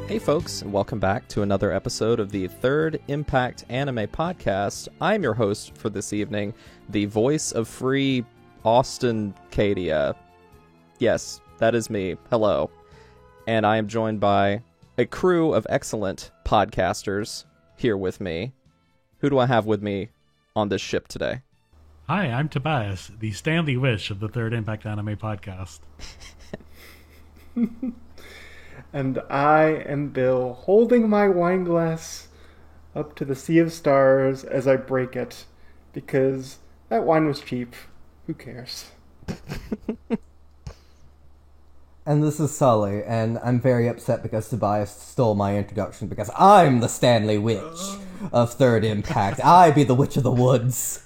Hey folks, and welcome back to another episode of the Third Impact Anime Podcast. I'm your host for this evening, the voice of free Austin Cadia. Yes, that is me. Hello. And I am joined by a crew of excellent podcasters here with me. Who do I have with me on this ship today? Hi, I'm Tobias, the Stanley Wish of the Third Impact Anime Podcast. And I am Bill, holding my wine glass up to the sea of stars as I break it, because that wine was cheap. Who cares? And this is Sully, and I'm very upset because Tobias stole my introduction, because I'm the Stanley Witch of Third Impact. I be the Witch of the Woods.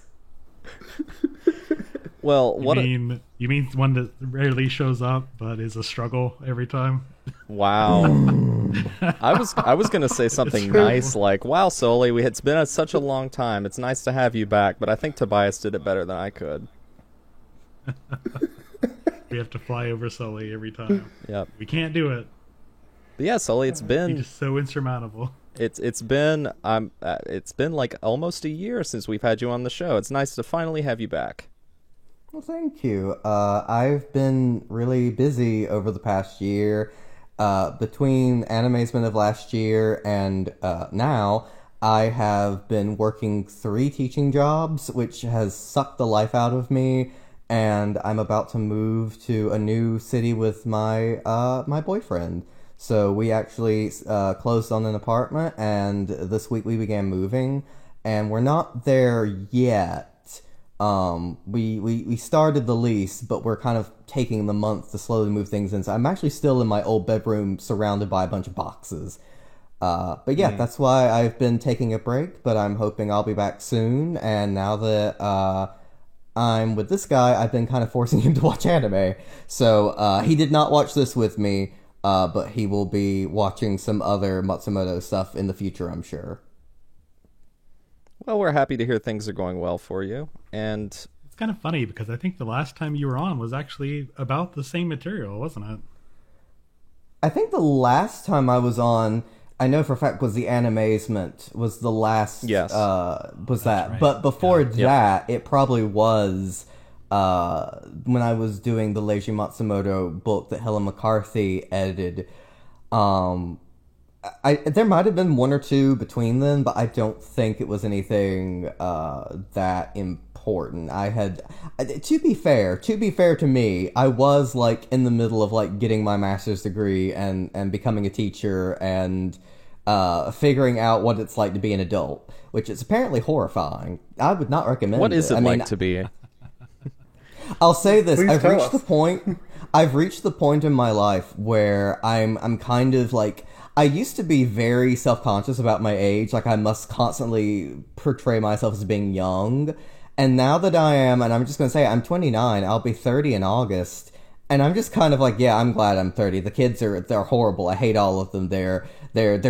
Well, You mean one that rarely shows up but is a struggle every time? Wow. I was going to say something nice like, wow, Sully, it's been such a long time. It's nice to have you back, but I think Tobias did it better than I could. We have to fly over Sully every time. Yep. We can't do it. But yeah, Sully, it's been... He's just so insurmountable. It's been like almost a year since we've had you on the show. It's nice to finally have you back. Well, thank you. I've been really busy over the past year. Between Animazement of last year and now, I have been working 3 teaching jobs, which has sucked the life out of me, and I'm about to move to a new city with my my boyfriend. So we actually closed on an apartment, and this week we began moving, and we're not there yet. We started the lease, but we're kind of taking the month to slowly move things in. So I'm actually still in my old bedroom surrounded by a bunch of boxes. But yeah, that's why I've been taking a break, but I'm hoping I'll be back soon. And now that, I'm with this guy, I've been kind of forcing him to watch anime. So, he did not watch this with me, but he will be watching some other Matsumoto stuff in the future, I'm sure. Well, we're happy to hear things are going well for you, and... It's kind of funny, because I think the last time you were on was actually about the same material, wasn't it? I think the last time I was on, I know for a fact, was the Animazement, was the last... Yes. Was that. Right. But before that, Yep. it probably was when I was doing the Leiji Matsumoto book that Helen McCarthy edited. There might have been 1 or 2 between them, but I don't think it was anything that important. To be fair to me, I was like in the middle of like getting my master's degree and becoming a teacher and figuring out what it's like to be an adult, which is apparently horrifying. I would not recommend it. What is it like to be? I'll say this: Please I've tell reached us. the point. I've reached the point in my life where I'm kind of like. I used to be very self-conscious about my age, like I must constantly portray myself as being young. And now that I am, and I'm just going to say I'm 29, I'll be 30 in August, and I'm just kind of like, yeah, I'm glad I'm 30. The kids they're horrible. I hate all of them. They're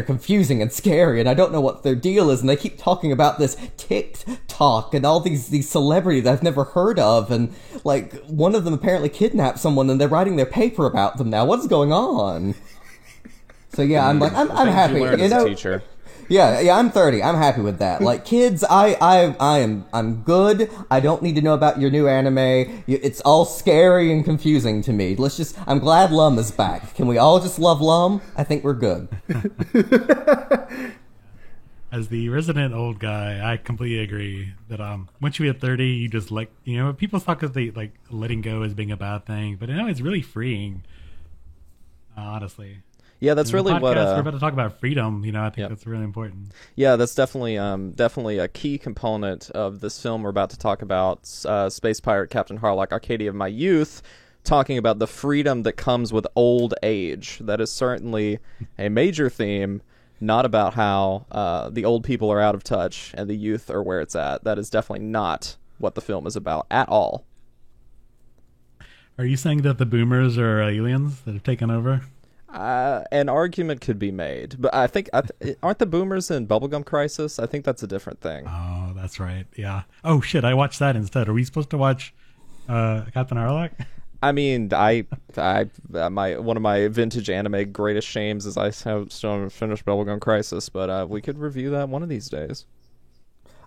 confusing and scary, and I don't know what their deal is, and they keep talking about this TikTok and all these celebrities I've never heard of, and like one of them apparently kidnapped someone and they're writing their paper about them now. What's going on? So yeah, I'm happy. You learned as a teacher. Yeah, I'm 30. I'm happy with that. Like kids, I'm good. I don't need to know about your new anime. It's all scary and confusing to me. I'm glad Lum is back. Can we all just love Lum? I think we're good. As the resident old guy, I completely agree that once you hit 30, you just people talk of the like letting go as being a bad thing, but it's really freeing honestly. Yeah, that's In the really what. podcast, we're about to talk about freedom. I think Yep. that's really important. Yeah, that's definitely a key component of this film we're about to talk about. Space Pirate Captain Harlock, Arcadia of My Youth, talking about the freedom that comes with old age. That is certainly a major theme. Not about how the old people are out of touch and the youth are where it's at. That is definitely not what the film is about at all. Are you saying that the boomers are aliens that have taken over? An argument could be made, but I think aren't the boomers in Bubblegum Crisis? I think that's a different thing. Oh, that's right. Yeah. Oh shit! I watched that instead. Are we supposed to watch Captain Harlock? I mean, one of my vintage anime greatest shames is I still haven't finished Bubblegum Crisis, but we could review that one of these days.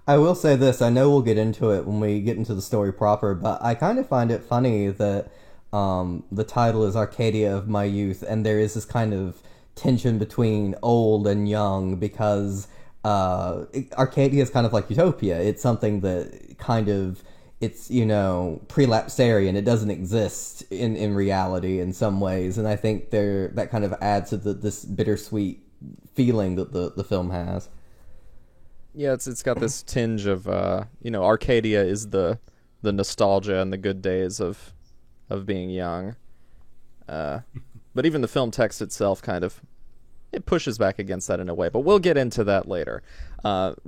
I will say this, I know we'll get into it when we get into the story proper, but I kind of find it funny that the title is Arcadia of My Youth, and there is this kind of tension between old and young, because Arcadia is kind of like Utopia. It's something that kind of, it's, prelapsarian. It doesn't exist in reality in some ways, and I think that kind of adds to this bittersweet feeling that the film has. Yeah, it's got this tinge of Arcadia is the nostalgia and the good days of being young, but even the film text itself it pushes back against that in a way. But we'll get into that later. But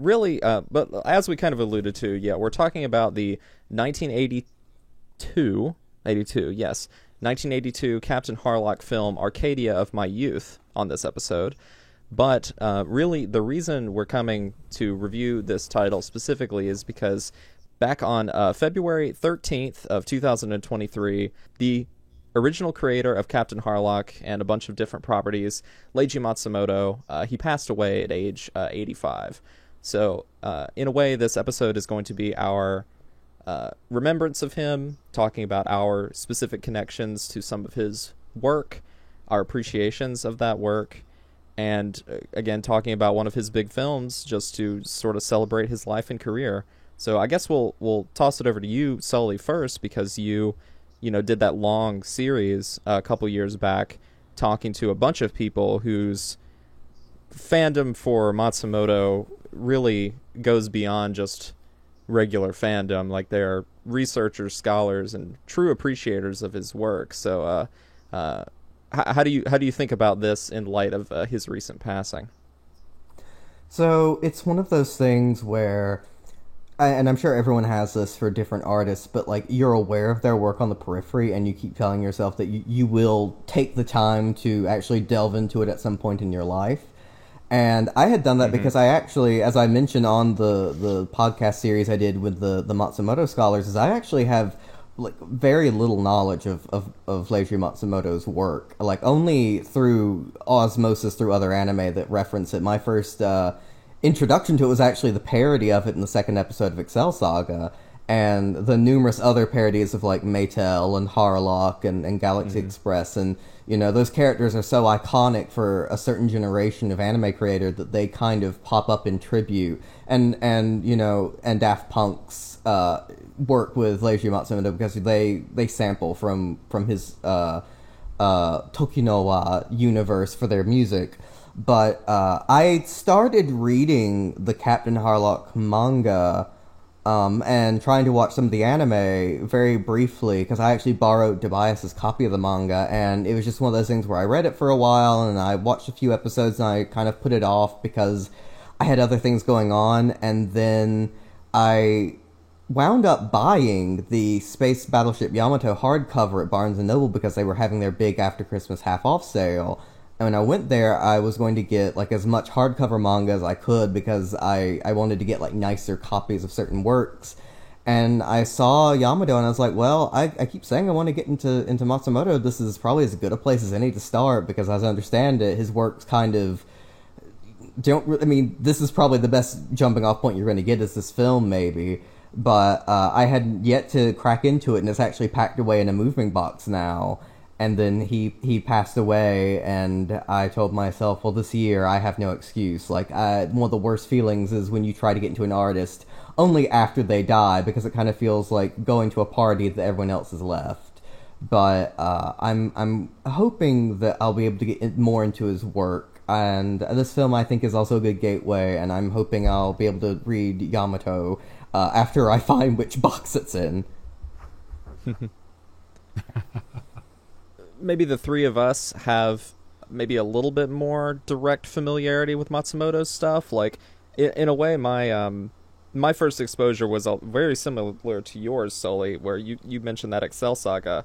as we kind of alluded to, yeah, we're talking about the 1982 Captain Harlock film Arcadia of My Youth on this episode. But really, the reason we're coming to review this title specifically is because back on February 13th of 2023, the original creator of Captain Harlock and a bunch of different properties, Leiji Matsumoto, he passed away at age 85. So, in a way, this episode is going to be our remembrance of him, talking about our specific connections to some of his work, our appreciations of that work, and again, talking about one of his big films just to sort of celebrate his life and career. So I guess we'll toss it over to you, Sully, first, because you did that long series a couple years back talking to a bunch of people whose fandom for Matsumoto really goes beyond just regular fandom. Like, they're researchers, scholars, and true appreciators of his work. So how do you think about this in light of his recent passing? So it's one of those things where, and I'm sure everyone has this for different artists, but like, you're aware of their work on the periphery, and you keep telling yourself that you will take the time to actually delve into it at some point in your life. And I had done that because I actually, as I mentioned on the podcast series I did with the Matsumoto scholars, is I actually have like very little knowledge of Leiji Matsumoto's work, like only through osmosis through other anime that reference it. My first introduction to it was actually the parody of it in the second episode of Excel Saga, and the numerous other parodies of like Maytel and Harlock and Galaxy Express, and those characters are so iconic for a certain generation of anime creator that they kind of pop up in tribute, and Daft Punk's work with Leiji Matsumoto, because they sample from his Tokinowa universe for their music. But I started reading the Captain Harlock manga and trying to watch some of the anime very briefly, because I actually borrowed Tobias's copy of the manga, and it was just one of those things where I read it for a while, and I watched a few episodes, and I kind of put it off because I had other things going on, and then I wound up buying the Space Battleship Yamato hardcover at Barnes & Noble because they were having their big after Christmas half-off sale. And when I went there, I was going to get like as much hardcover manga as I could, because I wanted to get like nicer copies of certain works. And I saw Yamato, and I was like, well, I keep saying I want to get into Matsumoto. This is probably as good a place as any to start, because as I understand it, his works kind of this is probably the best jumping off point you're going to get is this film, maybe. But I had yet to crack into it, and it's actually packed away in a moving box now. And then he passed away, and I told myself, well, this year I have no excuse. Like, one of the worst feelings is when you try to get into an artist only after they die, because it kind of feels like going to a party that everyone else has left. but I'm hoping that I'll be able to get more into his work. And this film, I think, is also a good gateway, and I'm hoping I'll be able to read Yamato after I find which box it's in. Maybe the three of us have maybe a little bit more direct familiarity with Matsumoto's stuff. Like, in a way, my first exposure was very similar to yours, Sully, where you mentioned that Excel Saga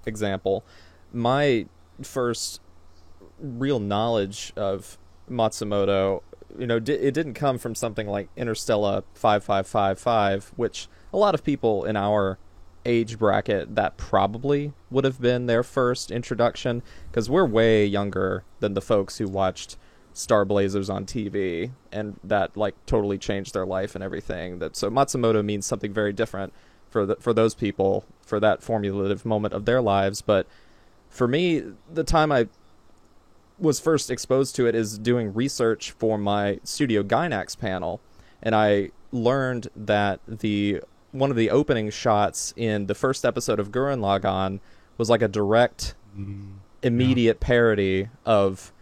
example. My first real knowledge of Matsumoto, it didn't come from something like Interstellar 5555, which a lot of people in our age bracket, that probably would have been their first introduction, because we're way younger than the folks who watched Star Blazers on TV, and that like totally changed their life and everything. So Matsumoto means something very different for those people, for that formulative moment of their lives. But for me, the time I was first exposed to it is doing research for my Studio Gainax panel, and I learned that one of the opening shots in the first episode of Gurren Lagann was like a direct, immediate parody of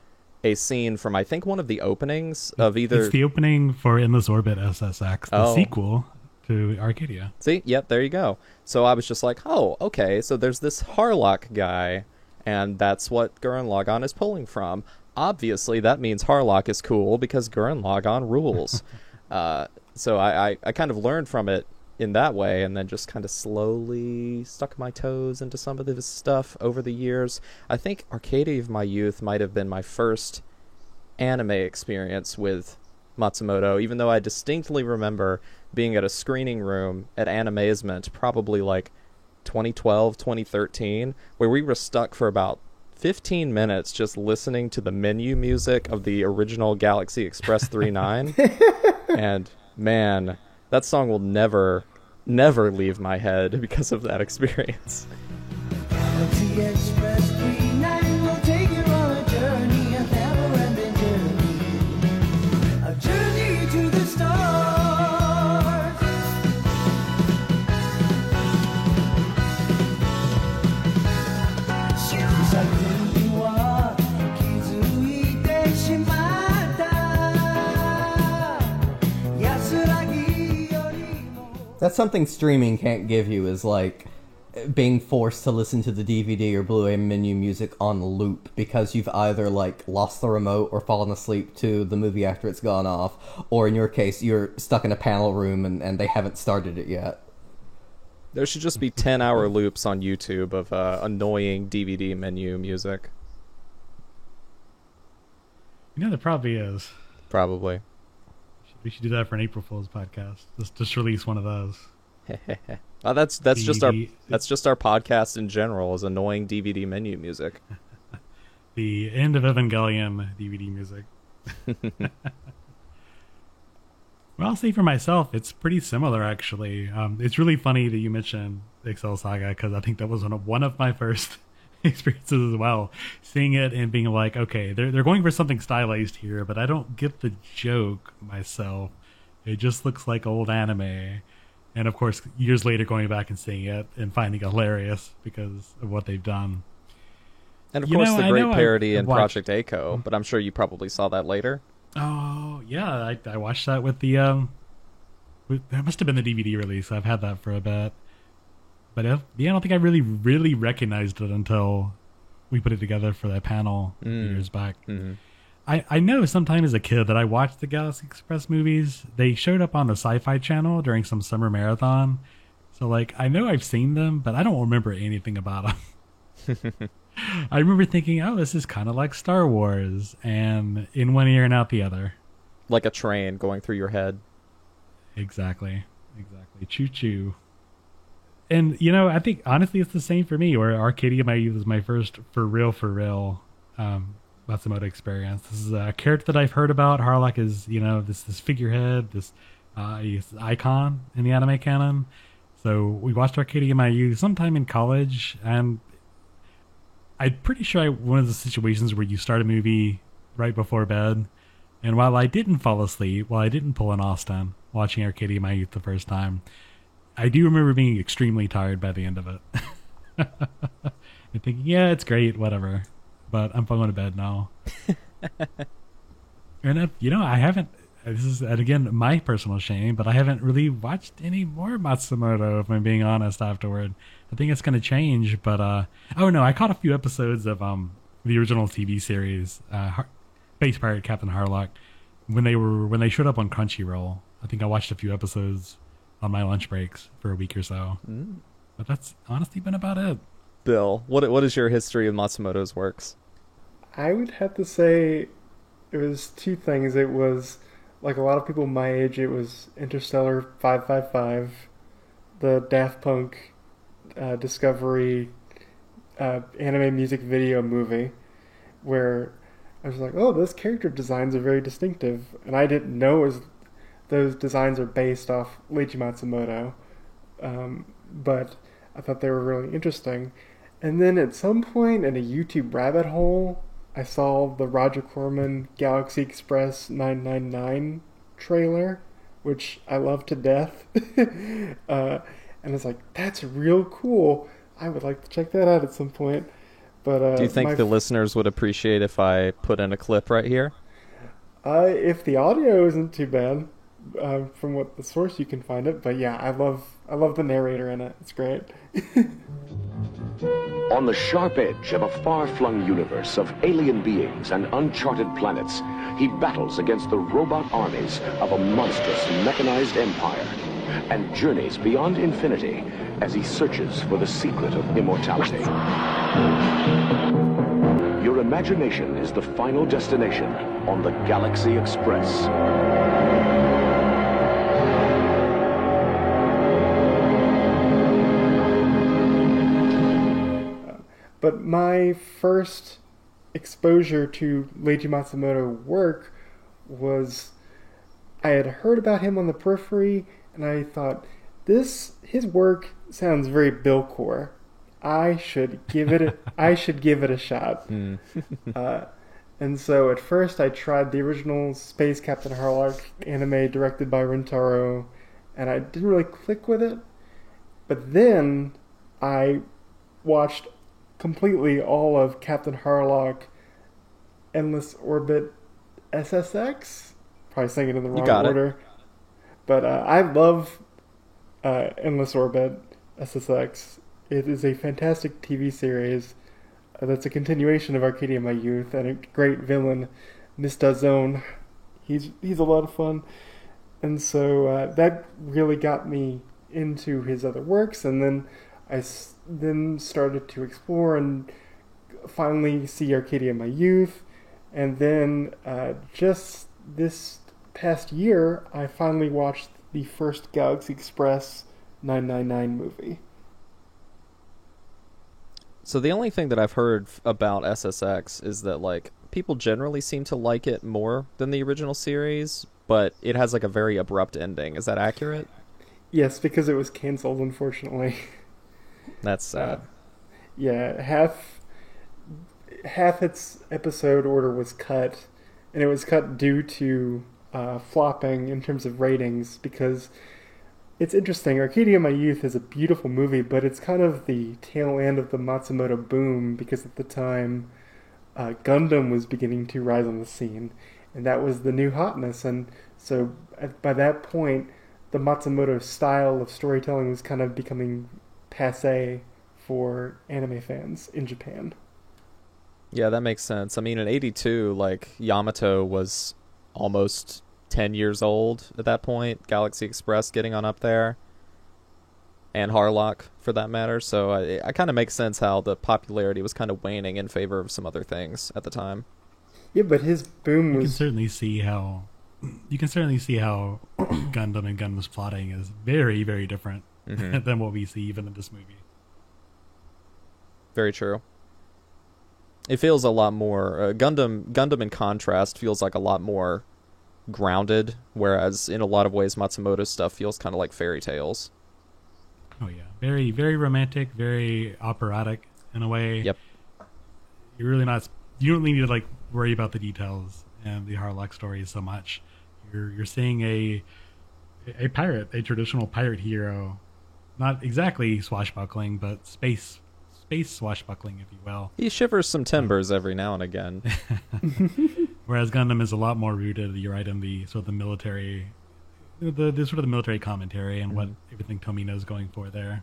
a scene from, I think, one of the openings of either... It's the opening for Endless Orbit SSX, the sequel to Arcadia. See? Yep, there you go. So I was just like, oh, okay, so there's this Harlock guy, and that's what Gurren Lagann is pulling from. Obviously, that means Harlock is cool, because Gurren Lagann rules. So I kind of learned from it in that way, and then just kind of slowly stuck my toes into some of this stuff over the years. I think Arcadia of My Youth might have been my first anime experience with Matsumoto, even though I distinctly remember being at a screening room at Animazement, probably like 2012, 2013, where we were stuck for about 15 minutes just listening to the menu music of the original Galaxy Express 39. And man, that song will never leave my head because of that experience. Galaxy Express 39 will take you on a journey, a never-ending journey, a journey to the stars. Since wa kizuite shimatta, yasuragi yorimo. That's something streaming can't give you, is like being forced to listen to the DVD or Blu-ray menu music on loop because you've either like lost the remote or fallen asleep to the movie after it's gone off, or in your case, you're stuck in a panel room and they haven't started it yet. There should just be 10-hour loops on YouTube of annoying DVD menu music. There probably is. Probably. We should do that for an April Fool's podcast. Just release one of those. That's just our podcast in general, is annoying DVD menu music. The end of Evangelion DVD music. Well, I'll say for myself, it's pretty similar, actually. It's really funny that you mentioned Excel Saga, because I think that was one of my first experiences as well. Seeing it and being like, okay, they're going for something stylized here, but I don't get the joke myself. It just looks like old anime. And of course, years later, going back and seeing it and finding it hilarious because of what they've done. And of course, the great parody in Project A-ko, but I'm sure you probably saw that later. Oh, yeah, I watched that with the, that must have been the DVD release. I've had that for a bit. But I don't think I really recognized it until we put it together for that panel years back. Mm-hmm. I know sometime as a kid that I watched the Galaxy Express movies. They showed up on the Sci-Fi Channel during some summer marathon. So, like, I know I've seen them, but I don't remember anything about them. I remember thinking, oh, this is kind of like Star Wars, and in one ear and out the other. Like a train going through your head. Exactly. Choo-choo. And, I think, honestly, it's the same for me, where Arcadia of My Youth was my first for real Matsumoto experience. This is a character that I've heard about. Harlock is, this figurehead, this icon in the anime canon. So we watched Arcadia of My Youth sometime in college, and I'm pretty sure one of the situations where you start a movie right before bed, and while I didn't fall asleep, while I didn't pull an Austin watching Arcadia of My Youth the first time, I do remember being extremely tired by the end of it. And thinking, yeah, it's great, whatever. But I'm going to bed now. And I haven't. This is, and again, my personal shame, but I haven't really watched any more Matsumoto, if I'm being honest, afterward. I think it's going to change, but, oh no, I caught a few episodes of, the original TV series, Space Pirate Captain Harlock, when they showed up on Crunchyroll. I think I watched a few episodes on my lunch breaks for a week or so. But that's honestly been about it. Bill, what is your history of Matsumoto's works? I would have to say it was two things. It was, like a lot of people my age, it was Interstellar 555, the Daft Punk Discovery anime music video movie, where I was like, oh, those character designs are very distinctive. And I didn't know those designs are based off Leiji Matsumoto, but I thought they were really interesting. And then at some point in a YouTube rabbit hole, I saw the Roger Corman Galaxy Express 999 trailer, which I love to death. And I was like, that's real cool. I would like to check that out at some point. But do you think the listeners would appreciate if I put in a clip right here? If the audio isn't too bad, from what the source you can find it. But yeah, I love the narrator in it. It's great. On the sharp edge of a far-flung universe of alien beings and uncharted planets, he battles against the robot armies of a monstrous mechanized empire and journeys beyond infinity as he searches for the secret of immortality. Your imagination is the final destination on the Galaxy Express. But my first exposure to Leiji Matsumoto work was, I had heard about him on the periphery, and I thought, his work sounds very Billcore. I should give it a shot. And so at first I tried the original Space Captain Harlock anime directed by Rintaro, and I didn't really click with it. But then I watched completely all of Captain Harlock Endless Orbit SSX. Probably saying it in the wrong order. But I love Endless Orbit SSX. It is a fantastic TV series that's a continuation of Arcadia My Youth, and a great villain, Mr. Zone. He's a lot of fun. And so that really got me into his other works, and then I then started to explore and finally see Arcadia My Youth. And then just this past year, I finally watched the first Galaxy Express 999 movie. So the only thing that I've heard about SSX is that, like, people generally seem to like it more than the original series, but it has, like, a very abrupt ending. Is that accurate? Yes, because it was canceled, unfortunately. That's sad. Yeah, half its episode order was cut, and it was cut due to flopping in terms of ratings, because it's interesting. Arcadia My Youth is a beautiful movie, but it's kind of the tail end of the Matsumoto boom, because at the time Gundam was beginning to rise on the scene, and that was the new hotness. And so by that point, the Matsumoto style of storytelling was kind of becoming passé for anime fans in Japan. Yeah, that makes sense. I mean, in 82, like, Yamato was almost 10 years old at that point, Galaxy Express getting on up there, and Harlock, for that matter. So I kind of makes sense how the popularity was kind of waning in favor of some other things at the time. Yeah, but his boom was... You can certainly see how Gundam and Gundam's plotting is very, very different than what we see even in this movie. Very true. It feels a lot more... Gundam in contrast feels like a lot more grounded, whereas in a lot of ways Matsumoto's stuff feels kind of like fairy tales. Oh yeah, very, very romantic, very operatic in a way. Yep. You don't really need to like worry about the details and the Harlock story so much. You're seeing a pirate, a traditional pirate hero, not exactly swashbuckling, but space space swashbuckling, if you will. He shivers some timbers every now and again. Whereas Gundam is a lot more rooted, you're right, in the sort of the military, the sort of the military commentary and what everything Tomino's going for there.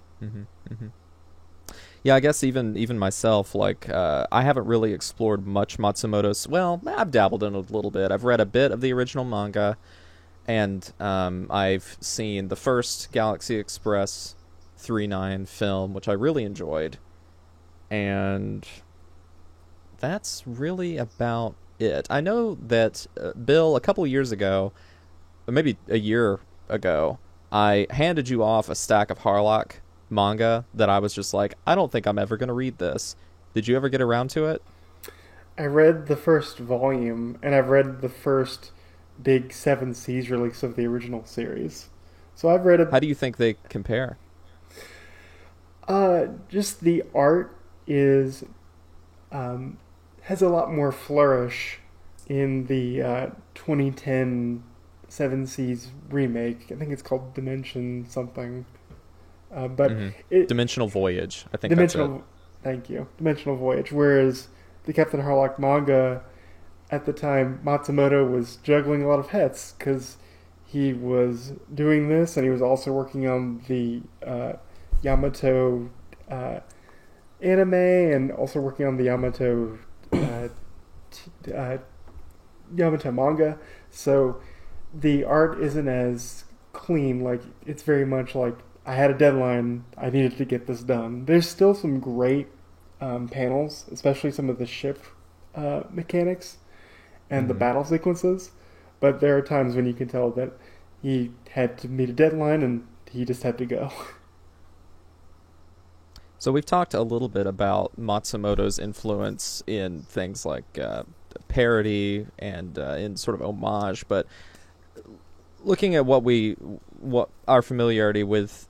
Yeah, I guess even myself, like, I haven't really explored much Matsumoto's. Well, I've dabbled in it a little bit. I've read a bit of the original manga, and I've seen the first Galaxy Express 3.9 film, which I really enjoyed. And that's really about it. I know that, Bill, a couple years ago, or maybe a year ago, I handed you off a stack of Harlock manga that I was just like, I don't think I'm ever going to read this. Did you ever get around to it? I read the first volume, and I've read the first big Seven Seas release of the original series. So I've read How do you think they compare? just the art is has a lot more flourish in the 2010 Seven Seas remake. I think it's called Dimension something. But Dimensional Voyage, I think Dimensional, that's it. thank you. Dimensional Voyage. Whereas the Captain Harlock manga, at the time, Matsumoto was juggling a lot of hats because he was doing this and he was also working on the Yamato anime and also working on the Yamato Yamato manga. So the art isn't as clean. Like, it's very much like, I had a deadline, I needed to get this done. There's still some great panels, especially some of the ship mechanics and the battle sequences, but there are times when you can tell that he had to meet a deadline and he just had to go. So we've talked a little bit about Matsumoto's influence in things like parody and in sort of homage, but looking at what our familiarity with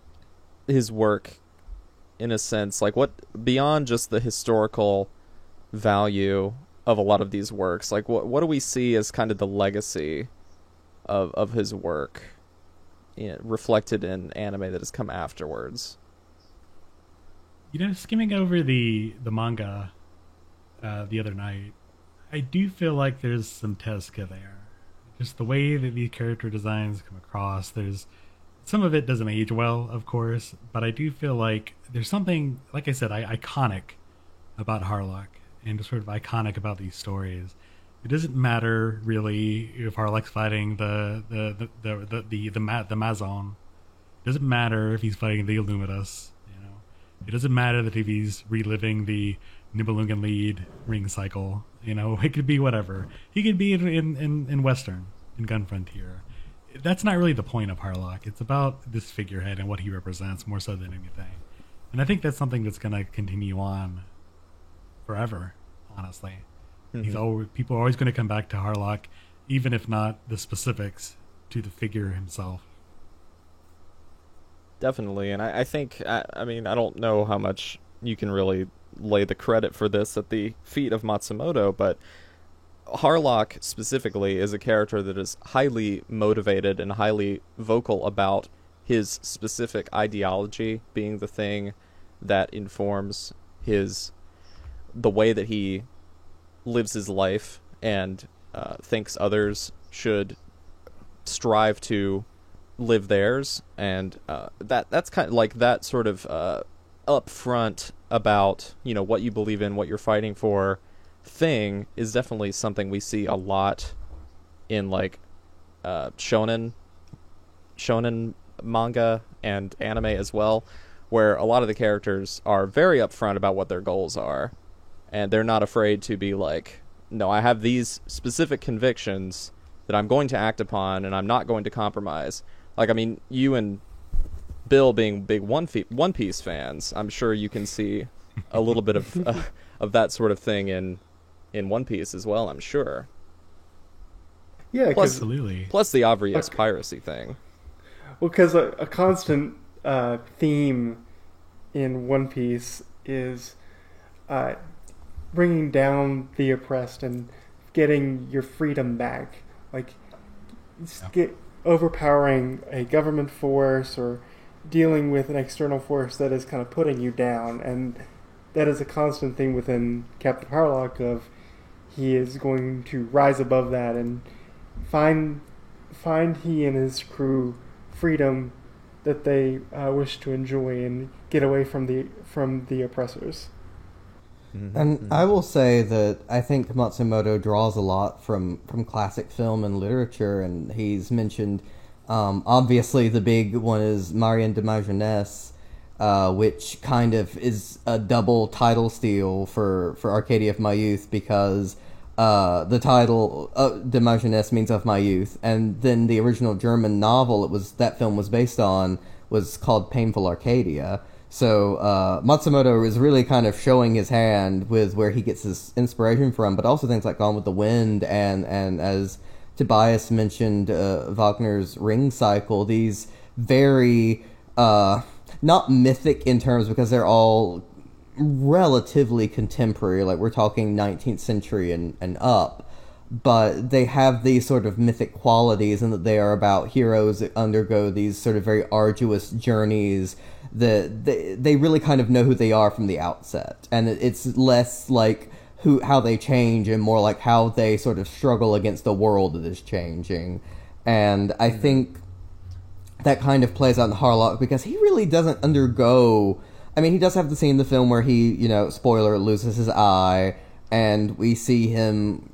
his work, in a sense, like, what beyond just the historical value of a lot of these works, like what do we see as kind of the legacy of his work, reflected in anime that has come afterwards? Skimming over the manga the other night, I do feel like there's some Tezuka there. Just the way that the character designs come across, some of it doesn't age well, of course, but I do feel like there's something, like I said, iconic about Harlock, and sort of iconic about these stories. It doesn't matter really if Harlock's fighting the Mazon. It doesn't matter if he's fighting the Illuminus. It doesn't matter that if he's reliving the Nibelungen Lied ring cycle. It could be whatever. He could be in Western, in Gun Frontier. That's not really the point of Harlock. It's about this figurehead and what he represents more so than anything. And I think that's something that's going to continue on forever, honestly. People are always going to come back to Harlock, even if not the specifics, to the figure himself. Definitely, and I think, I mean, I don't know how much you can really lay the credit for this at the feet of Matsumoto, but Harlock specifically is a character that is highly motivated and highly vocal about his specific ideology being the thing that informs the way that he lives his life, and thinks others should strive to live theirs, and that's kind of like that sort of upfront about what you believe in, what you're fighting for thing is definitely something we see a lot in like shonen manga and anime as well, where a lot of the characters are very upfront about what their goals are, and they're not afraid to be like, no, I have these specific convictions that I'm going to act upon, and I'm not going to compromise. Like, I mean, you and Bill being big One Piece fans, I'm sure you can see a little bit of that sort of thing in One Piece as well, I'm sure. Yeah, Absolutely. Plus the obvious piracy thing. Well, because a constant theme in One Piece is bringing down the oppressed and getting your freedom back. Like, overpowering a government force or dealing with an external force that is kind of putting you down. And that is a constant thing within Captain Harlock of he is going to rise above that and find he and his crew freedom that they wish to enjoy and get away from the oppressors. And I will say that I think Matsumoto draws a lot from classic film and literature, and he's mentioned, obviously the big one is Marianne de Ma Jeunesse, which kind of is a double title steal for Arcadia of My Youth, because the title de Ma Jeunesse means of my youth, and then the original German novel that film was based on was called Painful Arcadia. So Matsumoto is really kind of showing his hand with where he gets his inspiration from, but also things like Gone with the Wind and as Tobias mentioned, Wagner's Ring Cycle, these very, not mythic in terms because they're all relatively contemporary, like we're talking 19th century and up, but they have these sort of mythic qualities in that they are about heroes that undergo these sort of very arduous journeys that they really kind of know who they are from the outset, and it's less like how they change and more like how they sort of struggle against the world that is changing. And I think that kind of plays out in Harlock because he really doesn't undergo... I mean, he does have the scene in the film where he, spoiler, loses his eye, and we see him...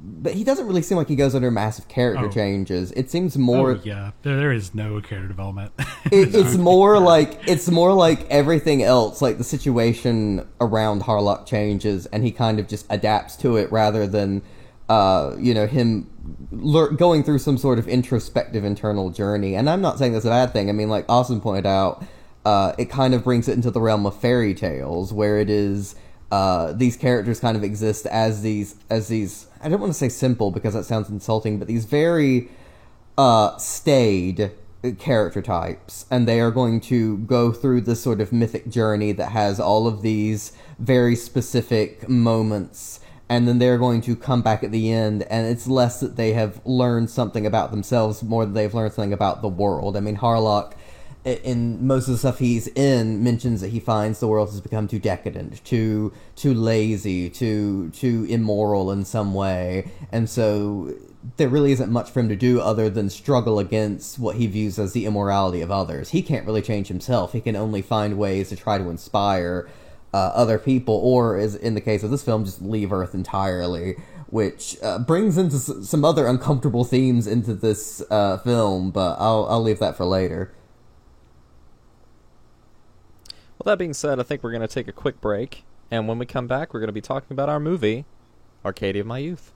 But he doesn't really seem like he goes under massive character changes. It seems more... Oh, yeah. There is no character development. It's more like everything else, like the situation around Harlock changes, and he kind of just adapts to it rather than, him going through some sort of introspective internal journey. And I'm not saying that's a bad thing. I mean, like Austin pointed out, it kind of brings it into the realm of fairy tales, where it is... these characters kind of exist as these I don't want to say simple because that sounds insulting, but these very staid character types, and they are going to go through this sort of mythic journey that has all of these very specific moments, and then they're going to come back at the end, and it's less that they have learned something about themselves, more that they've learned something about the world. I mean, Harlock, in most of the stuff he's in, mentions that he finds the world has become too decadent, too lazy, too immoral in some way, and so there really isn't much for him to do other than struggle against what he views as the immorality of others. He can't really change himself. He can only find ways to try to inspire other people, or, as in the case of this film, just leave Earth entirely, which brings into some other uncomfortable themes into this film, but I'll leave that for later. Well, that being said, I think we're going to take a quick break, and when we come back, we're going to be talking about our movie, Arcadia of My Youth.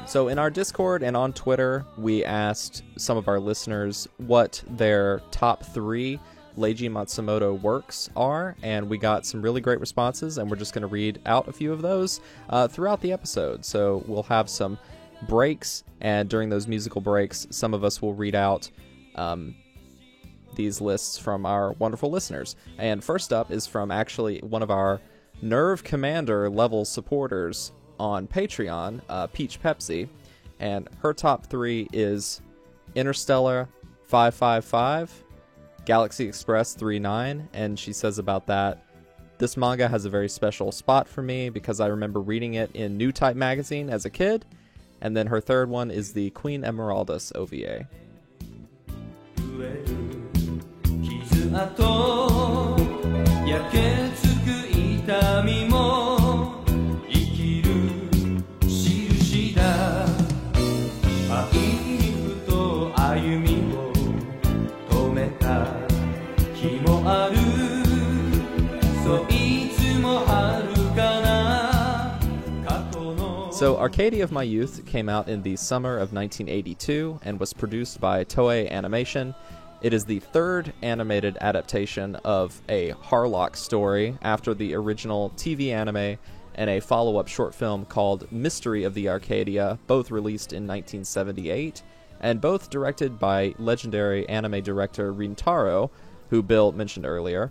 So in our Discord and on Twitter, we asked some of our listeners what their top 3 Leiji Matsumoto works are, and we got some really great responses, and we're just going to read out a few of those throughout the episode. So we'll have some breaks, and during those musical breaks, some of us will read out these lists from our wonderful listeners. And first up is from actually one of our Nerve Commander level supporters on Patreon, Peach Pepsi, and her top 3 is Interstellar 555, Galaxy Express 39, and she says about that, this manga has a very special spot for me because I remember reading it in New Type magazine as a kid. And then her third one is the Queen Emeraldus OVA. 痛みも生きる印だ愛にふと歩みを止めた日もあるそういつも遥かな過去の So, Arcadia of My Youth came out in the summer of 1982 and was produced by Toei Animation. It is the third animated adaptation of a Harlock story after the original TV anime and a follow-up short film called Mystery of the Arcadia, both released in 1978, and both directed by legendary anime director Rintaro, who Bill mentioned earlier.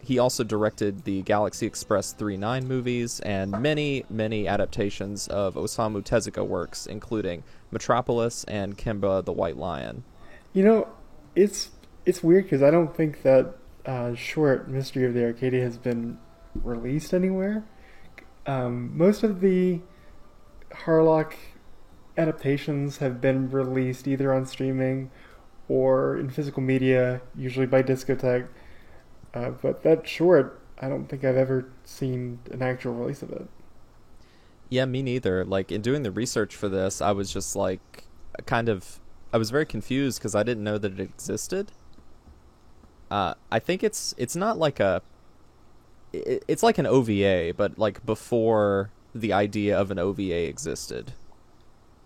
He also directed the Galaxy Express 3-9 movies and many, many adaptations of Osamu Tezuka works, including Metropolis and Kimba the White Lion. You know, it's weird because I don't think that short Mystery of the Arcadia has been released anywhere. Most of the Harlock adaptations have been released either on streaming or in physical media, usually by Discotech. But that short, I don't think I've ever seen an actual release of it. Yeah, me neither. Like, in doing the research for this, I was just like, I was very confused because I didn't know that it existed. I think it's not like it's like an OVA, but like before the idea of an OVA existed.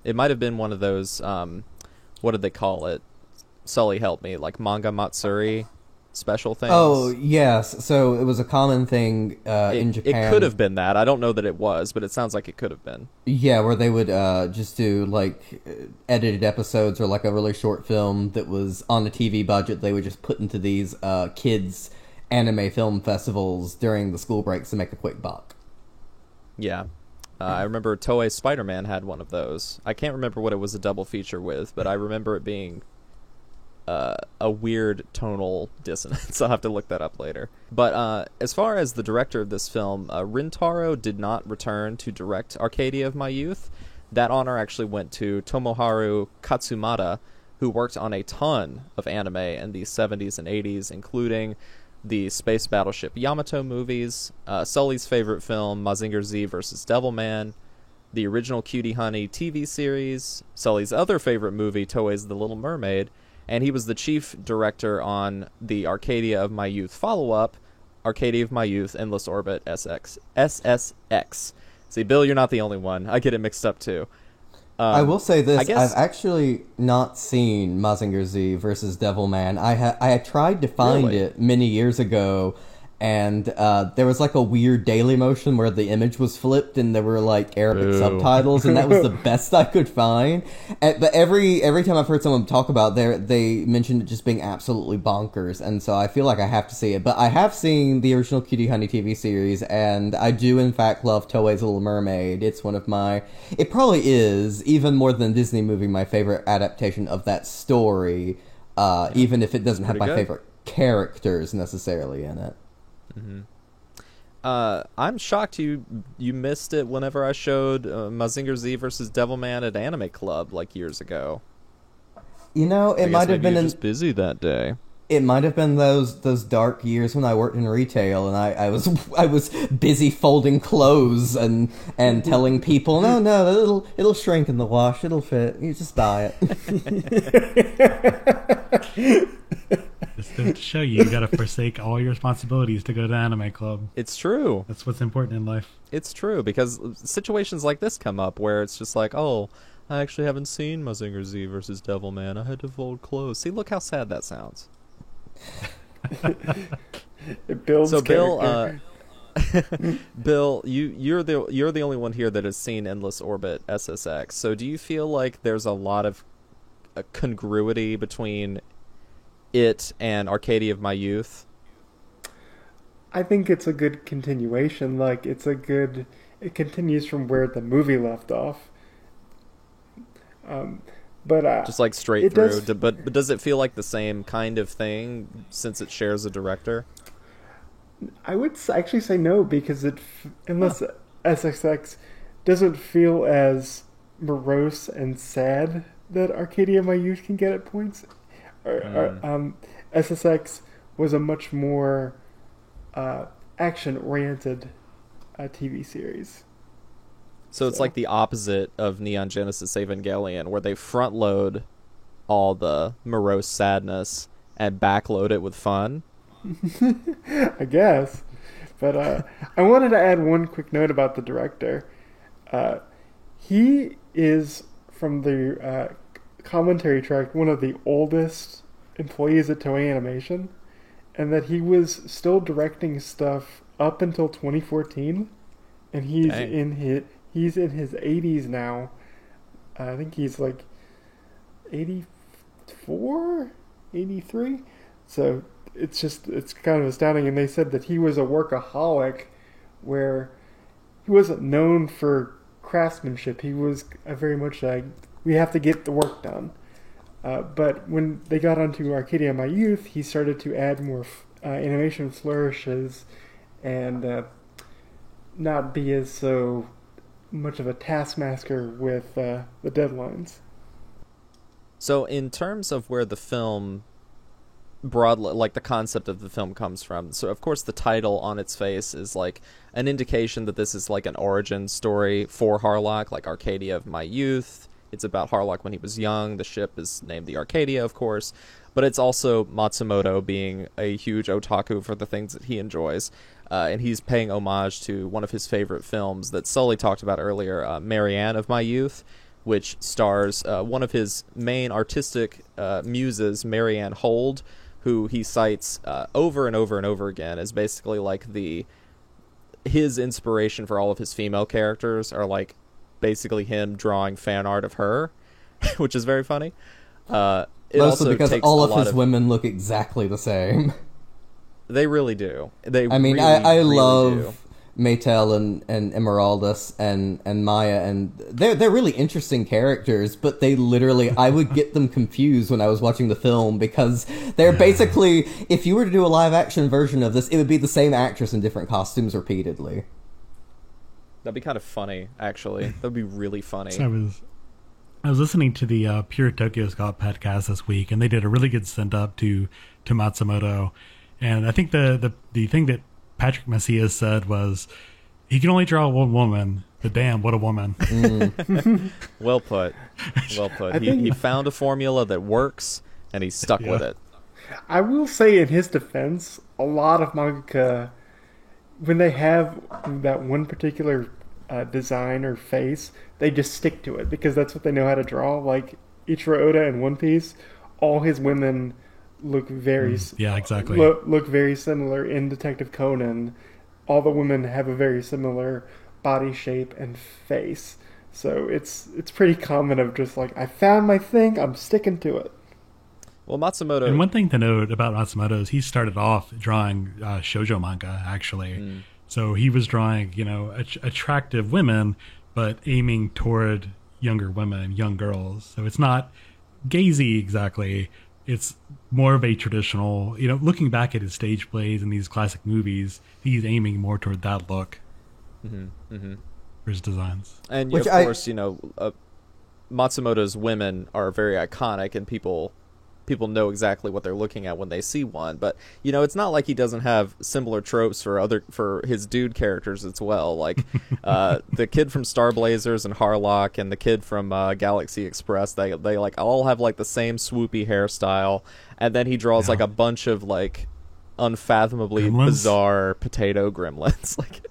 It might have been one of those, what did they call it? Sully, help me. Like Manga Matsuri special things. Oh, yes. So it was a common thing in Japan. It could have been that. I don't know that it was, but it sounds like it could have been. Yeah, where they would just do like edited episodes or like a really short film that was on a TV budget. They would just put into these kids anime film festivals during the school breaks to make a quick buck. Yeah. I remember Toei Spider-Man had one of those. I can't remember what it was a double feature with, but I remember it being a weird tonal dissonance. I'll have to look that up later. But as far as the director of this film, Rintaro did not return to direct Arcadia of My Youth. That honor actually went to Tomoharu Katsumata, who worked on a ton of anime in the 70s and 80s, including the space battleship Yamato movies, Sully's favorite film, Mazinger Z vs. Devilman, the original Cutie Honey TV series, Sully's other favorite movie, Toei's The Little Mermaid, and he was the chief director on the Arcadia of My Youth follow-up, Arcadia of My Youth Endless Orbit SSX. See, Bill, you're not the only one. I get it mixed up, too. I will say this, I've actually not seen Mazinger Z versus Devilman. I had tried to find Really? it many years ago, and there was like a weird Daily Motion where the image was flipped and there were like Arabic subtitles, and that was the best I could find. But every time I've heard someone talk about it, they mentioned it just being absolutely bonkers, and so I feel like I have to see it. But I have seen the original Cutie Honey TV series, and I do in fact love Toei's Little Mermaid. It's one of my... It probably is, even more than a Disney movie, my favorite adaptation of that story, even if it doesn't have my Pretty good. favorite characters necessarily in it. I'm shocked you missed it whenever I showed Mazinger Z versus Devilman at Anime Club like years ago. You know, I it guess might have maybe been you're just busy that day. It might have been those dark years when I worked in retail and I was busy folding clothes and telling people, no, it'll shrink in the wash, it'll fit. You just buy it. Just to show you gotta forsake all your responsibilities to go to Anime Club. It's true. That's what's important in life. It's true, because situations like this come up where it's just like, oh, I actually haven't seen Mazinger Z versus Devilman. I had to fold clothes. See, look how sad that sounds. It builds So, character. Bill, you're the only one here that has seen Endless Orbit SSX. So, do you feel like there's a lot of congruity between it and Arcadia of My Youth? I think it's a good continuation. Like, it continues from where the movie left off. But Just like straight it through. does- But does it feel like the same kind of thing since it shares a director? I would actually say no, because unless SXX doesn't feel as morose and sad that Arcadia of My Youth can get at points. SSX was a much more action-oriented TV series. So it's like the opposite of Neon Genesis Evangelion, where they front load all the morose sadness and backload it with fun. I guess. But I wanted to add one quick note about the director. He is, from the commentary track, one of the oldest employees at Toei Animation, and that he was still directing stuff up until 2014, and he's in his 80s now. I think he's like 84, 83. So it's kind of astounding. And they said that he was a workaholic, where he wasn't known for craftsmanship. He was very much like, we have to get the work done. But when they got onto Arcadia of My Youth, he started to add more animation flourishes and not be as so much of a taskmaster with the deadlines. So in terms of where the film broadly, like the concept of the film comes from, so of course the title on its face is like an indication that this is like an origin story for Harlock, like Arcadia of My Youth. It's about Harlock when he was young. The ship is named the Arcadia, of course, but it's also Matsumoto being a huge otaku for the things that he enjoys. And he's paying homage to one of his favorite films that Sully talked about earlier, Marianne of My Youth, which stars one of his main artistic muses, Marianne Hold, who he cites over and over and over again as basically like his inspiration for all of his female characters are like basically him drawing fan art of her, which is very funny. Mostly because all of his women look exactly the same. They really do. I love Maytel and Emeraldus and Maya, and they're really interesting characters, but they literally, I would get them confused when I was watching the film, because they're basically, if you were to do a live action version of this, it would be the same actress in different costumes repeatedly. That'd be kind of funny, actually. That'd be really funny. So I was listening to the Pure Tokyo Scott podcast this week, and they did a really good send-up to Matsumoto. And I think the thing that Patrick Macias said was, he can only draw one woman, but damn, what a woman. Well put. Well put. He found a formula that works, and he stuck with it. I will say, in his defense, a lot of mangaka, when they have that one particular design or face, they just stick to it, because that's what they know how to draw. Like Ichiro Oda in One Piece, all his women look very look very similar. In Detective Conan, all the women have a very similar body shape and face. So it's pretty common of just like, I found my thing, I'm sticking to it. Well, Matsumoto... And one thing to note about Matsumoto is he started off drawing shoujo manga, actually. So he was drawing, attractive women, but aiming toward younger women, young girls. So it's not gazy exactly. It's more of a traditional, looking back at his stage plays and these classic movies, he's aiming more toward that look for his designs. And of course, Matsumoto's women are very iconic, and people know exactly what they're looking at when they see one. But it's not like he doesn't have similar tropes for his dude characters as well. Like the kid from Star Blazers and Harlock, and the kid from Galaxy Express. They like all have like the same swoopy hairstyle, and then he draws like a bunch of like unfathomably bizarre potato gremlins. Like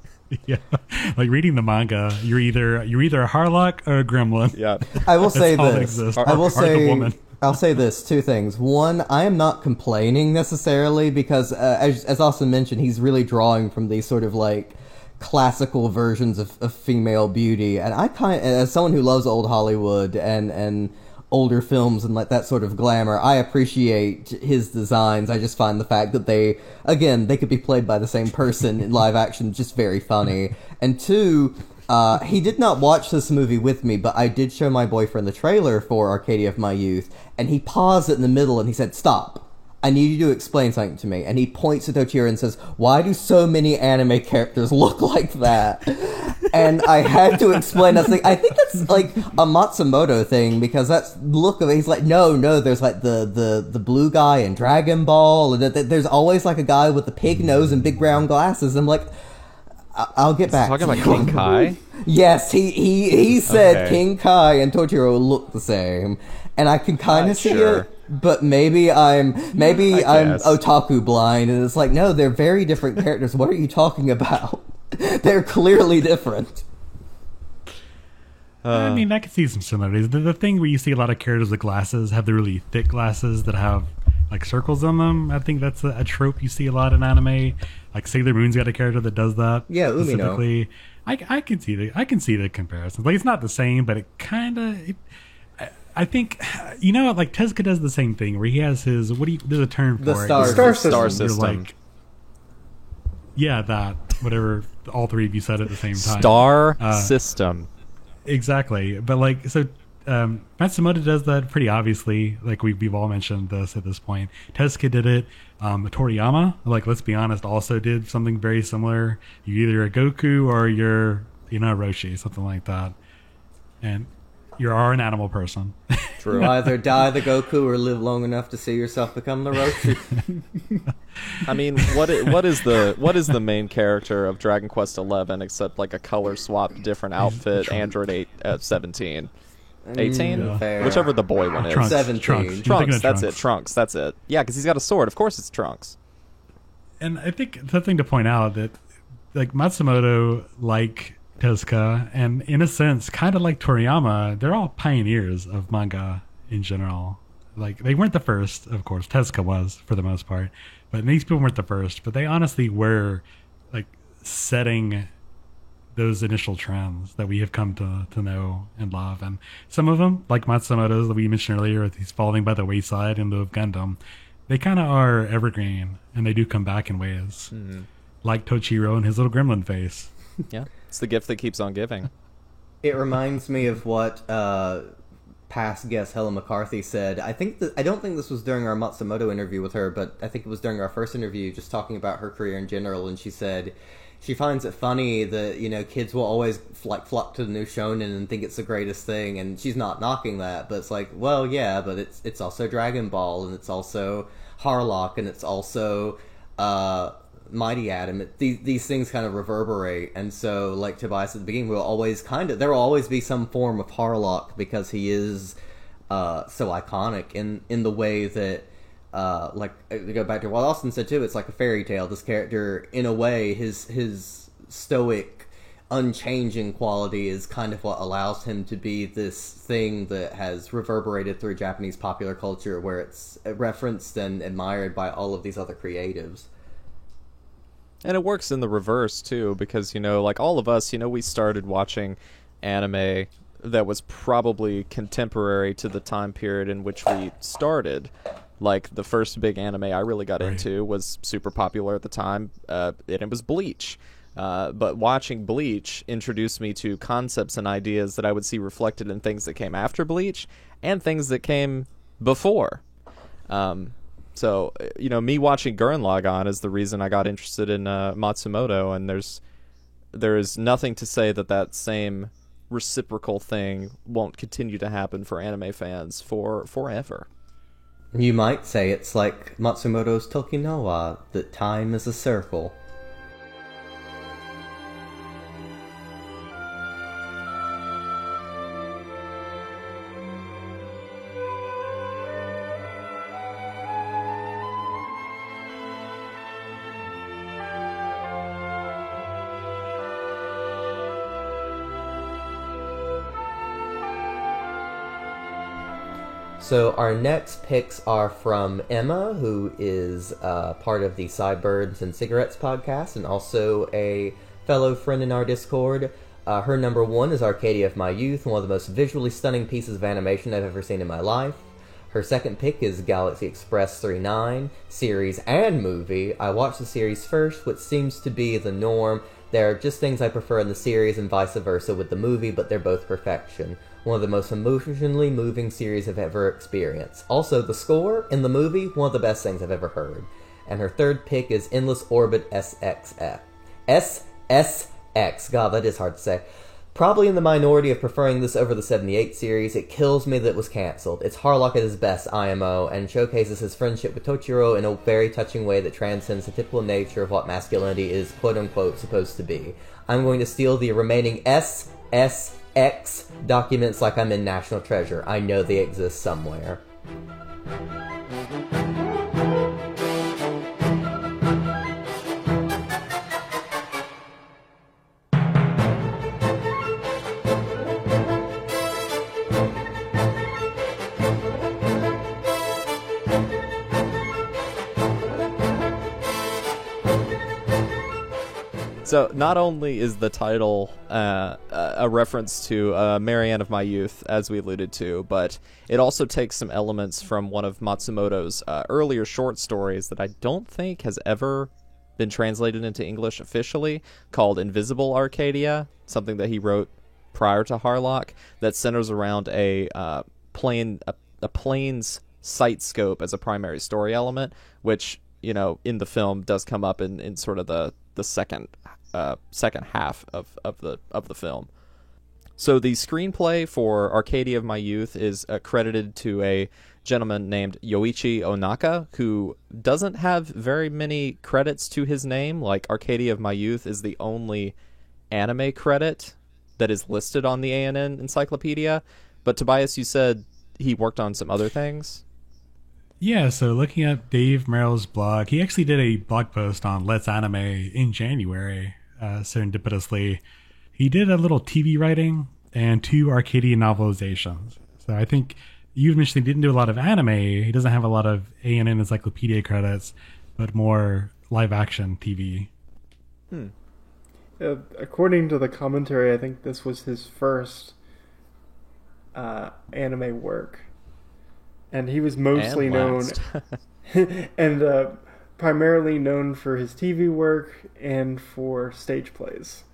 like reading the manga, you're either a Harlock or a gremlin. Yeah, I will say this. I'll say this, two things. One, I am not complaining necessarily, because as Austin mentioned, he's really drawing from these sort of like classical versions of female beauty, and as someone who loves old Hollywood and older films and like that sort of glamour, I appreciate his designs. I just find the fact that they could be played by the same person in live action just very funny. And two, he did not watch this movie with me, but I did show my boyfriend the trailer for Arcadia of My Youth, and he paused it in the middle and he said, "Stop. I need you to explain something to me." And he points at Tochiro and says, "Why do so many anime characters look like that?" And I had to explain. I think that's like a Matsumoto thing, because that's look of it. He's like, no, there's like the blue guy in Dragon Ball, and there's always like a guy with the pig nose and big brown glasses. I'm like, I'll get back. Talking to about you. King Kai. Yes, he said Okay. King Kai and Tochiro look the same, and I can kind of see sure. it. But maybe I'm guess. otaku blind, and it's like, no, they're very different characters. What are you talking about? They're clearly different. I mean, I can see some similarities. The thing where you see a lot of characters with glasses have the really thick glasses that have like circles on them. I think that's a trope you see a lot in anime. Like Sailor Moon's got a character that does that. Yeah, Umino. Specifically. I can see the comparisons. Like, it's not the same, but it kind of. I think, you know, like Tezuka does the same thing where he has his there's a term for The it. star Star system. Star You're system. like, yeah, that whatever all three of you said at the same time. Star system. Exactly, but like so, Matsumoto does that pretty obviously. Like we've all mentioned this at this point. Tezuka did it. Toriyama, like let's be honest, also did something very similar. You're either a Goku or you're Roshi, something like that, and you are an animal person. True. You either die the Goku or live long enough to see yourself become the Roshi. I mean, what is the main character of Dragon Quest XI except like a color swapped different outfit? Android 17, 18, Yeah. Fair. whichever the boy one is. Trunks. 17. Trunks. You're thinking Trunks. of That's Trunks. it. Trunks. That's it. Yeah, because he's got a sword. Of course, it's Trunks. And I think the thing to point out that like Matsumoto, like Tezuka, and in a sense, kind of like Toriyama, they're all pioneers of manga in general. Like they weren't the first, of course. Tezuka was for the most part, but these people weren't the first. But they honestly were like setting those initial trends that we have come to know and love. And some of them, like Matsumoto's that we mentioned earlier, with he's falling by the wayside in lieu of Gundam, they kind of are evergreen, and they do come back in ways. Like Tochiro and his little gremlin face. Yeah, it's the gift that keeps on giving. It reminds me of what past guest Helen McCarthy said. I don't think this was during our Matsumoto interview with her, but I think it was during our first interview, just talking about her career in general. And she said she finds it funny that kids will always like flock to the new shonen and think it's the greatest thing. And she's not knocking that, but it's like, well, yeah, but it's also Dragon Ball, and it's also Harlock, and it's also Mighty Atom. These things kind of reverberate, and so like Tobias at the beginning, there will always be some form of Harlock because he is so iconic in the way that like to go back to what Austin said too. It's like a fairy tale. This character, in a way, his stoic, unchanging quality is kind of what allows him to be this thing that has reverberated through Japanese popular culture, where it's referenced and admired by all of these other creatives. And it works in the reverse, too, because, like all of us, we started watching anime that was probably contemporary to the time period in which we started. Like, the first big anime I really got into was super popular at the time, and it was Bleach. But watching Bleach introduced me to concepts and ideas that I would see reflected in things that came after Bleach and things that came before. So, me watching Gurren Lagann is the reason I got interested in Matsumoto, and there is nothing to say that same reciprocal thing won't continue to happen for anime fans forever. You might say it's like Matsumoto's Tokinowa, that time is a circle. So our next picks are from Emma, who is part of the Sideburns and Cigarettes podcast, and also a fellow friend in our Discord. Her number one is Arcadia of My Youth, one of the most visually stunning pieces of animation I've ever seen in my life. Her second pick is Galaxy Express 39, series and movie. I watched the series first, which seems to be the norm. There are just things I prefer in the series and vice versa with the movie, but they're both perfection. One of the most emotionally moving series I've ever experienced. Also, the score in the movie, one of the best things I've ever heard. And her third pick is Endless Orbit SXF. SSX. X. God, that is hard to say. Probably in the minority of preferring this over the 78 series, it kills me that it was cancelled. It's Harlock at his best, IMO, and showcases his friendship with Tochiro in a very touching way that transcends the typical nature of what masculinity is quote-unquote supposed to be. I'm going to steal the remaining SSX documents like I'm in National Treasure. I know they exist somewhere. So not only is the title a reference to Marianne of My Youth, as we alluded to, but it also takes some elements from one of Matsumoto's earlier short stories that I don't think has ever been translated into English officially, called Invisible Arcadia, something that he wrote prior to Harlock, that centers around a plane's sight scope as a primary story element, which, you know, in the film does come up in sort of the second half of the film. So the screenplay for Arcadia of My Youth is credited to a gentleman named Yoichi Onaka, who doesn't have very many credits to his name. Like, Arcadia of My Youth is the only anime credit that is listed on the ANN encyclopedia. But Tobias, you said he worked on some other things? Yeah, so looking at Dave Merrill's blog, he actually did a blog post on Let's Anime in January, serendipitously. He did a little TV writing and 2 Arcadia novelizations. So I think you mentioned he didn't do a lot of anime. He doesn't have a lot of ANN encyclopedia credits, but more live-action TV. According to the commentary, I think this was his first anime work. And he was mostly known and primarily known for his TV work and for stage plays.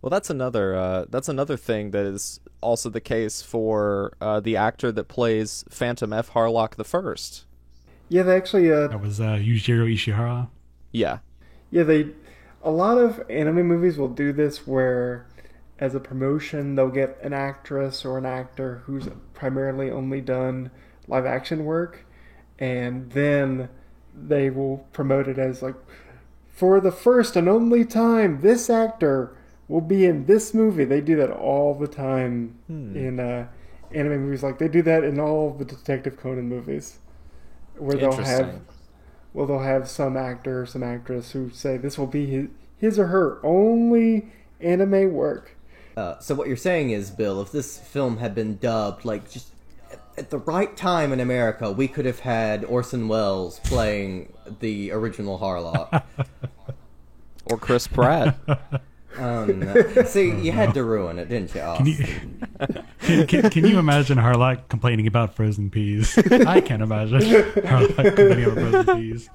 Well, that's another thing that is also the case for the actor that plays Phantom F. Harlock the First. Yeah, they actually that was Yujiro Ishihara. Yeah. Yeah, a lot of anime movies will do this where, as a promotion, they'll get an actress or an actor who's primarily only done live action work, and then they will promote it as like, for the first and only time, this actor will be in this movie. They do that all the time in anime movies. Like, they do that in all the Detective Conan movies, where they'll have some actor or some actress who say this will be his or her only anime work. So what you're saying is, Bill, if this film had been dubbed, like, just at the right time in America, we could have had Orson Welles playing the original Harlock. Or Chris Pratt. No. See, you had to ruin it, didn't you, Austin? Can you imagine Harlock complaining about frozen peas? I can't imagine Harlock complaining about frozen peas.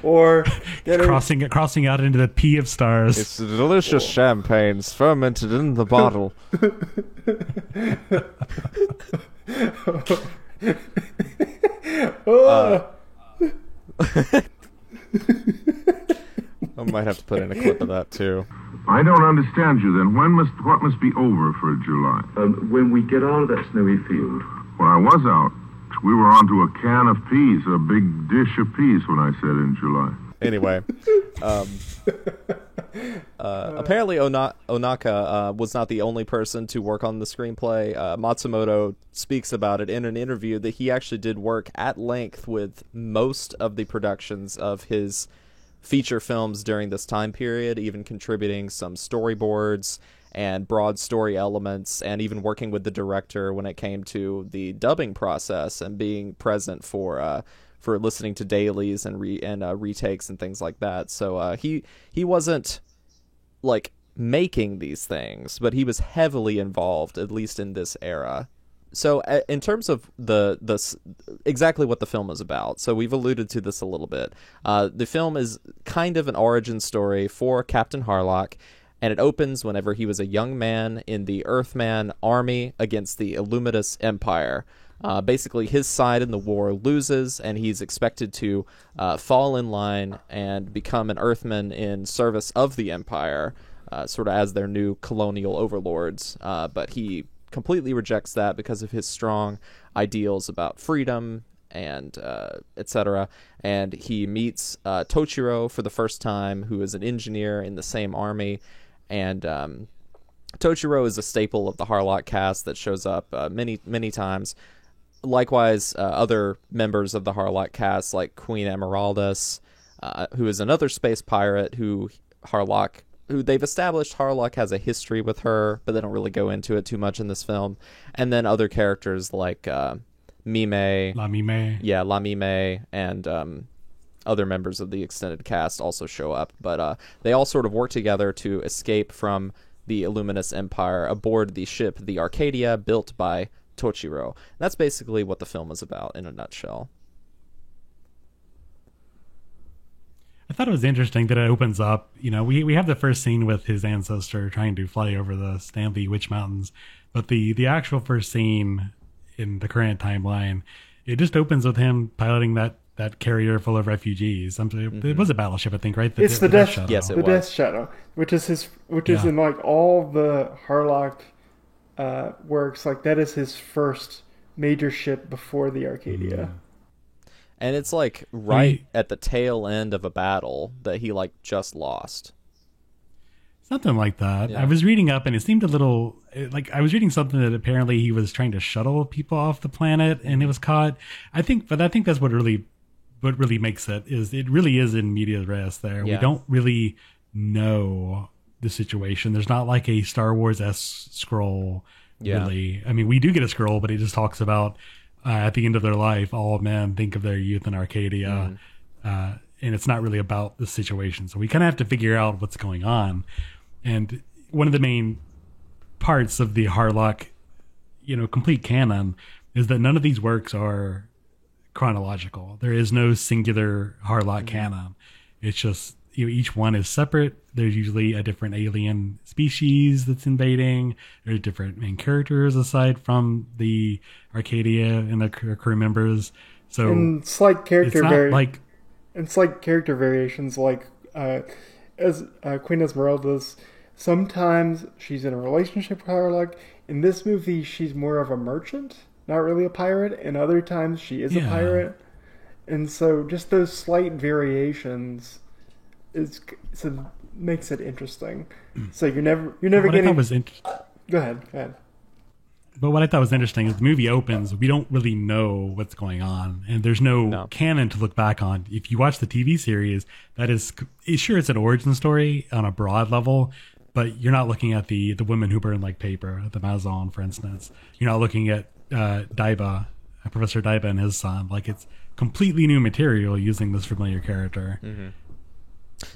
Or crossing out into the P of stars. It's delicious champagnes fermented in the bottle. I might have to put in a clip of that too. I don't understand you then. What must be over for July? When we get out of that snowy field. When I was out, we were onto a can of peas, a big dish of peas when I said in July. Anyway, apparently Onaka was not the only person to work on the screenplay. Matsumoto speaks about it in an interview that he actually did work at length with most of the productions of his feature films during this time period, even contributing some storyboards and broad story elements, and even working with the director when it came to the dubbing process and being present for listening to dailies and retakes and things like that. So he wasn't like making these things, but he was heavily involved, at least in this era. So in terms of the exactly what the film is about, so we've alluded to this a little bit. The film is kind of an origin story for Captain Harlock, and it opens whenever he was a young man in the Earthman army against the Illuminus Empire. Basically, his side in the war loses, and he's expected to fall in line and become an Earthman in service of the Empire, sort of as their new colonial overlords. But he completely rejects that because of his strong ideals about freedom and etc. And he meets Tochiro for the first time, who is an engineer in the same army. And Tochiro is a staple of the Harlock cast that shows up many times. Likewise, other members of the Harlock cast, like Queen Emeraldus, who is another space pirate who they've established Harlock has a history with her, but they don't really go into it too much in this film. And then other characters like Mime. La Mime. Yeah, La Mime, and other members of the extended cast also show up. But they all sort of work together to escape from the Illuminous Empire aboard the ship, the Arcadia, built by Tochiro. That's basically what the film is about in a nutshell. I thought it was interesting that it opens up, we have the first scene with his ancestor trying to fly over the Stanley Witch Mountains, but the actual first scene in the current timeline, it just opens with him piloting that carrier full of refugees. It was a battleship, I think, right? It's the Death Shadow. Yes, it the was. Death Shadow, which is in like all the Harlock works. Like that is his first major ship before the Arcadia. And it's like at the tail end of a battle that he like just lost. Something like that. Yeah. I was reading up, and it seemed a little like I was reading something that apparently he was trying to shuttle people off the planet, and it was caught. I think that's what really makes it really is in medias res. There, Yeah. we don't really know the situation. There's not like a Star Wars-esque scroll. Yeah. Really, I mean, we do get a scroll, but it just talks about at the end of their life, all men think of their youth in Arcadia, and it's not really about the situation. So we kind of have to figure out what's going on. And one of the main parts of the Harlock, complete canon is that none of these works are chronological. There is no singular Harlock canon. It's just, each one is separate. There's usually a different alien species that's invading. There's different main characters aside from the Arcadia and the crew members. So And slight character it's not like and slight character variations, like as Queen Esmeralda's. Sometimes she's in a relationship with Harlock. In this movie, she's more of a merchant, not really a pirate. And other times, she is a pirate. And so, just those slight variations makes it interesting. So you're never getting. Go ahead. But what I thought was interesting is the movie opens, we don't really know what's going on, and there's no canon to look back on. If you watch the TV series, it's an origin story on a broad level, but you're not looking at the women who burn like paper, the Amazon, for instance. You're not looking at Daiba, Professor Daiba and his son. Like, it's completely new material using this familiar character. Mm-hmm.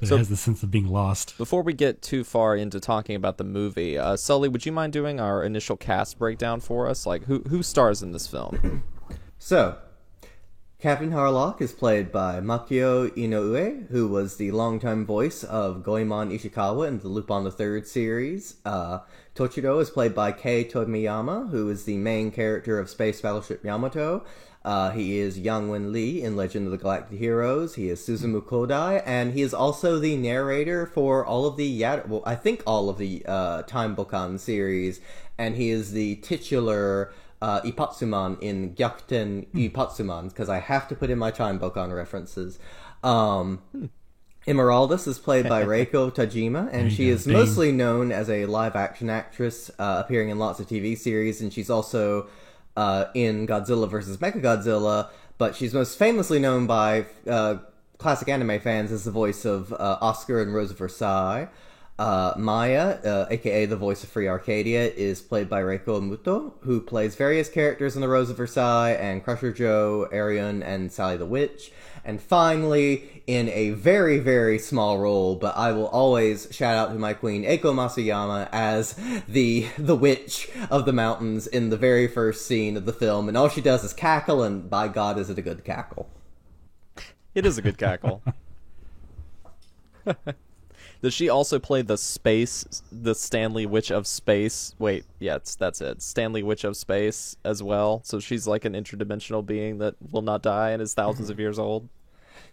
So it has the sense of being lost. Before we get too far into talking about the movie, Sully, would you mind doing our initial cast breakdown for us? Like, who stars in this film? So, Captain Harlock is played by Makio Inoue, who was the longtime voice of Goemon Ishikawa in the Lupin the Third series. Tochiro is played by Kei Tomiyama, who is the main character of Space Battleship Yamato. He is Yangwen Li in Legend of the Galactic Heroes. He is Suzumu Kodai, and he is also the narrator for all of the Time Bokan series, and he is the titular Ippatsuman in Gyakuten Ippatsuman, because I have to put in my Time Bokan references. Emeraldus is played by Reiko Tajima, and she is mostly known as a live-action actress, appearing in lots of TV series, and she's also in Godzilla vs. Mechagodzilla, but she's most famously known by classic anime fans as the voice of Oscar in Rose of Versailles. Maya, aka the voice of Free Arcadia, is played by Reiko Muto, who plays various characters in The Rose of Versailles and Crusher Joe, Arion, and Sally the Witch. And finally, in a very, very small role, but I will always shout out to my queen, Eiko Masuyama, as the witch of the mountains in the very first scene of the film. And all she does is cackle, and by God, is it a good cackle. It is a good cackle. Does she also play the Stanley Witch of Space? Wait, yeah, that's it. Stanley Witch of Space as well. So she's like an interdimensional being that will not die and is thousands of years old.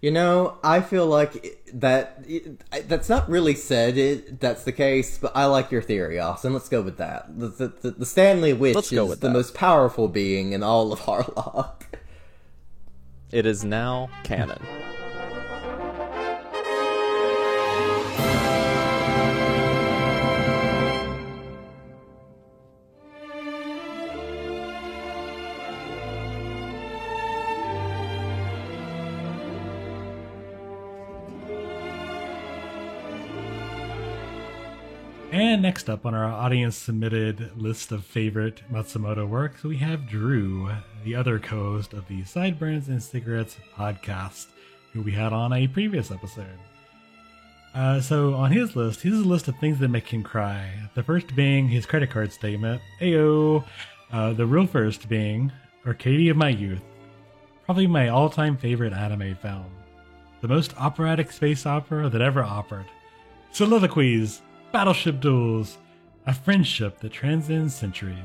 You know, I feel like that's not really said that's the case, but I like your theory, Austin. Let's go with that. The Stanley Witch is the most powerful being in all of Harlock. It is now canon. And next up on our audience-submitted list of favorite Matsumoto works, we have Drew, the other co-host of the Sideburns and Cigarettes podcast, who we had on a previous episode. So on his list, he has a list of things that make him cry. The first being his credit card statement, Ayo. The real first being Arcadia of My Youth, probably my all-time favorite anime film. The most operatic space opera that ever opered. Soliloquies, battleship duels, a friendship that transcends centuries,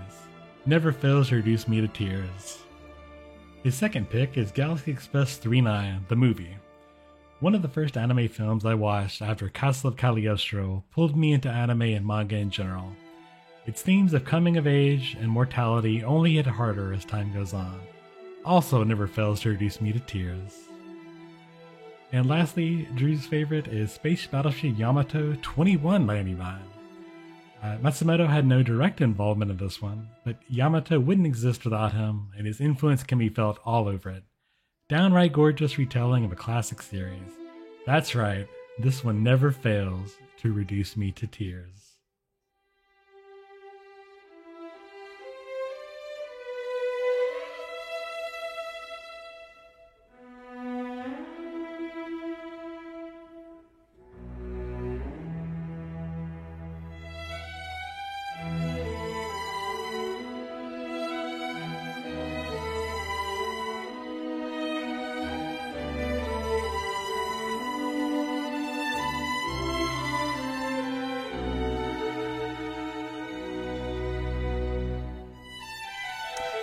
never fails to reduce me to tears. His second pick is Galaxy Express 39, the movie. One of the first anime films I watched after Castle of Cagliostro pulled me into anime and manga in general. Its themes of coming of age and mortality only hit harder as time goes on. Also never fails to reduce me to tears. And lastly, Drew's favorite is Space Battleship Yamato 2199. Matsumoto had no direct involvement in this one, but Yamato wouldn't exist without him, and his influence can be felt all over it. Downright gorgeous retelling of a classic series. That's right, this one never fails to reduce me to tears.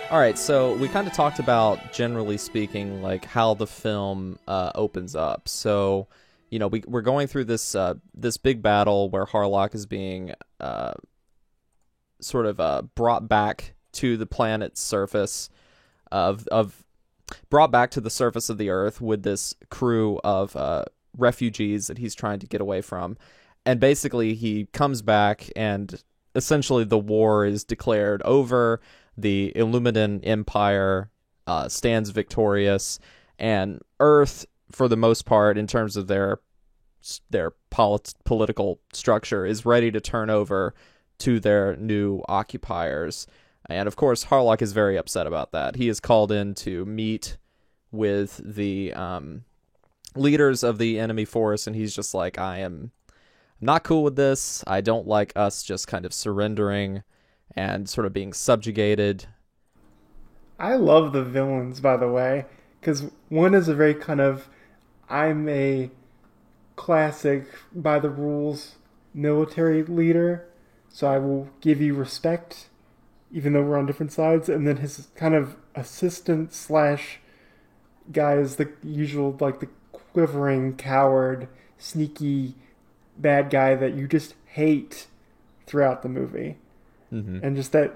All right, so we kind of talked about, generally speaking, like how the film opens up. So, you know, we're going through this this big battle where Harlock is being sort of brought back to the planet's surface brought back to the surface of the Earth with this crew of refugees that he's trying to get away from, and basically he comes back and essentially the war is declared over. The Illuminant Empire stands victorious, and Earth, for the most part, in terms of their political structure, is ready to turn over to their new occupiers. And of course, Harlock is very upset about that. He is called in to meet with the leaders of the enemy force, and he's just like, I'm not cool with this. I don't like us just kind of surrendering and sort of being subjugated. I love the villains, by the way, because one is a very kind of, I'm a classic, by the rules, military leader, so I will give you respect, even though we're on different sides. And then his kind of assistant slash guy is the usual, like the quivering, coward, sneaky, bad guy that you just hate throughout the movie. Mm-hmm. And just that,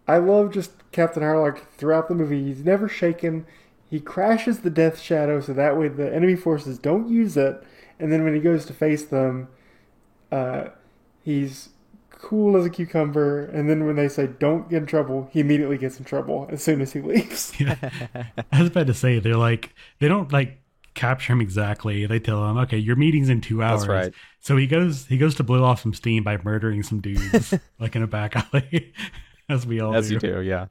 I love just Captain Harlock throughout the movie. He's never shaken. He crashes the Death Shadow so that way the enemy forces don't use it. And then when he goes to face them, he's cool as a cucumber. And then when they say don't get in trouble, he immediately gets in trouble as soon as he leaves. Yeah. I was about to say, they don't capture him exactly. They tell him, okay, your meeting's in 2 hours. That's right. So he goes to blow off some steam by murdering some dudes like in a back alley, as we all do. As you do, yeah.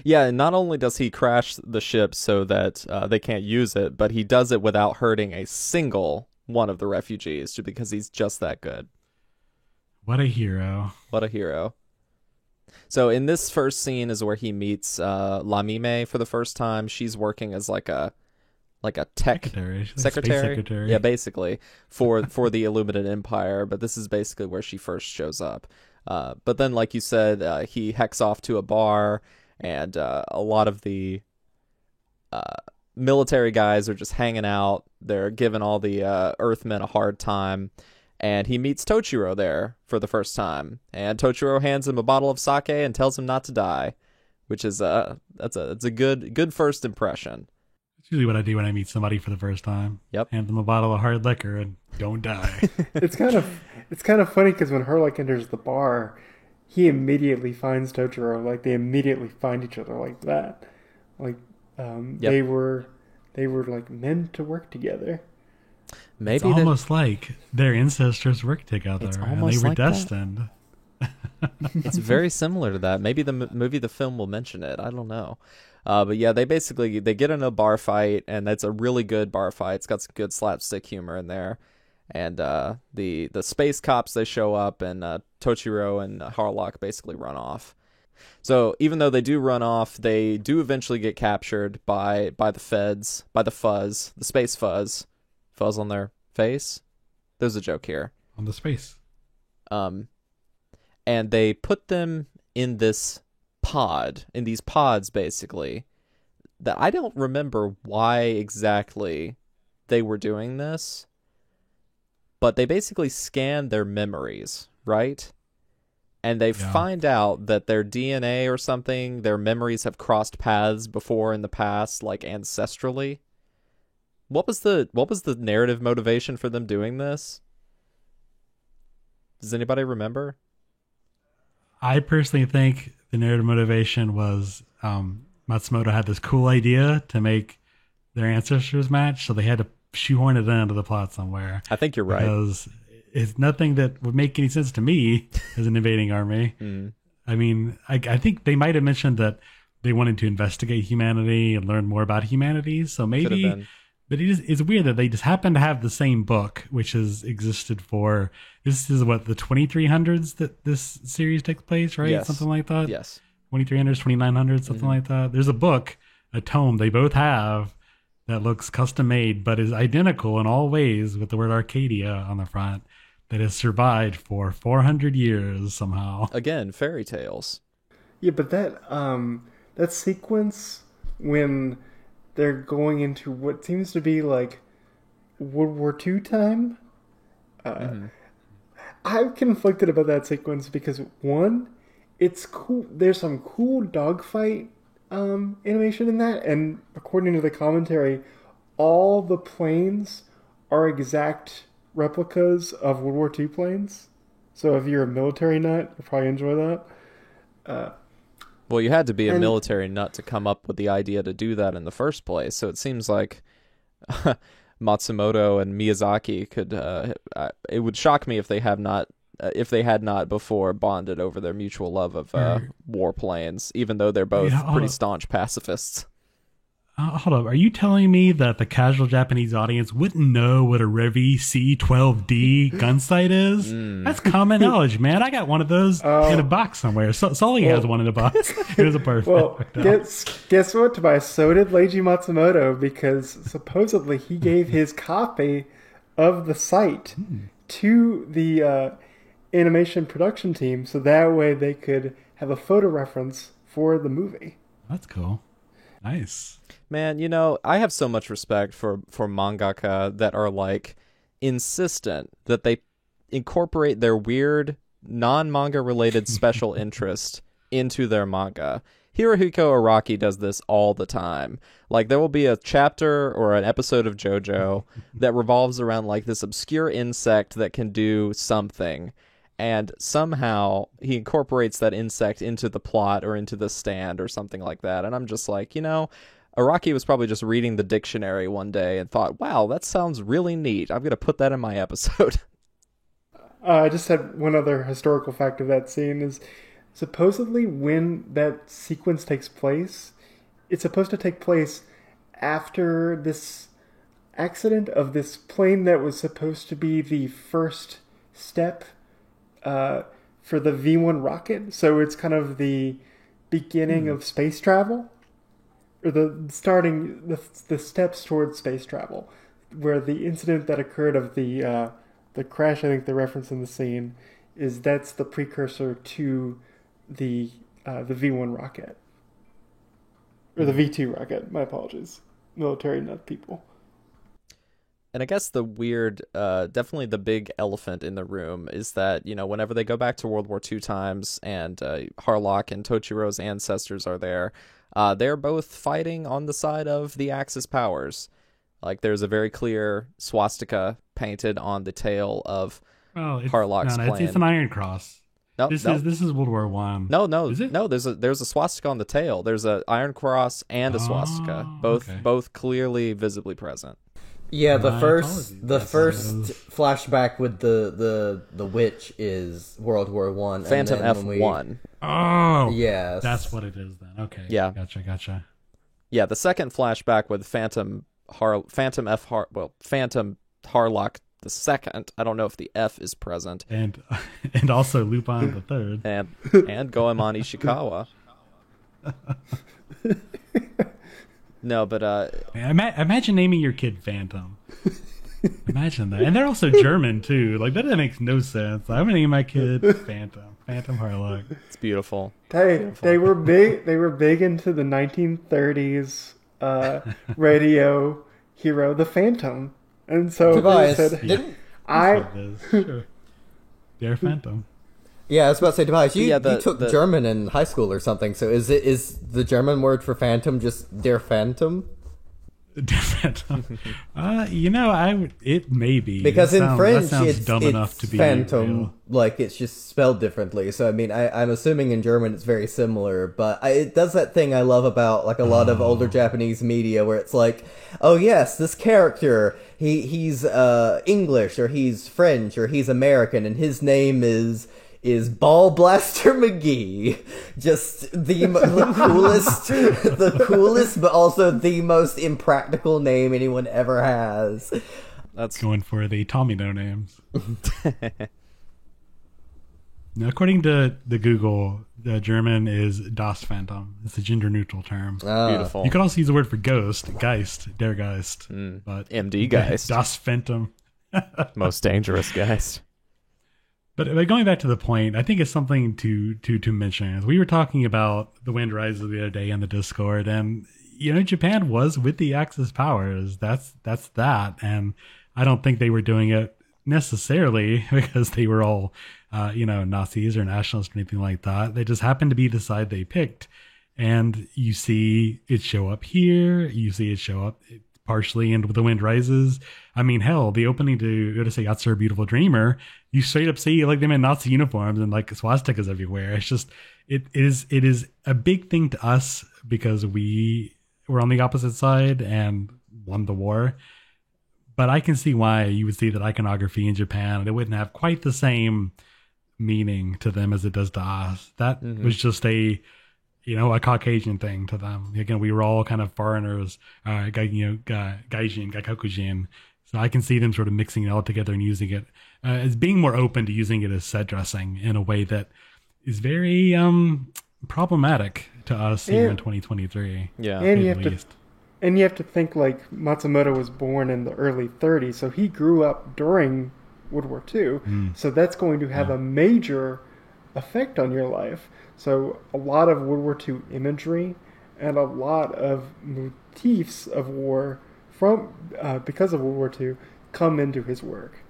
Yeah, and not only does he crash the ship so that they can't use it, but he does it without hurting a single one of the refugees, just because he's just that good. What a hero. What a hero. So in this first scene is where he meets Lamime for the first time. She's working as like a like a tech Secretary. She's like secretary. space secretary. Yeah, basically for the Illuminate Empire. But this is basically where she first shows up. But then, like you said, he hecks off to a bar, and a lot of the military guys are just hanging out. They're giving all the Earthmen a hard time, and he meets Tochiro there for the first time. And Tochiro hands him a bottle of sake and tells him not to die, which is it's a good first impression. It's usually what I do when I meet somebody for the first time. Yep. Hand them a bottle of hard liquor and don't die. It's kind of funny because when Herlock enters the bar, he immediately finds Tochiro. Like they immediately find each other like that. Like they were like meant to work together. Maybe It's almost like their ancestors worked together It's and they almost were like that. destined. it's very similar to that. Maybe the film will mention it. I don't know. But yeah, they get in a bar fight, and it's a really good bar fight. It's got some good slapstick humor in there. And the space cops, they show up, and Tochiro and Harlock basically run off. So even though they do run off, they do eventually get captured by the feds, by the fuzz, the space fuzz on their face. There's a joke here. On the space. And they put them in these pods basically, that I don't remember why exactly they were doing this, but they basically scan their memories, right? And they find out that their DNA or something, their memories have crossed paths before in the past, like ancestrally. What was the narrative motivation for them doing this? Does anybody remember? I personally think the narrative motivation was Matsumoto had this cool idea to make their ancestors match, so they had to shoehorn it into the plot somewhere. I think you're right. Because it's nothing that would make any sense to me as an invading army. I mean, I think they might have mentioned that they wanted to investigate humanity and learn more about humanity, so maybe... But it's weird that they just happen to have the same book, which has existed for... This is what, the 2300s that this series takes place, right? Yes. Something like that? Yes. 2300s, 2900s, something like that. There's a book, a tome they both have that looks custom made, but is identical in all ways with the word Arcadia on the front, that has survived for 400 years somehow. Again, fairy tales. Yeah, but that sequence when they're going into what seems to be like World War II time, I'm conflicted about that sequence because one, it's cool. There's some cool dogfight animation in that, and according to the commentary, all the planes are exact replicas of World War II planes. So if you're a military nut, you'll probably enjoy that. Well, you had to be a military nut to come up with the idea to do that in the first place. So it seems like Matsumoto and Miyazaki could. It would shock me if they had not before bonded over their mutual love of warplanes, even though they're both pretty staunch pacifists. Hold up. Are you telling me that the casual Japanese audience wouldn't know what a Revi C-12D gun sight is? That's common knowledge, man. I got one of those in a box somewhere. Sully has one in a box. It was a perfect. Well, guess what, Tobias? So did Leiji Matsumoto, because supposedly he gave his copy of the site to the animation production team, so that way they could have a photo reference for the movie. That's cool. Nice. Man, I have so much respect for mangaka that are like insistent that they incorporate their weird non-manga related special interest into their manga. Hirohiko Araki does this all the time. Like there will be a chapter or an episode of JoJo that revolves around like this obscure insect that can do something. And somehow he incorporates that insect into the plot or into the stand or something like that. And I'm just like, Araki was probably just reading the dictionary one day and thought, wow, that sounds really neat. I'm going to put that in my episode. I just had one other historical fact of that scene is supposedly when that sequence takes place, it's supposed to take place after this accident of this plane that was supposed to be the first step for the V1 rocket. So it's kind of the beginning of space travel. or the steps towards space travel, where the incident that occurred of the crash, I think the reference in the scene that's the precursor to the V1 rocket, or the V2 rocket. My apologies, military nut people. And I guess the weird, definitely the big elephant in the room is that, whenever they go back to World War II times and Harlock and Tochiro's ancestors are there, they're both fighting on the side of the Axis powers. Like, there's a very clear swastika painted on the tail of Harlock's plane. It's an Iron Cross. No, this is World War One. No, is it? No. There's a swastika on the tail. There's a Iron Cross and a swastika, both clearly visibly present. Yeah, the first apologies. flashback with the witch is World War One. Phantom F1. Oh, yes, that's what it is then. Okay, yeah, gotcha. Yeah, the second flashback with Phantom Harlock the second. I don't know if the F is present, and also Lupin the third, and Goemon Ishikawa. No, but imagine naming your kid Phantom. Imagine that, and they're also German too. Like that makes no sense. I'm gonna name my kid Phantom Harlock. It's beautiful. They were big. They were big into the 1930s radio hero, the Phantom, and so they said, They're Phantom. Yeah, I was about to say, Tobias, you took German in high school or something, so is the German word for phantom just der Phantom? Der Phantom. It may be. Because in French, it's dumb enough to be phantom, real. like it's just spelled differently. So, I mean, I'm assuming in German it's very similar, but it does that thing I love about, like, a lot of older Japanese media where it's like, oh yes, this character, he's English, or he's French, or he's American, and his name is Ball Blaster McGee. Just the coolest, but also the most impractical name anyone ever has. That's going for the Tomino names. Now, according to the Google, the German is Das Phantom. It's a gender-neutral term. Beautiful. You could also use the word for ghost, Geist, der Geist. But MD Geist. Das Phantom. Most dangerous Geist. But going back to the point, I think it's something to mention. We were talking about The Wind Rises the other day in the Discord, and Japan was with the Axis powers. That's that, and I don't think they were doing it necessarily because they were all Nazis or nationalists or anything like that. They just happened to be the side they picked, and you see it show up here. You see it show up partially in The Wind Rises. I mean, hell, the opening to Urusei Yatsura Beautiful Dreamer, you straight up see like them in Nazi uniforms and like swastikas everywhere. It's just it is a big thing to us because we were on the opposite side and won the war. But I can see why you would see that iconography in Japan. It wouldn't have quite the same meaning to them as it does to us. That was just a Caucasian thing to them. Again, we were all kind of foreigners, gaijin, gaikokujin. So I can see them sort of mixing it all together and using it as being more open to using it as set dressing in a way that is very problematic to us here in 2023. Yeah, and you have to think like Matsumoto was born in the early 30s, so he grew up during World War II. So that's going to have a major effect on your life. So a lot of World War II imagery and a lot of motifs of war from because of World War II come into his work.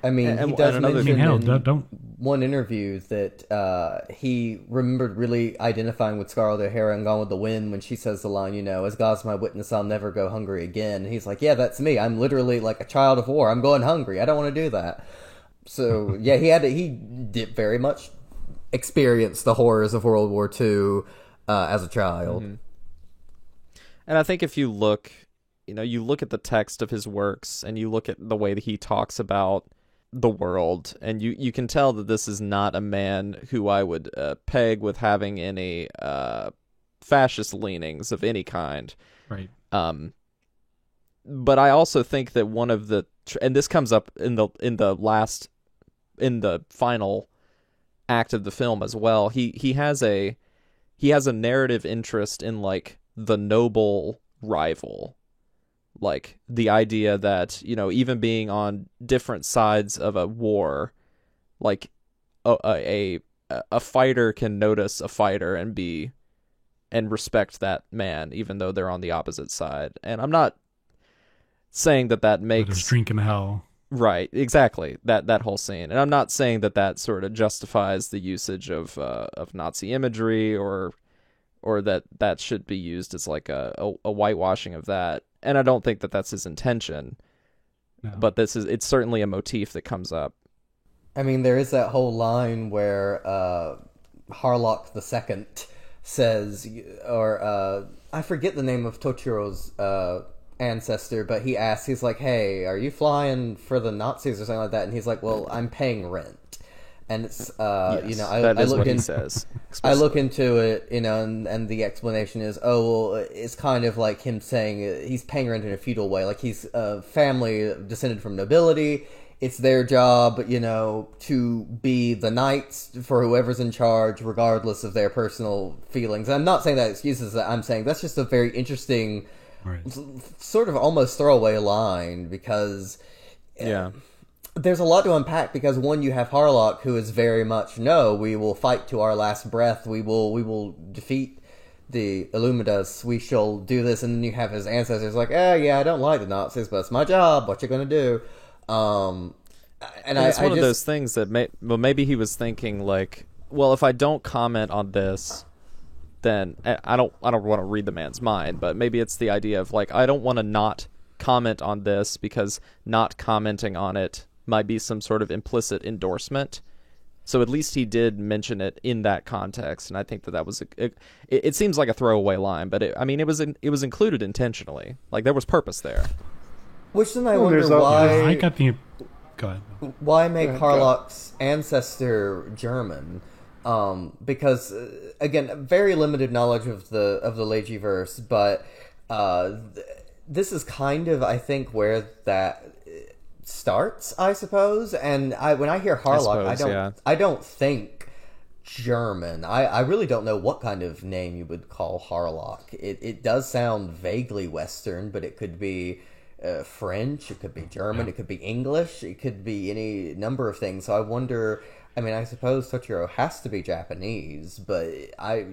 I mean, he does mention in one interview that he remembered really identifying with Scarlett O'Hara in Gone with the Wind when she says the line, as God's my witness, I'll never go hungry again. And he's like, yeah, that's me. I'm literally like a child of war. I'm going hungry. I don't want to do that. So, yeah, he did very much experience the horrors of World War II as a child. And I think if you look, you look at the text of his works and you look at the way that he talks about the world, and you can tell that this is not a man who I would peg with having any fascist leanings of any kind. Right. But I also think that one of the, and this comes up in the final act of the film as well. He has a narrative interest in like the noble rival. Like, the idea that, you know, even being on different sides of a war, like, a fighter can notice a fighter and respect that man, even though they're on the opposite side. And I'm not saying that makes... drink in hell. Right, exactly. That whole scene. And I'm not saying that sort of justifies the usage of Nazi imagery or that should be used as like a whitewashing of that. And I don't think that's his intention. No. But it's certainly a motif that comes up. I mean, there is that whole line where Harlock II says, or I forget the name of Tochiro's ancestor, but he asks, he's like, hey, are you flying for the Nazis or something like that? And he's like, well, I'm paying rent. And it's yes, you know, I look what he says. I look into it, you know, and the explanation is, oh, well, it's kind of like him saying he's paying rent in a feudal way, like he's a family descended from nobility. It's their job, you know, to be the knights for whoever's in charge, regardless of their personal feelings. I'm not saying that excuses that. I'm saying that's just a very interesting, sort of almost throwaway line, because there's a lot to unpack. Because one, you have Harlock, who is very much, no, we will fight to our last breath. We will defeat the Illumidas. We shall do this. And then you have his ancestors like, yeah, I don't like the Nazis, but it's my job. What you gonna do? And it's one of those things that maybe he was thinking like, well, if I don't comment on this, then I don't want to read the man's mind, but maybe it's the idea of like, I don't want to not comment on this because not commenting on it might be some sort of implicit endorsement. So at least he did mention it in that context, and I think that was it seems like a throwaway line, but it was included intentionally. Like, there was purpose there. Which then I wonder why... I got the... Go ahead. Why make Harlock's ancestor German? Because, again, very limited knowledge of the Legiverse, but this is kind of, I think, where that starts, I suppose. And when I hear Harlock, I don't think German. I really don't know what kind of name you would call Harlock. It does sound vaguely Western, but it could be... French, it could be German, it could be English, it could be any number of things. So I wonder, I mean, I suppose Tochiro has to be Japanese, but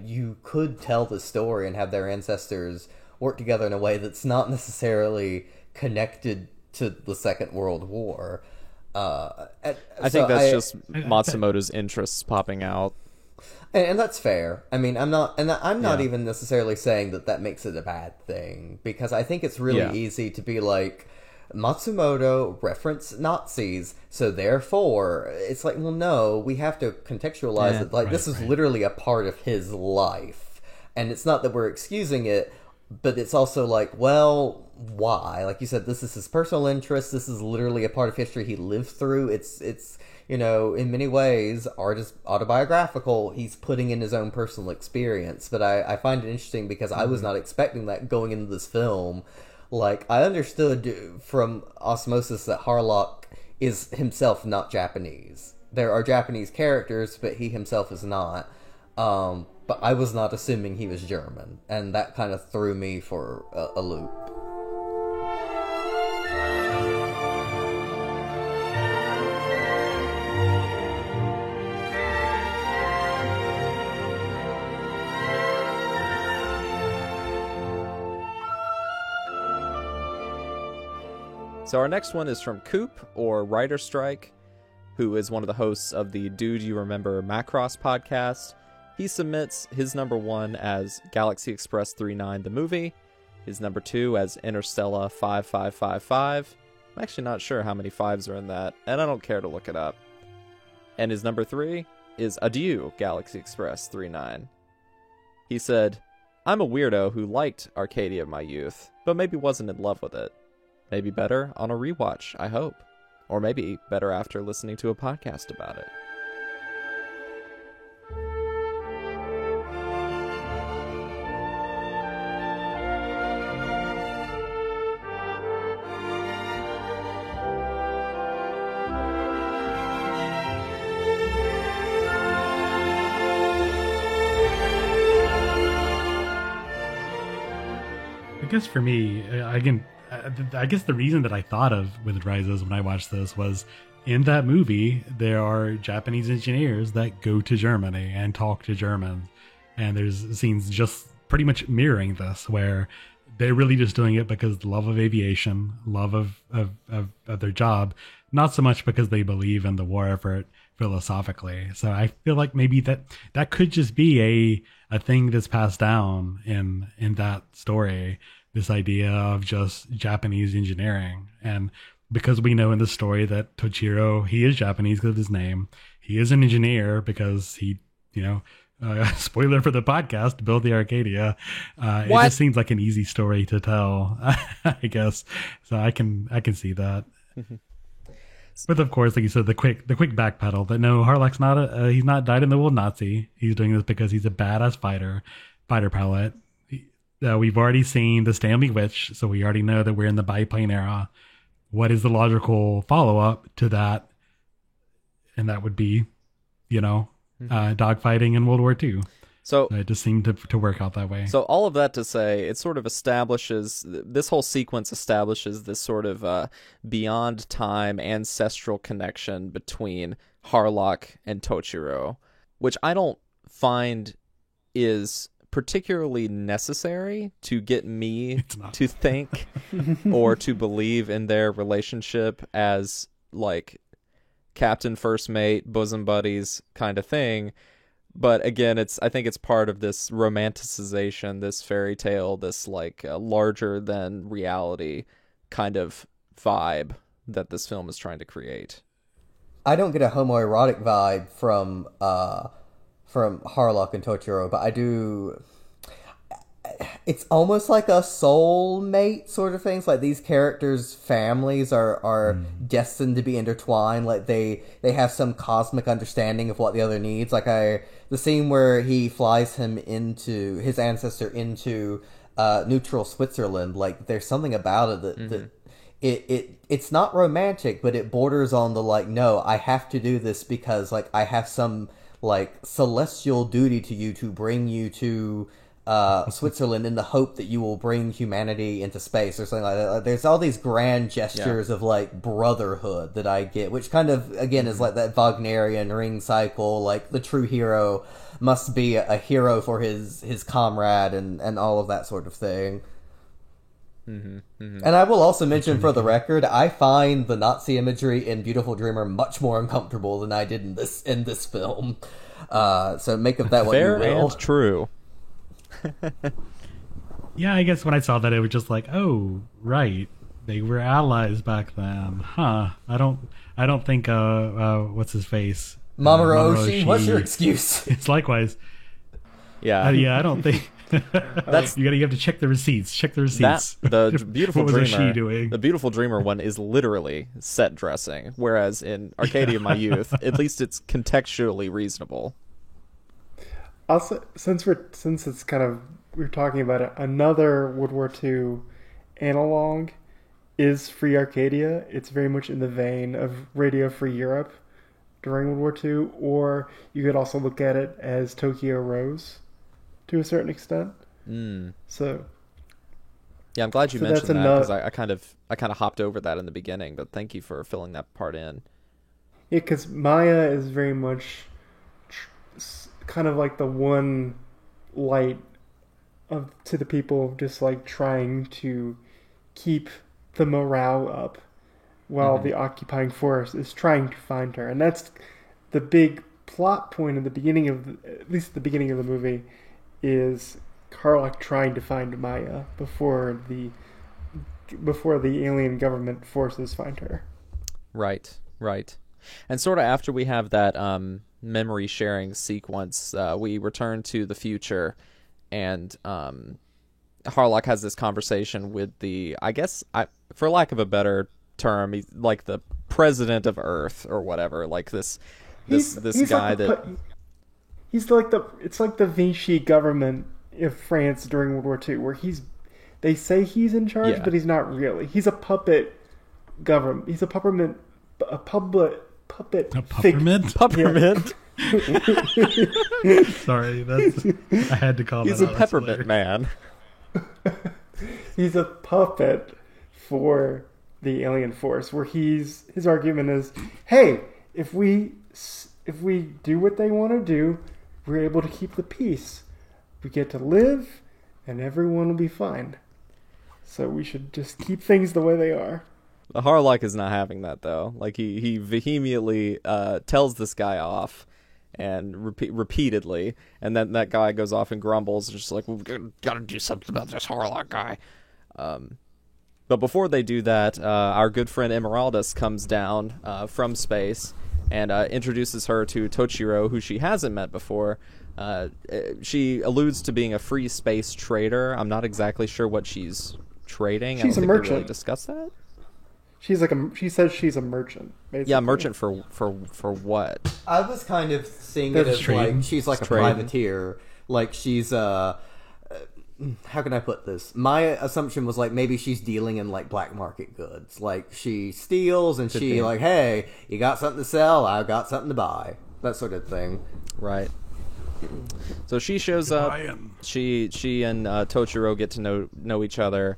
you could tell the story and have their ancestors work together in a way that's not necessarily connected to the Second World War. I think that's just Matsumoto's interests popping out. And that's fair. I mean, I'm not even necessarily saying that makes it a bad thing, because I think it's really easy to be like, Matsumoto referenced Nazis, so therefore, it's like, well, no, we have to contextualize it. Like, this is literally a part of his life. And it's not that we're excusing it, but it's also like, well, why? Like you said, this is his personal interest. This is literally a part of history he lived through. It's you know, in many ways, art is autobiographical. He's putting in his own personal experience. But I find it interesting because I was not expecting that going into this film. Like, I understood from osmosis that Harlock is himself not Japanese. There are Japanese characters, but he himself is not. But I was not assuming he was German. And that kind of threw me for a loop. So our next one is from Coop, or Writer Strike, who is one of the hosts of the Dude You Remember Macross podcast. He submits his number 1 as Galaxy Express 39 the movie, his number 2 as Interstellar 5555. I'm actually not sure how many 5s are in that, and I don't care to look it up. And his number 3 is Adieu Galaxy Express 39. He said, I'm a weirdo who liked Arcadia of my youth, but maybe wasn't in love with it. Maybe better on a rewatch, I hope. Or maybe better after listening to a podcast about it. guess for me, again, I guess the reason that I thought of Wind Rises when I watched this was in that movie, there are Japanese engineers that go to Germany and talk to Germans. And there's scenes just pretty much mirroring this, where they're really just doing it because the love of aviation, love of their job, not so much because they believe in the war effort philosophically. So I feel like maybe that could just be a thing that's passed down in that story, this idea of just Japanese engineering. And because we know in the story that Tochiro, he is Japanese because of his name. He is an engineer because he, spoiler for the podcast, built the Arcadia. It just seems like an easy story to tell, I guess. So I can see that. But of course, like you said, the quick backpedal that no, Harlock's not he's not died in the world Nazi. He's doing this because he's a badass fighter pilot. We've already seen the Stanley Witch, so we already know that we're in the biplane era. What is the logical follow-up to that? And that would be, dogfighting in World War II. So it just seemed to work out that way. So all of that to say, it sort of establishes, this whole sequence establishes this sort of beyond time ancestral connection between Harlock and Tochiro, which I don't find is particularly necessary to get me to think or to believe in their relationship as like captain, first mate, bosom buddies kind of thing. But again, I think it's part of this romanticization, this fairy tale, this like larger than reality kind of vibe that this film is trying to create. I don't get a homoerotic vibe from Harlock and Tochiro, but I do. It's almost like a soulmate sort of thing. It's like these characters' families are destined to be intertwined. Like they have some cosmic understanding of what the other needs. Like the scene where he flies his ancestor into neutral Switzerland. Like there's something about it that it's not romantic, but it borders on the like, no, I have to do this because like I have some like celestial duty to you to bring you to Switzerland in the hope that you will bring humanity into space or something like that. There's all these grand gestures of like brotherhood that I get, which kind of again is like that Wagnerian ring cycle. Like the true hero must be a hero for his comrade and all of that sort of thing. And I will also mention for the record, I find the Nazi imagery in Beautiful Dreamer much more uncomfortable than I did in this film. So make of that what you will. Fair and true. Yeah, I guess when I saw that, it was just like, oh, right, they were allies back then, huh? I don't think what's his face, Mamoru Oshii. What's your excuse? It's likewise. Yeah, I don't think. That's you have to check the receipts. Check the receipts. The Beautiful what was Dreamer. Oshii doing? The Beautiful Dreamer one is literally set dressing, whereas in Arcadia of My Youth, at least it's contextually reasonable. Also, since it's kind of we're talking about it, another World War II analog is Free Arcadia. It's very much in the vein of Radio Free Europe during World War II, or you could also look at it as Tokyo Rose to a certain extent. So, yeah, I'm glad you mentioned that because I kind of hopped over that in the beginning, but thank you for filling that part in. Yeah, because Maya is very much kind of like the one light to the people, just like trying to keep the morale up while the occupying force is trying to find her. And that's the big plot point in the beginning at least the beginning of the movie, is Harlock trying to find Maya before the alien government forces find her. Right. And sort of after we have that memory sharing sequence, we return to the future, and Harlock has this conversation with for lack of a better term, he's like the president of Earth or whatever, like this guy he's like it's like the Vichy government of France during World War II, where they say he's in charge, but he's not really. He's a puppet government. He's a puppet. Puppermint. Sorry, I had to call He's that out. He's a peppermint man. he's a puppet for the alien force, where his argument is, hey, if we do what they want to do, we're able to keep the peace. We get to live, and everyone will be fine. So we should just keep things the way they are. The Harlock is not having that, though. Like, he vehemently tells this guy off, and repeatedly, and then that guy goes off and grumbles, just like, we've got to do something about this Harlock guy. But before they do that, our good friend Emeraldus comes down from space and introduces her to Tochiro, who she hasn't met before. She alludes to being a free space trader. I'm not exactly sure what she's trading. She's I don't a think merchant. we really discussed that. She says she's a merchant. Basically. Yeah, merchant for what? I was kind of seeing it That's as trading. like she's like a Trading. privateer. Like she's how can I put this? My assumption was like maybe she's dealing in like black market goods. Like she steals and she like, hey, you got something to sell? I've got something to buy. That sort of thing. Right. So she shows up. She and Tochiro get to know each other.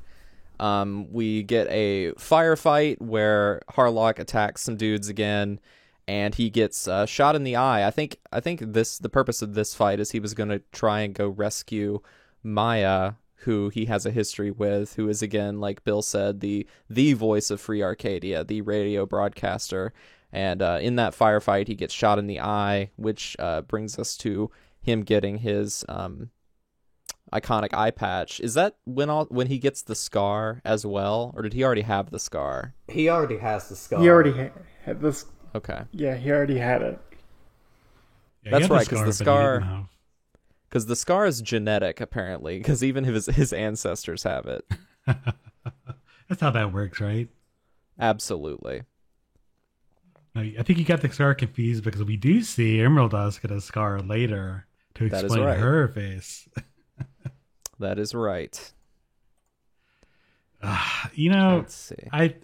We get a firefight where Harlock attacks some dudes again, and he gets shot in the eye. I think the purpose of this fight is he was going to try and go rescue Maya, who he has a history with, who is, again, like Bill said, the voice of Free Arcadia, the radio broadcaster. And in that firefight, he gets shot in the eye, which brings us to him getting his iconic eye patch. Is that when he gets the scar as well, or did he already have the scar? He already has the scar. He already had this. Okay. Yeah, he already had it. Yeah, That's he had right, 'cause the but he scar- didn't have- Because the scar is genetic, apparently, because even his ancestors have it. That's how that works, right? Absolutely. No, I think you got the scar confused because we do see Emerald Dusk get a scar later to That is explain right. her face. That is right. You know, Let's see.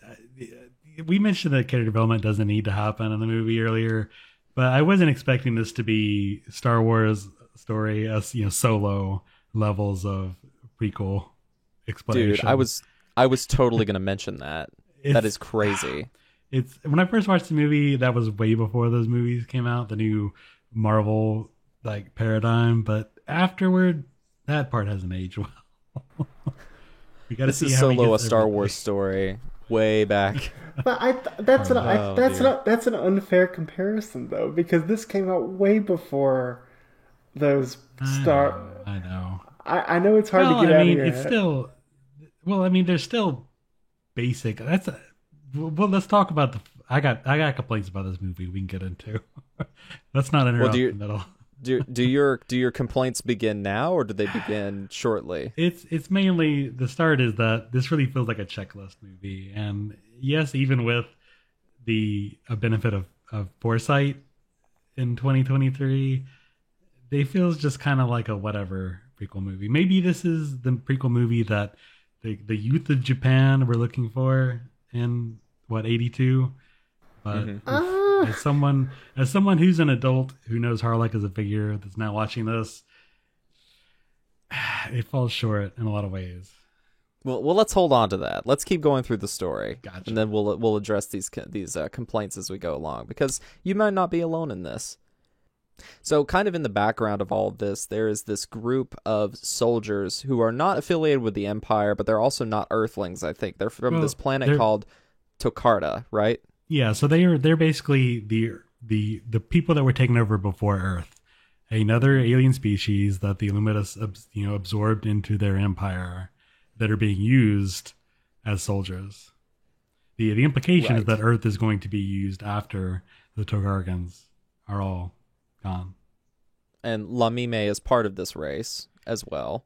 We mentioned that character development doesn't need to happen in the movie earlier, but I wasn't expecting this to be Star Wars story as solo levels of prequel explanation. Dude, I was totally going to mention that. That is crazy. It's when I first watched the movie, that was way before those movies came out, the new Marvel like paradigm. But afterward, that part hasn't aged well. We got to This see is how he Solo, a gets Star everything. Wars story, way back. But that's an unfair comparison though, because this came out way before those Star. I know. I know it's hard to get out of your it's head. still. Well, I mean, there's still basic. Well, let's talk about the. I got complaints about this movie. We can get into. Let's not interrupt do you- in the middle. Do your complaints begin now, or do they begin shortly? It's mainly the start is that this really feels like a checklist movie, and yes, even with the benefit of foresight in 2023, they feels just kind of like a whatever prequel movie. Maybe this is the prequel movie that the youth of Japan were looking for in 82, but as someone who's an adult who knows Harlock as a figure that's now watching this, it falls short in a lot of ways. Well, let's hold on to that. Let's keep going through the story, Gotcha. and then we'll address these complaints as we go along, because you might not be alone in this. So, kind of in the background of all of this, there is this group of soldiers who are not affiliated with the Empire, but they're also not Earthlings. I think they're from this planet called Tokarta, right? Yeah, so they're basically the people that were taken over before Earth, another alien species that the Illuminatus absorbed into their empire, that are being used as soldiers. The implication is Right. that Earth is going to be used after the Togargans are all gone, And Lamime is part of this race as well.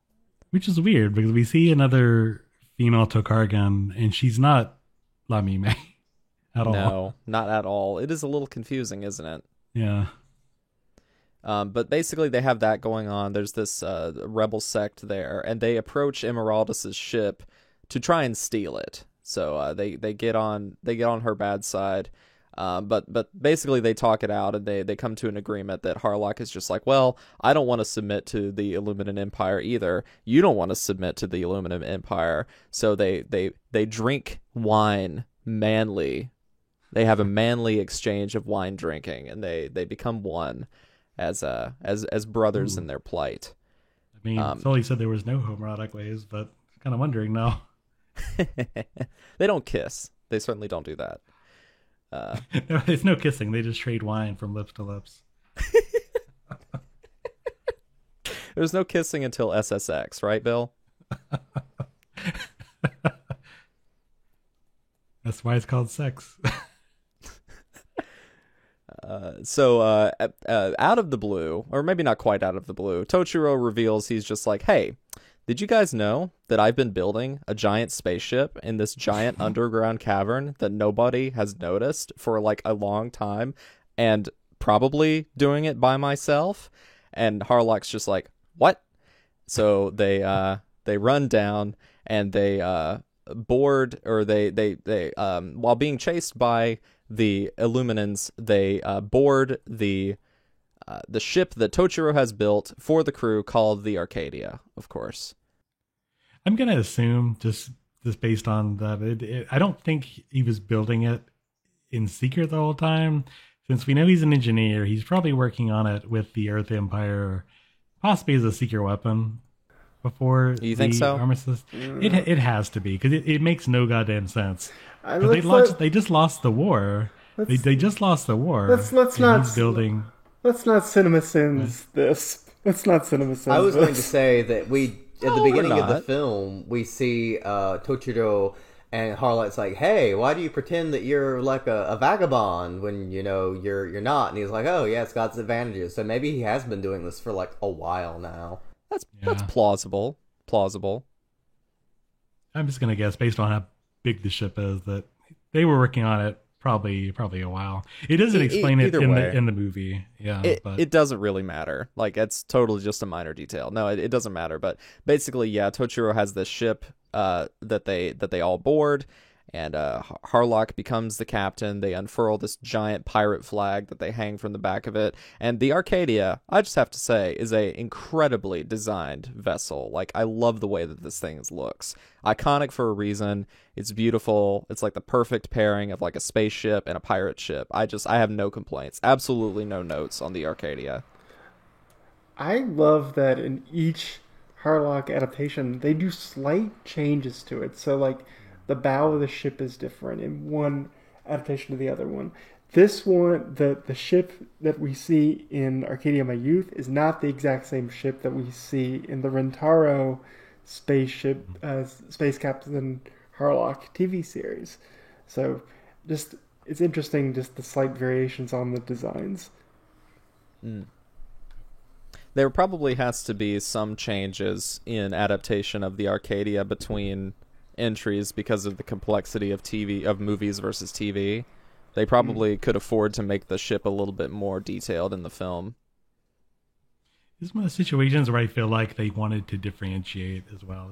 which is weird because we see another female Togargan and she's not Lamime at all. No, not at all. It is a little confusing, isn't it? Yeah. But basically, they have that going on. There's this rebel sect there, and they approach Emeraldus' ship to try and steal it. So they get on her bad side. But basically they talk it out, and they come to an agreement that Harlock is just like, well, I don't want to submit to the Illuminant Empire either. You don't want to submit to the Illuminant Empire. So they drink wine manly. They have a manly exchange of wine drinking, and they become one as brothers in their plight. I mean, Sully said there was no homoerotic ways, but I'm kind of wondering now. They don't kiss. They certainly don't do that. No, there's no kissing. They just trade wine from lips to lips. There's no kissing until SSX, right, Bill? That's why it's called sex. So out of the blue, or maybe not quite out of the blue, Tochiro reveals he's just like, hey, did you guys know that I've been building a giant spaceship in this giant underground cavern that nobody has noticed for like a long time, and probably doing it by myself? And Harlock's just like, what? So they run down, and they board, or they while being chased by the Illuminans, they board the ship that Tochiro has built for the crew, called the Arcadia, of course. I'm going to assume, just based on that, I don't think he was building it in secret the whole time. Since we know he's an engineer, he's probably working on it with the Earth Empire, possibly as a secret weapon before you think so? Armistice. It has to be, because it makes no goddamn sense. They just lost the war. They just lost the war. Let's not building. Let's not CinemaSins this. Let's not CinemaSins. I was this. going to say that at the beginning of the not. film, we see Tochiro and Harlock's like, "Hey, why do you pretend that you're like a vagabond when you're not?" And he's like, "Oh yeah, it's got its advantages." So maybe he has been doing this for like a while now. That's plausible. I'm just gonna guess, based on how big the ship is, that they were working on it probably a while. It doesn't explain it in the movie. Yeah, it doesn't really matter. Like, it's totally just a minor detail. No, it doesn't matter. But basically, yeah, Tochiro has this ship that they all board, and Harlock becomes the captain. They unfurl this giant pirate flag that they hang from the back of it. And the Arcadia, I just have to say, is a incredibly designed vessel. Like, I love the way that this thing looks. Iconic for a reason. It's beautiful. It's like the perfect pairing of like a spaceship and a pirate ship. I have no complaints. Absolutely no notes on the Arcadia. I love that in each Harlock adaptation, they do slight changes to it. So, like, the bow of the ship is different in one adaptation to the other one. This one, the ship that we see in Arcadia My Youth is not the exact same ship that we see in the Rentaro spaceship, Space Captain Harlock TV series. So, just, it's interesting, just the slight variations on the designs. There probably has to be some changes in adaptation of the Arcadia between entries because of the complexity of movies versus TV. They probably could afford to make the ship a little bit more detailed in the film. This is one of the situations where I feel like they wanted to differentiate as well.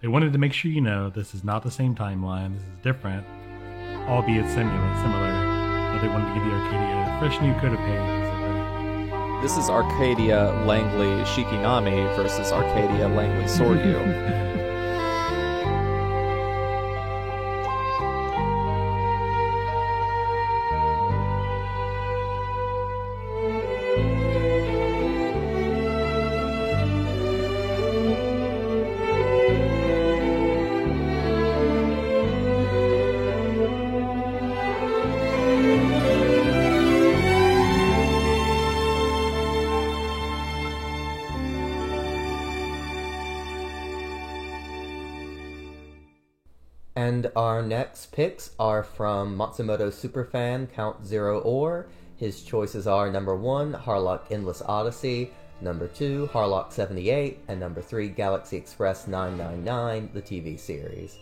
They wanted to make sure this is not the same timeline. This is different, albeit similar. But they wanted to give the Arcadia a fresh new coat of paint. This is Arcadia Langley Shikinami versus Arcadia Langley Soryu. And our next picks are from Matsumoto superfan Count Zero Or. His choices are number 1, Harlock Endless Odyssey, number 2, Harlock 78, and number 3, Galaxy Express 999, the TV series.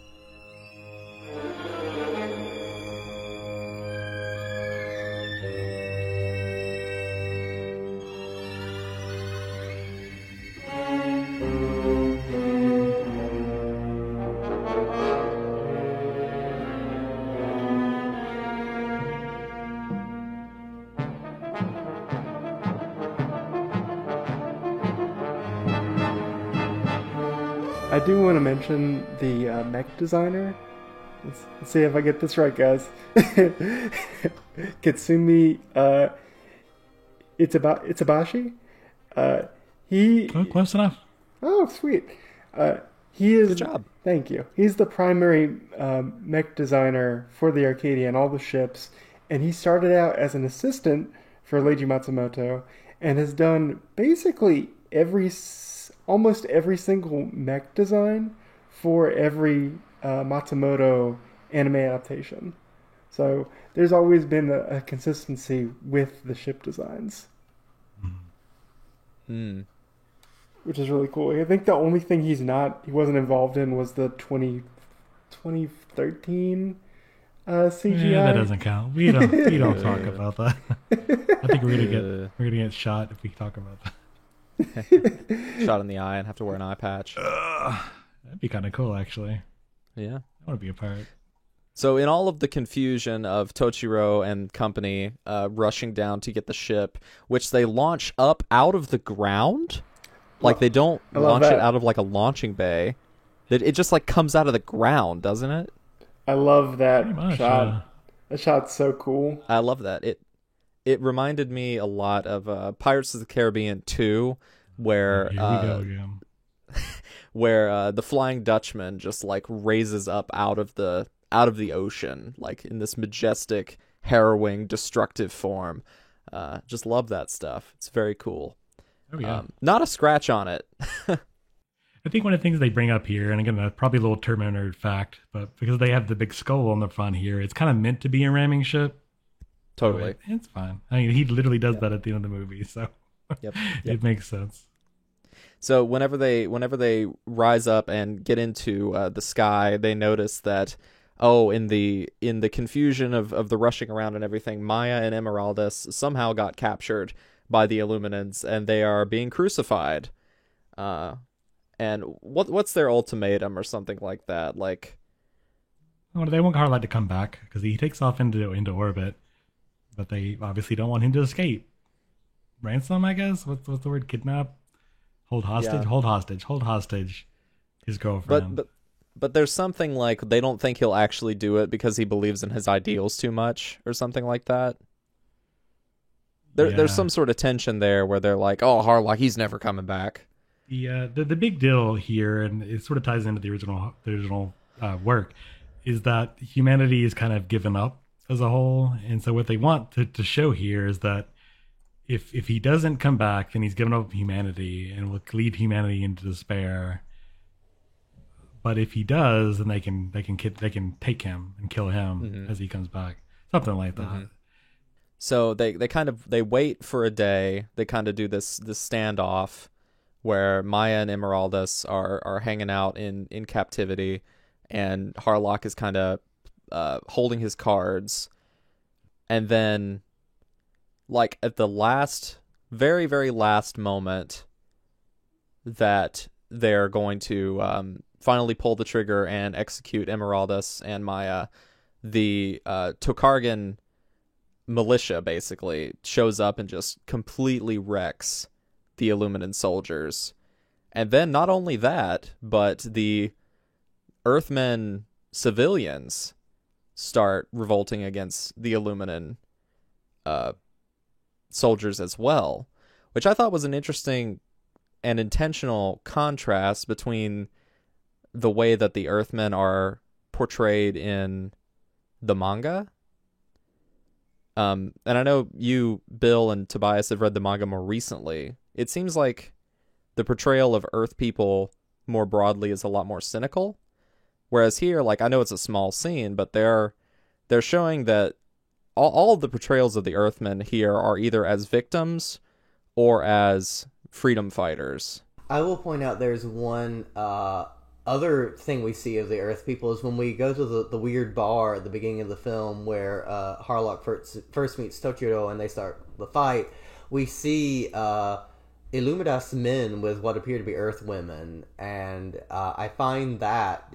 I do want to mention the mech designer. Let's see if I get this right, guys. Katsumi Itsubashi. He. Oh, close enough. Oh, sweet. He is. Good job. Thank you. He's the primary mech designer for the Arcadia and all the ships, and he started out as an assistant for Leiji Matsumoto, and has done basically almost every single mech design for every Matsumoto anime adaptation. So there's always been a consistency with the ship designs. Which is really cool. I think the only thing he wasn't involved in was the 2013 CGI. Yeah, that doesn't count. We don't talk about that. I think we're gonna get shot if we talk about that. Shot in the eye and have to wear an eye patch. That'd be kind of cool, actually. Yeah. I want to be a pirate. So in all of the confusion of Tochiro and company rushing down to get the ship, which they launch up out of the ground, like they don't launch it out of like a launching bay. It just like comes out of the ground, doesn't it? I love that shot. Yeah. That shot's so cool. I love that. It reminded me a lot of Pirates of the Caribbean 2, where Here we go again. where the Flying Dutchman just like raises up out of the ocean, like in this majestic, harrowing, destructive form. Just love that stuff. It's very cool. Oh, yeah. Not a scratch on it. I think one of the things they bring up here, and again, probably a little Terminator fact, but because they have the big skull on the front here, it's kind of meant to be a ramming ship. Totally. So it's fine. I mean, he literally does that at the end of the movie, so Yep. it makes sense. So whenever they rise up and get into the sky, they notice that in the confusion of the rushing around and everything, Maya and Emeraldus somehow got captured by the Illuminants, and they are being crucified. And what's their ultimatum or something like that? Like, Well, they want Harlock to come back because he takes off into orbit, but they obviously don't want him to escape. Ransom, I guess. What's the word? Kidnap? Hold hostage? Yeah. Hold hostage. Hold hostage. His girlfriend. But there's something like they don't think he'll actually do it because he believes in his ideals too much or something like that. There's some sort of tension there where they're like, oh, Harlock, he's never coming back. The big deal here, and it sort of ties into the original work, is that humanity is kind of given up as a whole. And so what they want to show here is that if he doesn't come back, then he's given up humanity and will lead humanity into despair. But if he does, then they can take him and kill him as he comes back, something like that. Mm-hmm. So they wait for a day. They kind of do this standoff where Maya and Emeraldus are hanging out in captivity, and Harlock is kind of holding his cards, and then like at the very, very last moment that they're going to finally pull the trigger and execute Emeraldus and Maya, the Tokargan militia basically shows up and just completely wrecks the Illuminant soldiers. And then not only that, but the Earthmen civilians start revolting against the Illuminant soldiers as well, which I thought was an interesting and intentional contrast between the way that the Earthmen are portrayed in the manga. And I know you, Bill, and Tobias have read the manga more recently. It seems like the portrayal of Earth people more broadly is a lot more cynical. Whereas here, like, I know it's a small scene, but they're showing that all of the portrayals of the Earthmen here are either as victims or as freedom fighters. I will point out there's one other thing we see of the Earth people is when we go to the weird bar at the beginning of the film where Harlock first meets Tochiro and they start the fight. We see Illumidas men with what appear to be Earth women, and I find that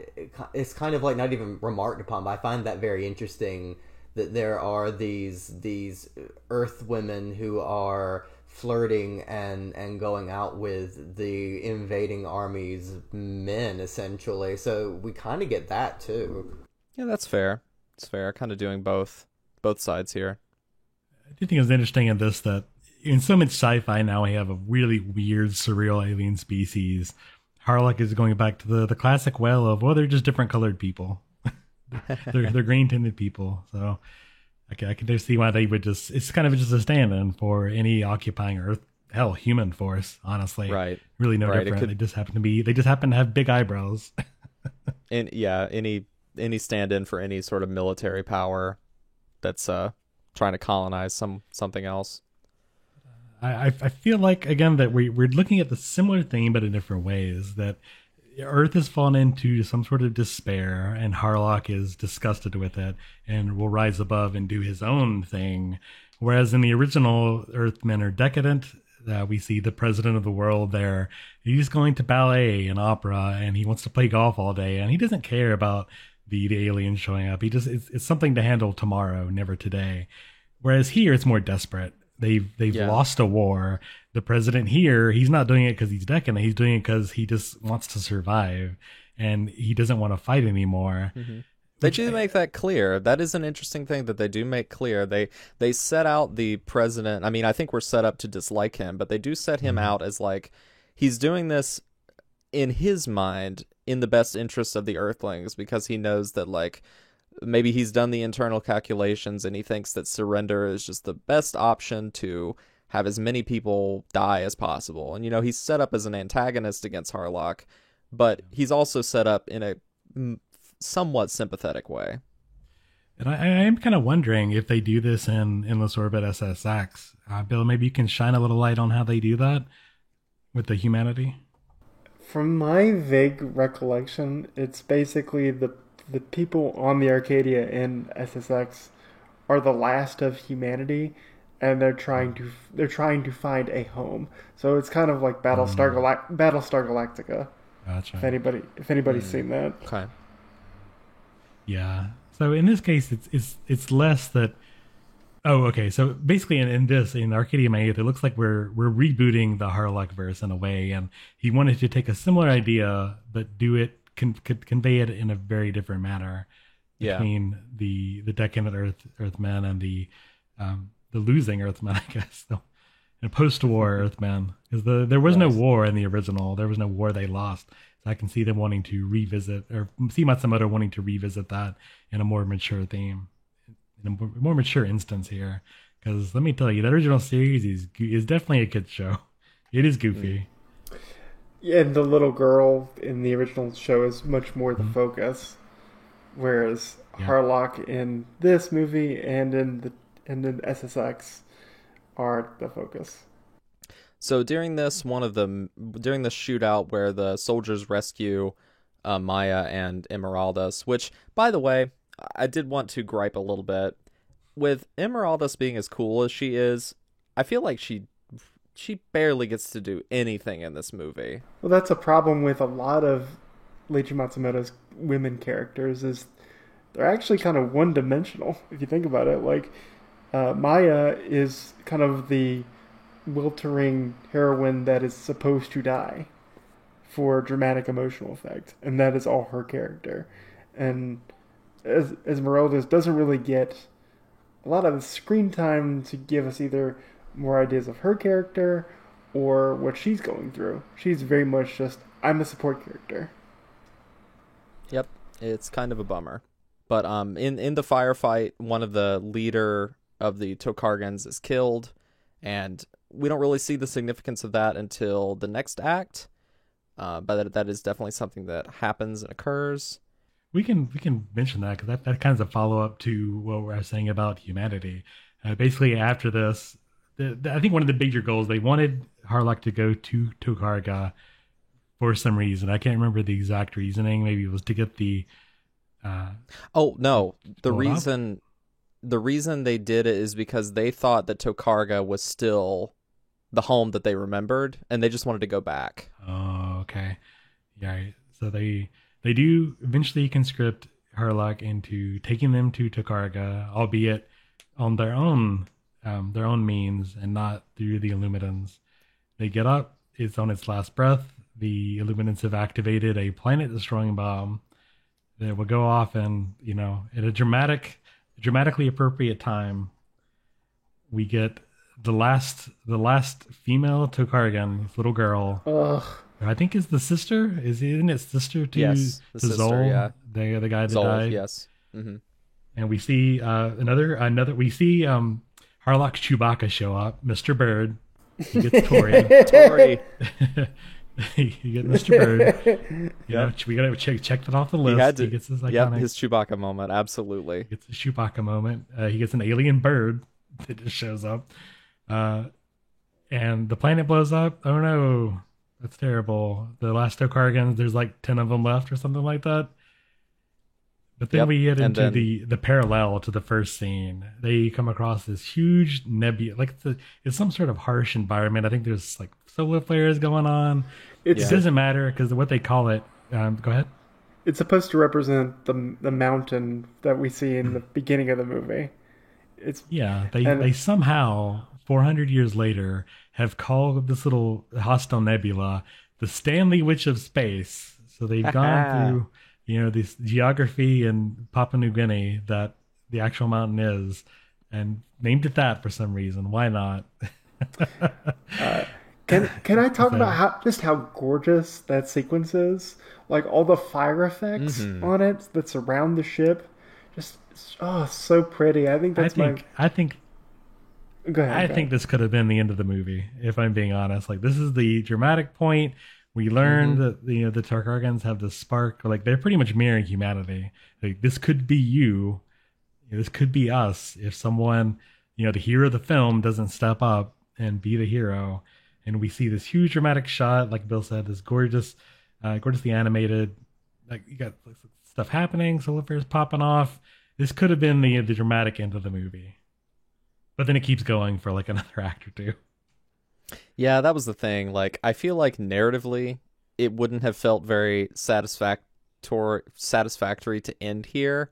it's kind of like not even remarked upon, but I find that very interesting that there are these Earth women who are flirting and going out with the invading army's men, essentially. So we kind of get that too. Yeah, that's fair. It's fair. Kind of doing both sides here. I do think it's interesting in this that in so much sci-fi now we have a really weird, surreal alien species. Harlock is going back to the classic well of, well, they're just different colored people. they're green tinted people. So I can just see why they would it's kind of just a stand-in for any occupying Earth, hell, human force, honestly. Right. Really no different. They just happen to have big eyebrows. And yeah, any stand-in for any sort of military power that's trying to colonize something else. I feel like, again, that we're looking at the similar thing but in different ways, that Earth has fallen into some sort of despair and Harlock is disgusted with it and will rise above and do his own thing. Whereas in the original, Earthmen are decadent. We see the president of the world there. He's going to ballet and opera and he wants to play golf all day and he doesn't care about the aliens showing up. It's something to handle tomorrow, never today. Whereas here it's more desperate. They've lost a war. The president here, he's not doing it because he's decadent. He's doing it because he just wants to survive and he doesn't want to fight anymore. Mm-hmm. They do make that clear. That is an interesting thing that they do make clear. They set out the president. I mean, I think we're set up to dislike him, but they do set him out as like he's doing this in his mind in the best interest of the Earthlings, because he knows that like maybe he's done the internal calculations and he thinks that surrender is just the best option to have as many people die as possible. And, you know, he's set up as an antagonist against Harlock, but he's also set up in a somewhat sympathetic way. And I am kind of wondering if they do this in Endless Orbit SSX. Bill, maybe you can shine a little light on how they do that with the humanity. From my vague recollection, it's basically the people on the Arcadia in SSX are the last of humanity, and they're trying to find a home. So it's kind of like Battlestar Galactica. Gotcha. If anybody's seen that. Okay. Yeah. So in this case, it's less that. Oh, okay. So basically, in Arcadia Mayoth, it looks like we're rebooting the Harlock verse in a way, and he wanted to take a similar idea but do it. Convey it in a very different manner between the decadent Earthmen and the losing Earthmen, I guess. So, and post-war Earthmen, because there was no war in the original. There was no war they lost. So I can see them wanting to revisit, or see Matsumoto wanting to revisit that in a more mature theme, in a more mature instance here. Because let me tell you, the original series is definitely a kid's show. It is goofy. Yeah, and the little girl in the original show is much more the focus, whereas Harlock in this movie and in SSX are the focus. So during this shootout where the soldiers rescue Maya and Emeraldus, which, by the way, I did want to gripe a little bit with Emeraldus being as cool as she is. I feel like she barely gets to do anything in this movie. Well, that's a problem with a lot of Leiji Matsumoto's women characters, is they're actually kind of one-dimensional, if you think about it. Like, Maya is kind of the weltering heroine that is supposed to die for dramatic emotional effect, and that is all her character. And Esmeralda doesn't really get a lot of screen time to give us either more ideas of her character or what she's going through. She's very much just, I'm a support character. Yep, it's kind of a bummer. But in the firefight, one of the leader of the Tokargans is killed, and we don't really see the significance of that until the next act. But that is definitely something that happens and occurs. We can mention that because that kind of a follow up to what we're saying about humanity. Basically, after this, I think one of the bigger goals, they wanted Harlock to go to Tokarga for some reason. I can't remember the exact reasoning. Maybe it was to get the. The reason they did it is because they thought that Tokarga was still the home that they remembered, and they just wanted to go back. Oh, okay. Yeah. So they do eventually conscript Harlock into taking them to Tokarga, albeit on their own their own means and not through the Illuminans. They get up, it's on its last breath. The Illuminants have activated a planet-destroying bomb that will go off, and at a dramatically appropriate time, we get the last female Tokargan, this little girl. Ugh. I think is the sister. Isn't it sister to Yes, the to sister, Zol, yeah. the guy that Zol, died? yes. Mm-hmm. And we see another. We see Harlock Chewbacca show up. Mr. Bird. He gets Tori. Tori. You get Mr. Bird. We gotta check that off the list. He had to. He gets his iconic. His Chewbacca moment. Absolutely. He gets a Chewbacca moment. He gets an alien bird that just shows up, and the planet blows up. Oh no, that's terrible. The last Tokargans, there's like 10 of them left or something like that. But then we get into the parallel to the first scene. They come across this huge nebula, like it's some sort of harsh environment. I think there's like solar flares going on. It doesn't matter because what they call it. Go ahead. It's supposed to represent the mountain that we see in the beginning of the movie. They somehow 400 years later have called this little hostile nebula the Stanley Witch of Space. So they've gone through this geography in Papua New Guinea that the actual mountain is, and named it that for some reason. Why not? Can I talk about how gorgeous that sequence is? Like all the fire effects on it that surround the ship, just so pretty. I think Go ahead. I think this could have been the end of the movie, if I'm being honest. Like, this is the dramatic point. We learned that the Tokargans have this spark. Like, they're pretty much mirroring humanity. Like, this could be you. This could be us if someone, the hero of the film doesn't step up and be the hero. And we see this huge dramatic shot, like Bill said, this gorgeously animated. Like, you got stuff happening, solar flares popping off. This could have been the dramatic end of the movie. But then it keeps going for like another act or two. Yeah, that was the thing. Like, I feel like narratively, it wouldn't have felt very satisfactory to end here,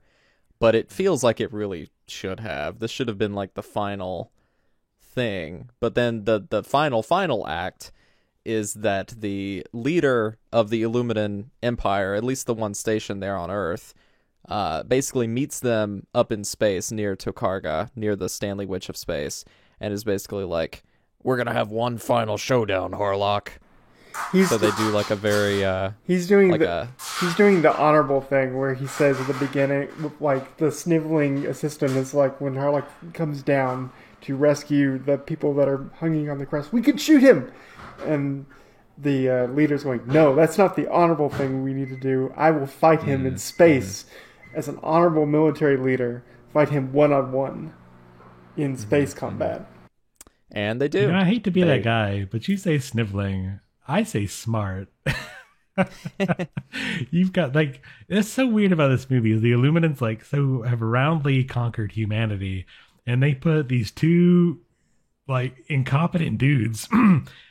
but it feels like it really should have. This should have been like the final thing. But then the final act is that the leader of the Illuminan Empire, at least the one stationed there on Earth, basically meets them up in space near Tokarga, near the Stanley Witch of Space, and is basically like, we're going to have one final showdown, Harlock. So they do like a very... he's doing the honorable thing where he says at the beginning, like the sniveling assistant is like, when Harlock comes down to rescue the people that are hanging on the crest, we could shoot him! And the leader's going, no, that's not the honorable thing we need to do. I will fight him in space. As an honorable military leader, fight him one-on-one in space combat. And they do. I hate to be that guy, but you say sniveling. I say smart. You've got, like, it's so weird about this movie is the Illuminants, like, so have roundly conquered humanity, and they put these two, like, incompetent dudes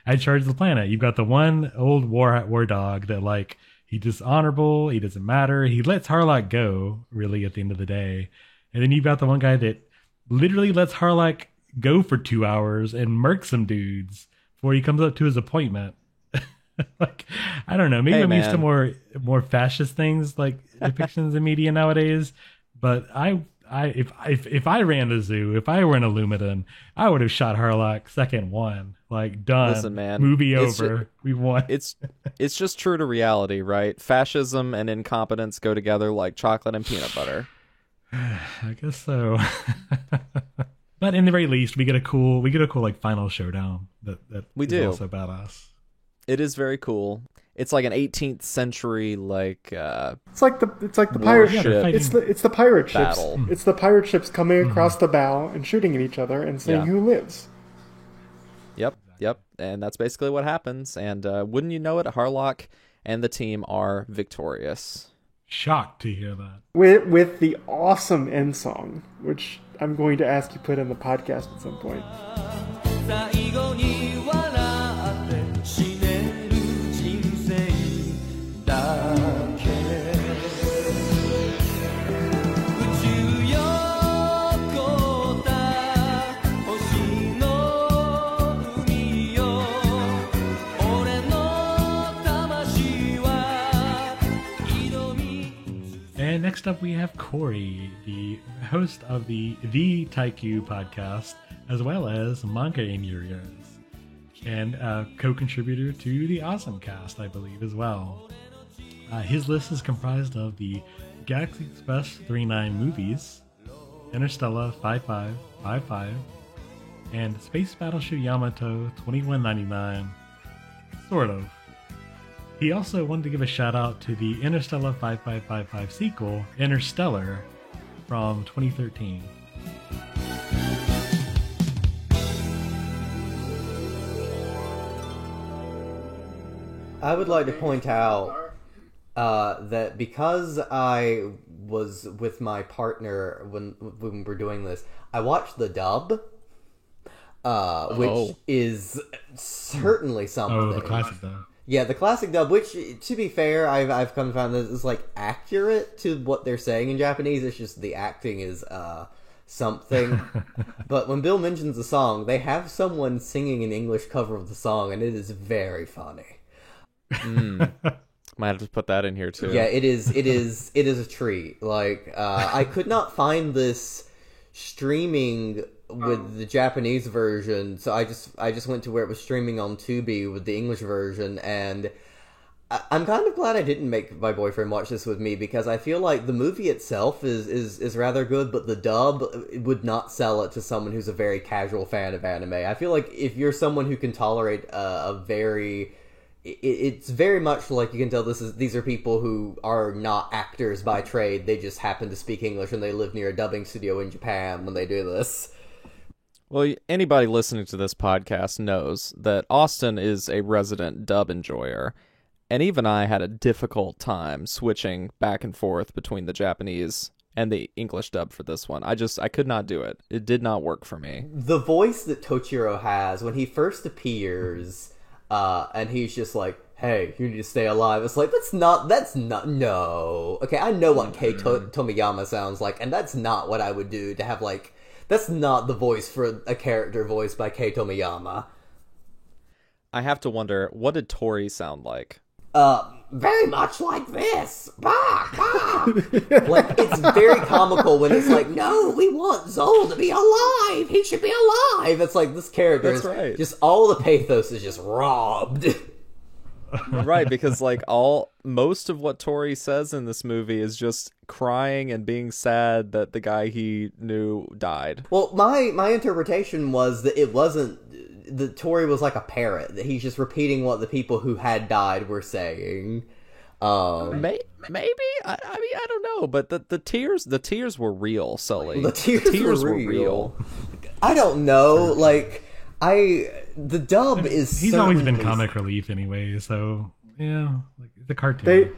at charge of the planet. You've got the one old war dog that, like, he's dishonorable, he doesn't matter, he lets Harlock go, really, at the end of the day. And then you've got the one guy that literally lets Harlock go for 2 hours and murk some dudes before he comes up to his appointment. Like, I don't know, maybe I'm used to more fascist things, like depictions in media nowadays, but if I ran the zoo, if I were an Illuminan, I would have shot Harlock second one. Like, done. Listen, man, movie over. We won. It's just true to reality, right? Fascism and incompetence go together like chocolate and peanut butter. I guess so. But in the very least, we get a cool like final showdown that we is do. Also badass. It is very cool. It's like an 18th century like it's like the pirate ship. It's the pirate battle. ships. It's the pirate ships coming across the bow and shooting at each other and seeing who lives. Yep. And that's basically what happens. And wouldn't you know it, Harlock and the team are victorious. Shocked to hear that. With the awesome end song, which I'm going to ask you put in the podcast at some point. 最後に笑って死ねる人生だけ宇宙横た星 next up we have Corey, the host of the Taiku podcast, as well as Manga in Your Ears, and a co-contributor to the Awesome Cast, I believe, as well. His list is comprised of the Galaxy Express 39 movies, Interstellar 5555, and Space Battleship Yamato 2199, sort of. He also wanted to give a shout out to the Interstellar 5555 sequel, Interstellar, from 2013. I would like to point out that because I was with my partner when we were doing this, I watched the dub, which is certainly something. Oh, the classic dub. Yeah, the classic dub, which, to be fair, I've come to find that is, like, accurate to what they're saying in Japanese. It's just the acting is, something. But when Bill mentions the song, they have someone singing an English cover of the song, and it is very funny. Might have to put that in here, too. Yeah, it is a treat. Like, I could not find this streaming with the Japanese version, so I just went to where it was streaming on Tubi with the English version, and I'm kind of glad I didn't make my boyfriend watch this with me, because I feel like the movie itself is rather good, but the dub would not sell it to someone who's a very casual fan of anime. I feel like if you're someone who can tolerate it's very much like you can tell these are people who are not actors by trade. They just happen to speak English and they live near a dubbing studio in Japan when they do this. Well, anybody listening to this podcast knows that Austin is a resident dub enjoyer, and even I had a difficult time switching back and forth between the Japanese and the English dub for this one. I could not do it. It did not work for me. The voice that Tochiro has when he first appears, and he's just like, hey, you need to stay alive. It's like, that's not, no. Okay, I know what Kei Tomiyama sounds like, and that's not what I would do to have, like, that's not the voice for a character voiced by Kei Tomiyama. I have to wonder, what did Tori sound like? Very much like this. Bah, bah. Like, it's very comical when it's like, no, we want Zol to be alive. He should be alive. It's like, this character That's right. Just all the pathos is just robbed. Right, because like most of what Tori says in this movie is just crying and being sad that the guy he knew died. Well, my interpretation was that it wasn't that Tori was like a parrot, that he's just repeating what the people who had died were saying. Maybe I mean, I don't know, but the tears were real, Sully. The tears were real. I don't know, like the dub is. He's always been comic relief anyway, so yeah, like the cartoon.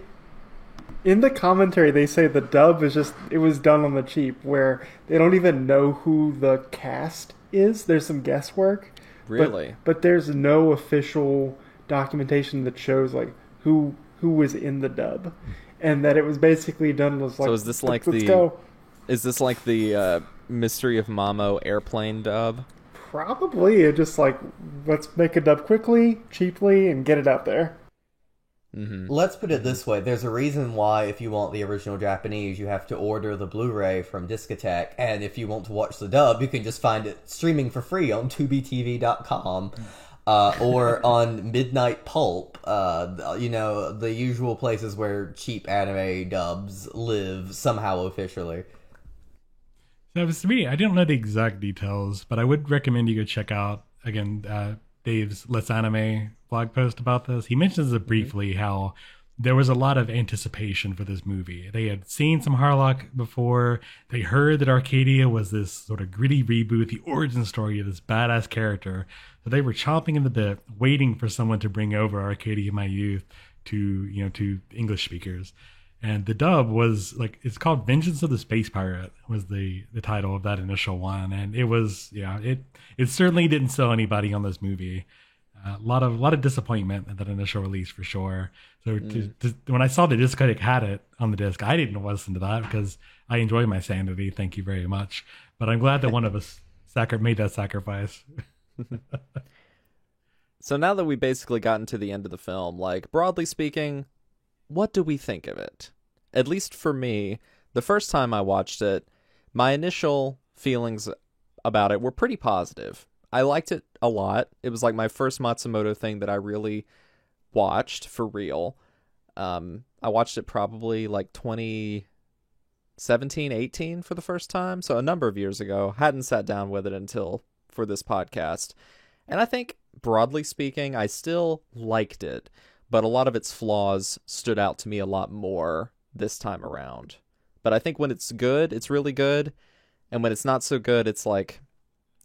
In the commentary, they say the dub is it was done on the cheap, where they don't even know who the cast is. There's some guesswork. Really? But there's no official documentation that shows like who was in the dub, and that it was basically done was like. So is this like let's go. Is this like the Mystery of Mamo airplane dub? Probably. It just like, let's make a dub quickly, cheaply, and get it out there. Mm-hmm. Let's put it this way. There's a reason why if you want the original Japanese, you have to order the Blu-ray from Discotek, and if you want to watch the dub, you can just find it streaming for free on TubiTV.com or on Midnight Pulp, the usual places where cheap anime dubs live somehow officially. So for me, I don't know the exact details, but I would recommend you go check out, again, Dave's Let's Anime blog post about this. He mentions it briefly how there was a lot of anticipation for this movie. They had seen some Harlock before. They heard that Arcadia was this sort of gritty reboot, the origin story of this badass character. So they were chomping in the bit, waiting for someone to bring over Arcadia My Youth to English speakers. And the dub was like, it's called Vengeance of the Space Pirate was the title of that initial one. And it was, it certainly didn't sell anybody on this movie. A lot of disappointment at that initial release for sure. So when I saw the Discotek had it on the disc, I didn't listen to that because I enjoy my sanity. Thank you very much. But I'm glad that one of us made that sacrifice. So now that we basically gotten to the end of the film, like broadly speaking, what do we think of it? At least for me, The first time I watched it, my initial feelings about it were pretty positive. I liked it a lot. It was like my first Matsumoto thing that I really watched for real. I watched it probably like 2017, 18 for the first time. So a number of years ago. Hadn't sat down with it until for this podcast. And I think, broadly speaking, I still liked it. But a lot of its flaws stood out to me a lot more this time around. But I think when it's good, it's really good. And when it's not so good, it's like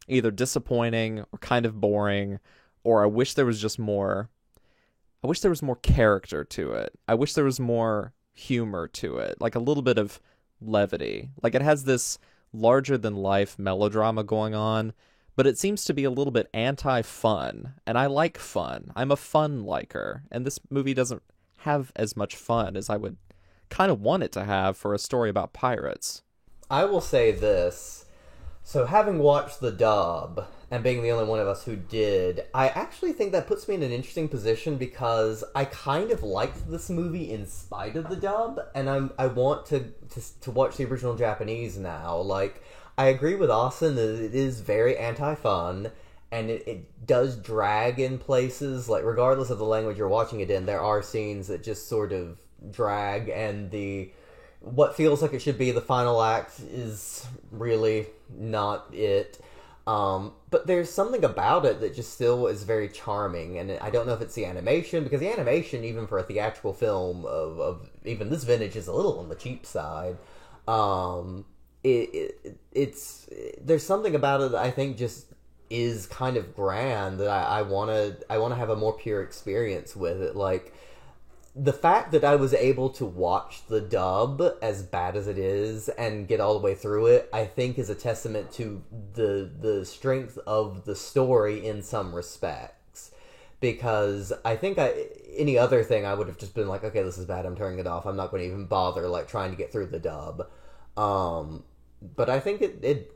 either disappointing or kind of boring, or I wish there was just more. I wish there was more character to it. I wish there was more humor to it, like a little bit of levity. Like it has this larger than life melodrama going on, but it seems to be a little bit anti-fun, and I like fun. I'm a fun liker, and this movie doesn't have as much fun as I would kind of want it to have for a story about pirates. I will say this. So having watched the dub, and being the only one of us who did, I actually think that puts me in an interesting position because I kind of liked this movie in spite of the dub, and I want to watch the original Japanese now. Like, I agree with Austin that it is very anti-fun, and it does drag in places. Like, regardless of the language you're watching it in, there are scenes that just sort of drag, and what feels like it should be the final act is really not it. But there's something about it that just still is very charming, and I don't know if it's the animation, because the animation, even for a theatrical film of even this vintage, is a little on the cheap side. There's something about it that I think just is kind of grand, that I want to have a more pure experience with it. Like, the fact that I was able to watch the dub, as bad as it is, and get all the way through it, I think is a testament to the strength of the story in some respects. Because I think any other thing, I would have just been like, okay, this is bad, I'm turning it off, I'm not going to even bother like trying to get through the dub. But I think it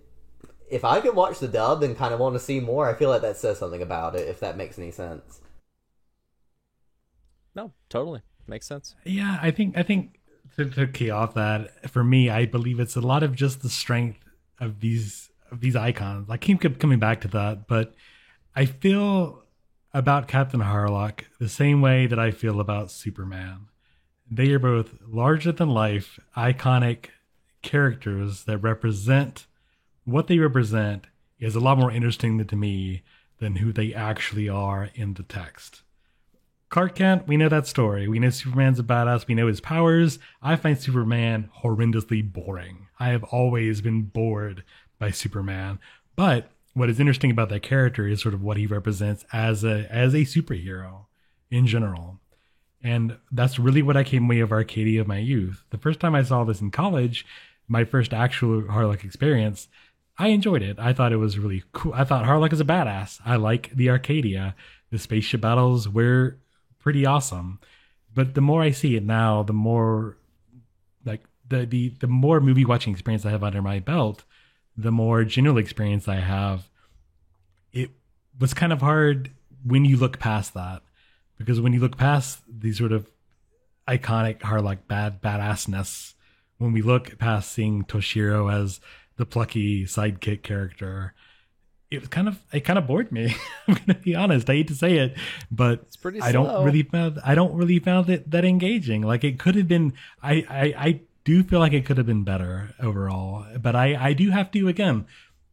if I can watch the dub and kind of want to see more, I feel like that says something about it, if that makes any sense. No, totally. Makes sense. Yeah, I think to key off that, for me, I believe it's a lot of just the strength of these icons. I keep coming back to that, but I feel about Captain Harlock the same way that I feel about Superman. They are both larger than life, iconic characters that represent what they represent is a lot more interesting to me than who they actually are in the text. Clark Kent, we know that story. We know Superman's a badass. We know his powers. I find Superman horrendously boring. I have always been bored by Superman. But what is interesting about that character is sort of what he represents as a superhero in general. And that's really what I came away of Arcadia of my youth. The first time I saw this in college, my first actual Harlock experience, I enjoyed it. I thought it was really cool. I thought Harlock is a badass. I like the Arcadia. The spaceship battles were pretty awesome. But the more I see it now, the more like the more movie watching experience I have under my belt, the more general experience I have. It was kind of hard when you look past that, because when you look past the sort of iconic Harlock badassness, when we look past seeing Toshiro as the plucky sidekick character, it kind of bored me. I'm gonna be honest. I hate to say it, but it's pretty I don't really found it that engaging. Like, it could have been. I do feel like it could have been better overall, but I do have to again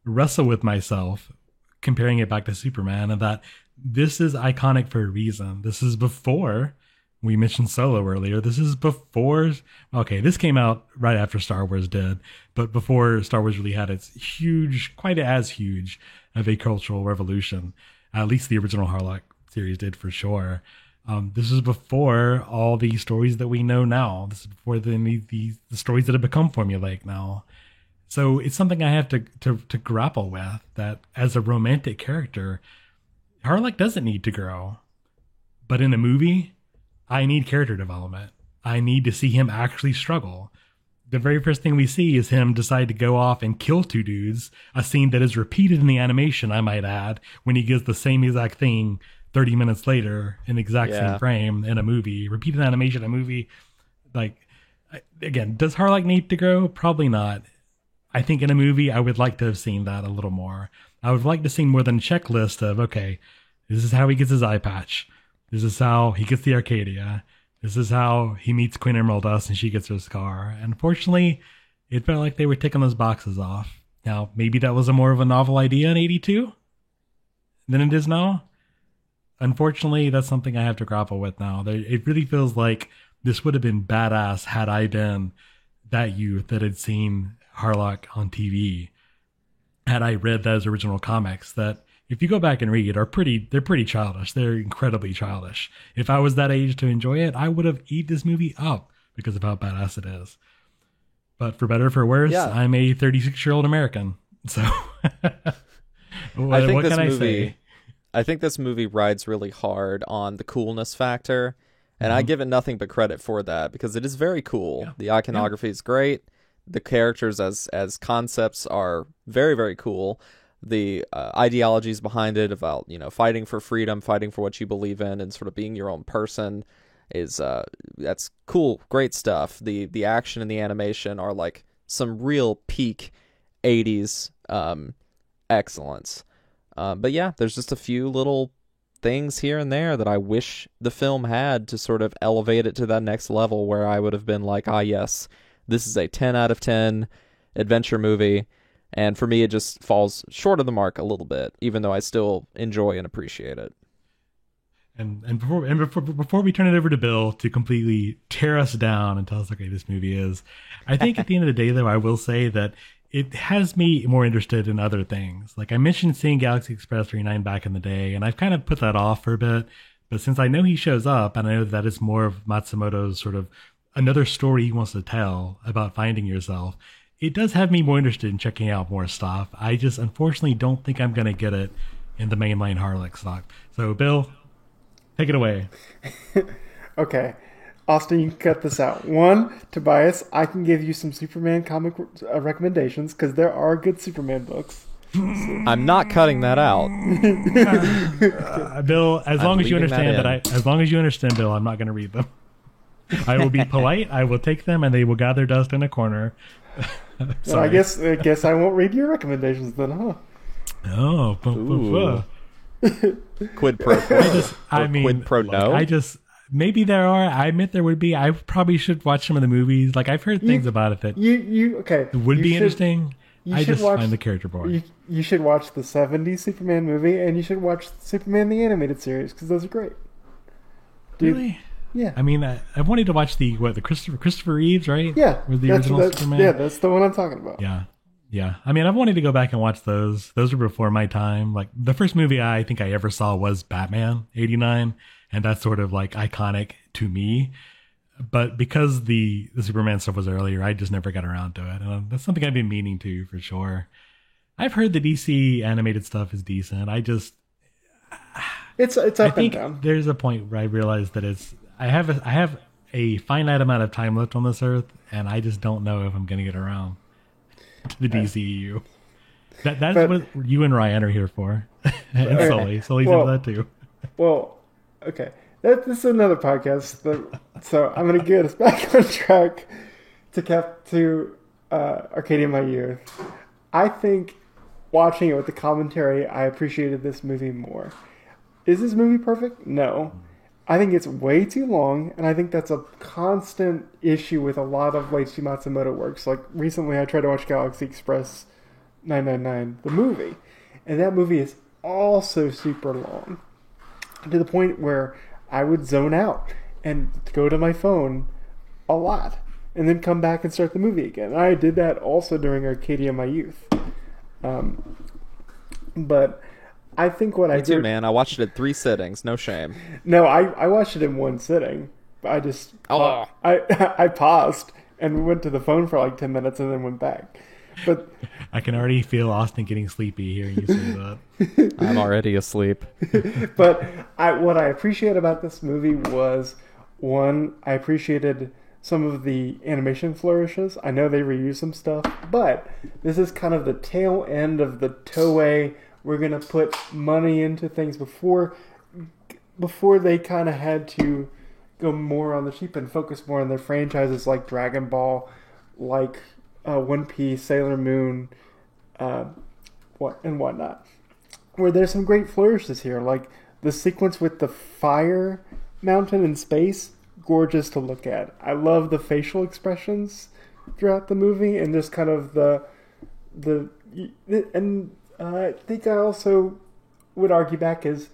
wrestle with myself comparing it back to Superman, and that this is iconic for a reason. This is before we mentioned Solo earlier. This is before. Okay, this came out right after Star Wars did, but before Star Wars really had its huge, quite as huge of a cultural revolution. At least the original Harlock series did, for sure. This is before all the stories that we know now. This is before the stories that have become formulaic now. So it's something I have to grapple with, that as a romantic character, Harlock doesn't need to grow. But in a movie, I need character development. I need to see him actually struggle. The very first thing we see is him decide to go off and kill two dudes, a scene that is repeated in the animation, I might add, when he gives the same exact thing 30 minutes later in the exact same frame in a movie. Repeated animation in a movie. Like, Again, does Harlock need to grow? Probably not. I think in a movie, I would like to have seen that a little more. I would like to see more than a checklist of, okay, this is how he gets his eye patch. This is how he gets the Arcadia. This is how he meets Queen Emerald Dust and she gets her scar. And unfortunately, it felt like they were ticking those boxes off. Now, maybe that was a more of a novel idea in 82 than it is now. Unfortunately, that's something I have to grapple with now. It really feels like this would have been badass had I been that youth that had seen Harlock on TV. Had I read those original comics that, if you go back and read, they're pretty childish. They're incredibly childish. If I was that age to enjoy it, I would have eaten this movie up because of how badass it is. But for better or for worse, I'm a 36-year-old American. So what can I say? I think this movie rides really hard on the coolness factor, and I give it nothing but credit for that because it is very cool. Yeah. The iconography is great. The characters as concepts are very, very cool. The ideologies behind it about, fighting for freedom, fighting for what you believe in, and sort of being your own person is that's cool, great stuff. The action and the animation are like some real peak 80s excellence. But yeah, there's just a few little things here and there that I wish the film had to sort of elevate it to that next level where I would have been like, yes, this is a 10 out of 10 adventure movie. And for me, it just falls short of the mark a little bit, even though I still enjoy and appreciate it. And before we turn it over to Bill to completely tear us down and tell us, okay, this movie is, I think at the end of the day, though, I will say that it has me more interested in other things. Like I mentioned seeing Galaxy Express 39 back in the day, and I've kind of put that off for a bit. But since I know he shows up, and I know that is more of Matsumoto's sort of another story he wants to tell about finding yourself, it does have me more interested in checking out more stuff. I just unfortunately don't think I'm going to get it in the mainline Harlock stock. So, Bill, take it away. Okay. Austin, you can cut this out. One, Tobias, I can give you some Superman comic recommendations because there are good Superman books. I'm not cutting that out. Bill, as long as you understand, Bill, I'm not going to read them. I will be polite. I will take them, and they will gather dust in a corner. So I guess I won't read your recommendations then, huh? Oh, quid pro quo. Quid pro no. Maybe there are. I admit there would be. I probably should watch some of the movies. Like I've heard things about it that it would be interesting. I just find the character boring. You should watch the 70s Superman movie, and you should watch Superman the Animated Series because those are great. Dude, really? Yeah. I mean, I wanted to watch the Christopher Reeves, right? Yeah. With the original Superman. Yeah, that's the one I'm talking about. Yeah. I mean, I've wanted to go back and watch those. Those were before my time. Like the first movie I think I ever saw was Batman '89, and that's sort of like iconic to me. But because the Superman stuff was earlier, I just never got around to it. And that's something I've been meaning to for sure. I've heard the DC animated stuff is decent. It's up I think and down. There's a point where I realize that I have a finite amount of time left on this earth, and I just don't know if I'm going to get around to the DCEU. That's what you and Ryan are here for, and Sully's into that too. Well, okay, this is another podcast, so I'm going to get us back on track to Arcadia My Youth. I think watching it with the commentary, I appreciated this movie more. Is this movie perfect? No. I think it's way too long, and I think that's a constant issue with a lot of ways Matsumoto works. Like, recently I tried to watch Galaxy Express 999, the movie, and that movie is also super long, to the point where I would zone out and go to my phone a lot, and then come back and start the movie again. I did that also during Arcadia My Youth. But I think what Me too, man. I watched it in 3 sittings. No shame. No, I watched it in 1 sitting. I just... I paused and went to the phone for like 10 minutes and then went back. But I can already feel Austin getting sleepy hearing you say that. I'm already asleep. But what I appreciate about this movie was, one, I appreciated some of the animation flourishes. I know they reuse some stuff, but this is kind of the tail end of the Toei. We're going to put money into things before they kind of had to go more on the cheap and focus more on their franchises like Dragon Ball, like One Piece, Sailor Moon, whatnot. Where there's some great flourishes here, like the sequence with the fire mountain in space, gorgeous to look at. I love the facial expressions throughout the movie, and just kind of I think I also would argue back is,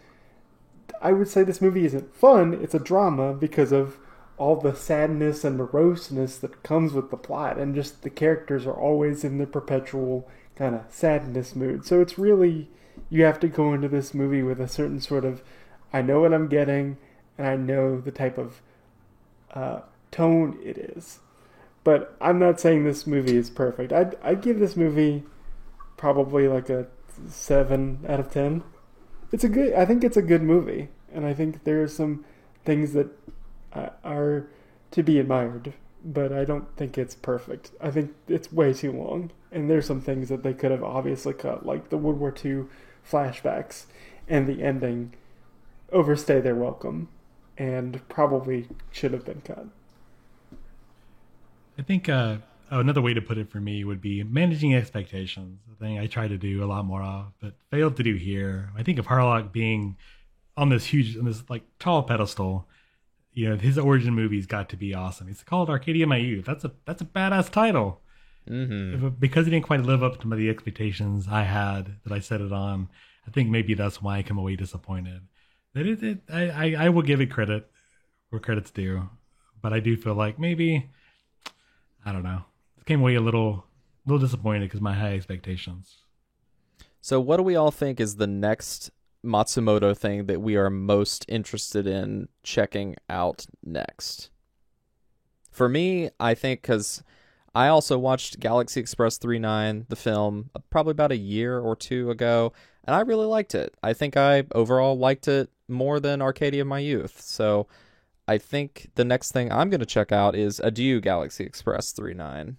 I would say this movie isn't fun, it's a drama because of all the sadness and moroseness that comes with the plot, and just the characters are always in their perpetual kind of sadness mood. So it's really, you have to go into this movie with a certain sort of, I know what I'm getting, and I know the type of tone it is. But I'm not saying this movie is perfect. I'd give this movie probably like a 7 out of 10. I think it's a good movie, and I think there are some things that are to be admired, but I don't think it's perfect. I think it's way too long, and there's some things that they could have obviously cut, like the World War II flashbacks and the ending overstay their welcome, and probably should have been cut. I think another way to put it for me would be managing expectations. A thing I try to do a lot more of, but failed to do here. I think of Harlock being on this like tall pedestal. You know, his origin movie's got to be awesome. It's called Arcadia My Youth. That's a badass title. Mm-hmm. Because he didn't quite live up to the expectations I had that I set it on, I think maybe that's why I come away disappointed. I will give it credit where credit's due, but I do feel like maybe, I don't know, I came away a little disappointed because of my high expectations. So what do we all think is the next Matsumoto thing that we are most interested in checking out next? For me, I think, because I also watched Galaxy Express 39, the film, probably about a year or two ago, and I really liked it. I think I overall liked it more than Arcadia My Youth. So I think the next thing I'm going to check out is Adieu Galaxy Express 39.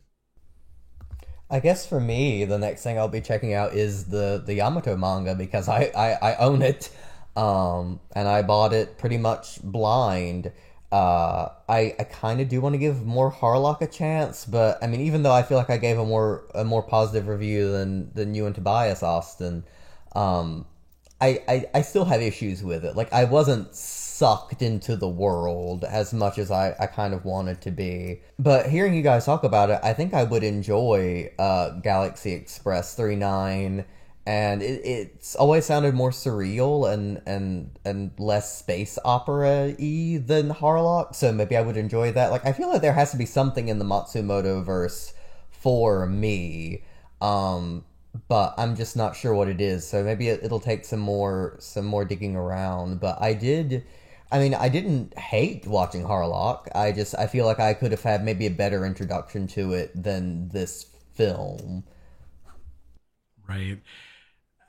I guess for me, the next thing I'll be checking out is the Yamato manga, because I own it, and I bought it pretty much blind. I kind of do want to give more Harlock a chance, but I mean, even though I feel like I gave a more positive review than you and Tobias, Austin, I still have issues with it. Like, I wasn't sucked into the world as much as I kind of wanted to be. But hearing you guys talk about it, I think I would enjoy Galaxy Express 39, and it's always sounded more surreal and less space opera-y than Harlock, so maybe I would enjoy that. Like, I feel like there has to be something in the Matsumoto verse for me, but I'm just not sure what it is, so maybe it'll take some more digging around. But I didn't hate watching Harlock. I feel like I could have had maybe a better introduction to it than this film. Right.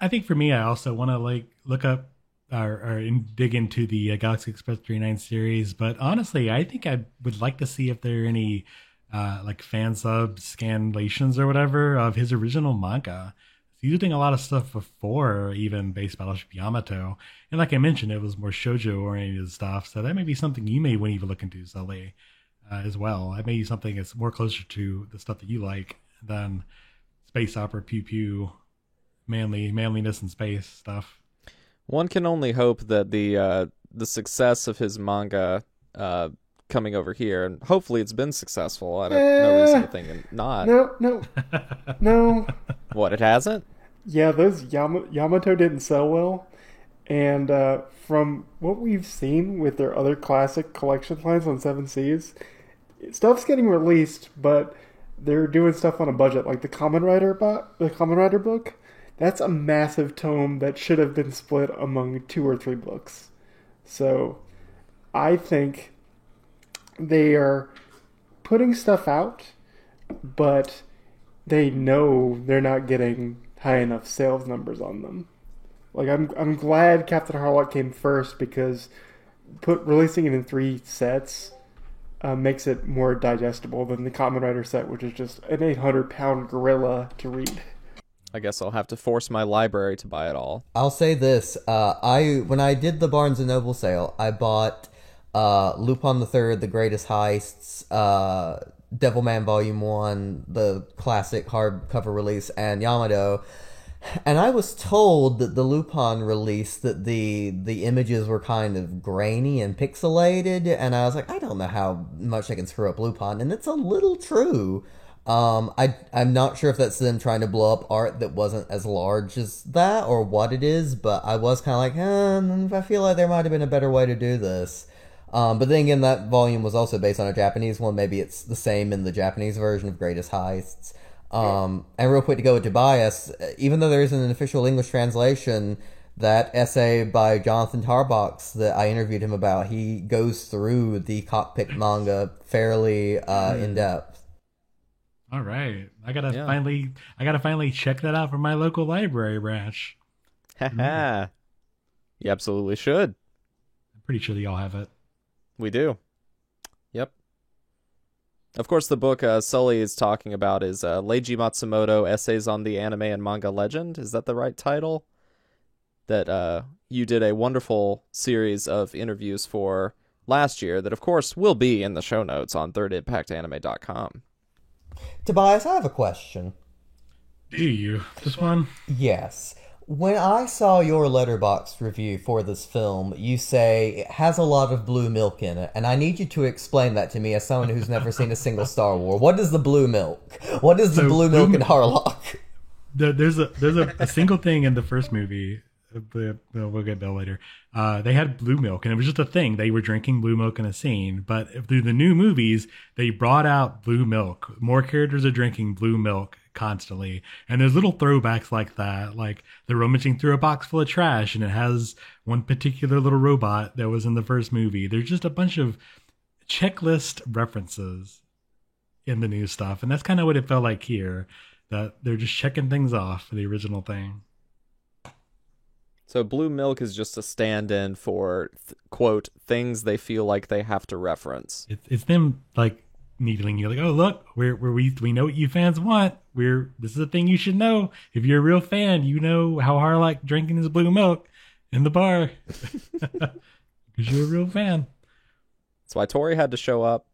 I think for me, I also want to look up or dig into the Galaxy Express 39 series. But honestly, I think I would like to see if there are any fan sub scanlations or whatever of his original manga. He's doing a lot of stuff before even Base Battleship Yamato. And like I mentioned, it was more shoujo oriented stuff. So that may be something you may want to even look into, Sully, as well. That may be something that's more closer to the stuff that you like than space opera, pew pew, manliness and space stuff. One can only hope that the success of his manga coming over here, and hopefully it's been successful. I have no reason to think not. No. What, it hasn't? Yeah, those Yamato didn't sell well, and from what we've seen with their other classic collection lines on Seven Seas, stuff's getting released, but they're doing stuff on a budget, like the Kamen Rider book. That's a massive tome that should have been split among 2 or 3 books. So I think they are putting stuff out, but they know they're not getting high enough sales numbers on them. Like, I'm glad Captain Harlock came first, because releasing it in 3 sets makes it more digestible than the Kamen Rider set, which is just an 800-pound gorilla to read. I guess I'll have to force my library to buy it all. I'll say this: when I did the Barnes & Noble sale, I bought Lupin the Third, The Greatest Heists, Devilman Volume 1, the classic hardcover release, and Yamato. And I was told that the Lupin release, that the images were kind of grainy and pixelated, and I was like, I don't know how much I can screw up Lupin, and it's a little true. I'm not sure if that's them trying to blow up art that wasn't as large as that, or what it is, but I was kind of like, I feel like there might have been a better way to do this. But then again, that volume was also based on a Japanese one. Maybe it's the same in the Japanese version of Greatest Heists. And real quick to go with Tobias, even though there isn't an official English translation, that essay by Jonathan Tarbox that I interviewed him about, he goes through the Cockpit manga fairly in depth. All right, I gotta finally check that out from my local library branch. Haha. You absolutely should. I'm pretty sure they all have it. We do. Yep. Of course, the book Sully is talking about is Leiji Matsumoto, Essays on the Anime and Manga Legend. Is that the right title? That you did a wonderful series of interviews for last year that, of course, will be in the show notes on thirdimpactanime.com. Tobias, I have a question. Do you? Just one? Yes. When I saw your Letterboxd review for this film, you say it has a lot of blue milk in it, and I need you to explain that to me as someone who's never seen a single Star Wars. What is the blue milk? What is the blue milk in Harlock? There's a single thing in the first movie. We'll get Bill later. They had blue milk, and it was just a thing. They were drinking blue milk in a scene. But through the new movies, they brought out blue milk. More characters are drinking blue milk constantly. And there's little throwbacks like that. Like they're rummaging through a box full of trash, and it has one particular little robot that was in the first movie. There's just a bunch of checklist references in the new stuff. And that's kind of what it felt like here. That they're just checking things off for the original thing. So blue milk is just a stand-in for, quote, things they feel like they have to reference. It's them, like, needling you. Like, oh, look, we know what you fans want. This is a thing you should know. If you're a real fan, you know how Harlock drinking his blue milk in the bar. Because you're a real fan. That's why Tori had to show up.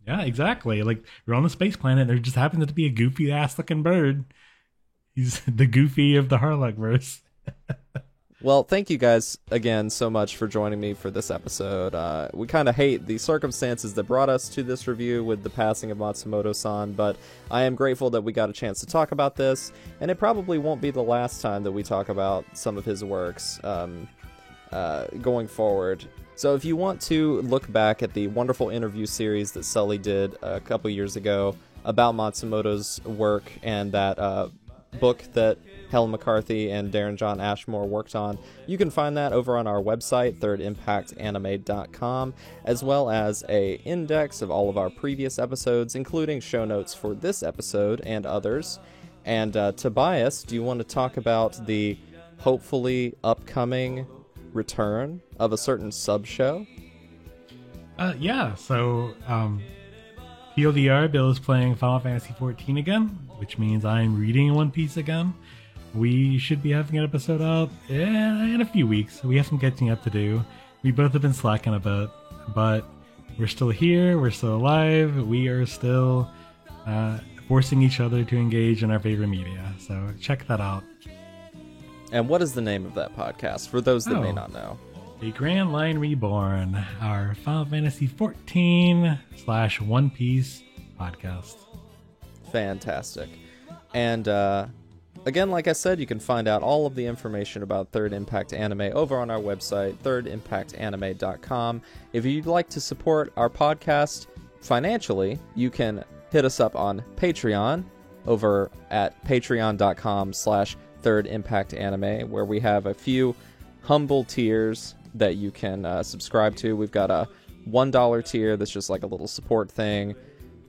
Yeah, exactly. Like, we're on the space planet. There just happens to be a goofy-ass looking bird. He's the Goofy of the Harlock verse. Well, thank you guys again so much for joining me for this episode. We kind of hate the circumstances that brought us to this review with the passing of Matsumoto-san, but I am grateful that we got a chance to talk about this, and it probably won't be the last time that we talk about some of his works going forward. So if you want to look back at the wonderful interview series that Sully did a couple years ago about Matsumoto's work and that book that Helen McCarthy and Darren John Ashmore worked on, you can find that over on our website, thirdimpactanime.com, as well as a index of all of our previous episodes, including show notes for this episode and others. And Tobias, do you want to talk about the hopefully upcoming return of a certain sub-show? Yeah, so PLDR, Bill is playing Final Fantasy XIV again, which means I'm reading One Piece again. We should be having an episode out in a few weeks. We have some catching up to do. We both have been slacking a bit, but we're still here. We're still alive. We are still forcing each other to engage in our favorite media. So check that out. And what is the name of that podcast, for those that may not know? The Grand Line Reborn, our Final Fantasy XIV/One Piece podcast. Fantastic. And again, like I said, you can find out all of the information about Third Impact Anime over on our website, thirdimpactanime.com. If you'd like to support our podcast financially, you can hit us up on Patreon over at patreon.com/thirdimpactanime, where we have a few humble tiers that you can subscribe to. We've got a $1 tier that's just like a little support thing,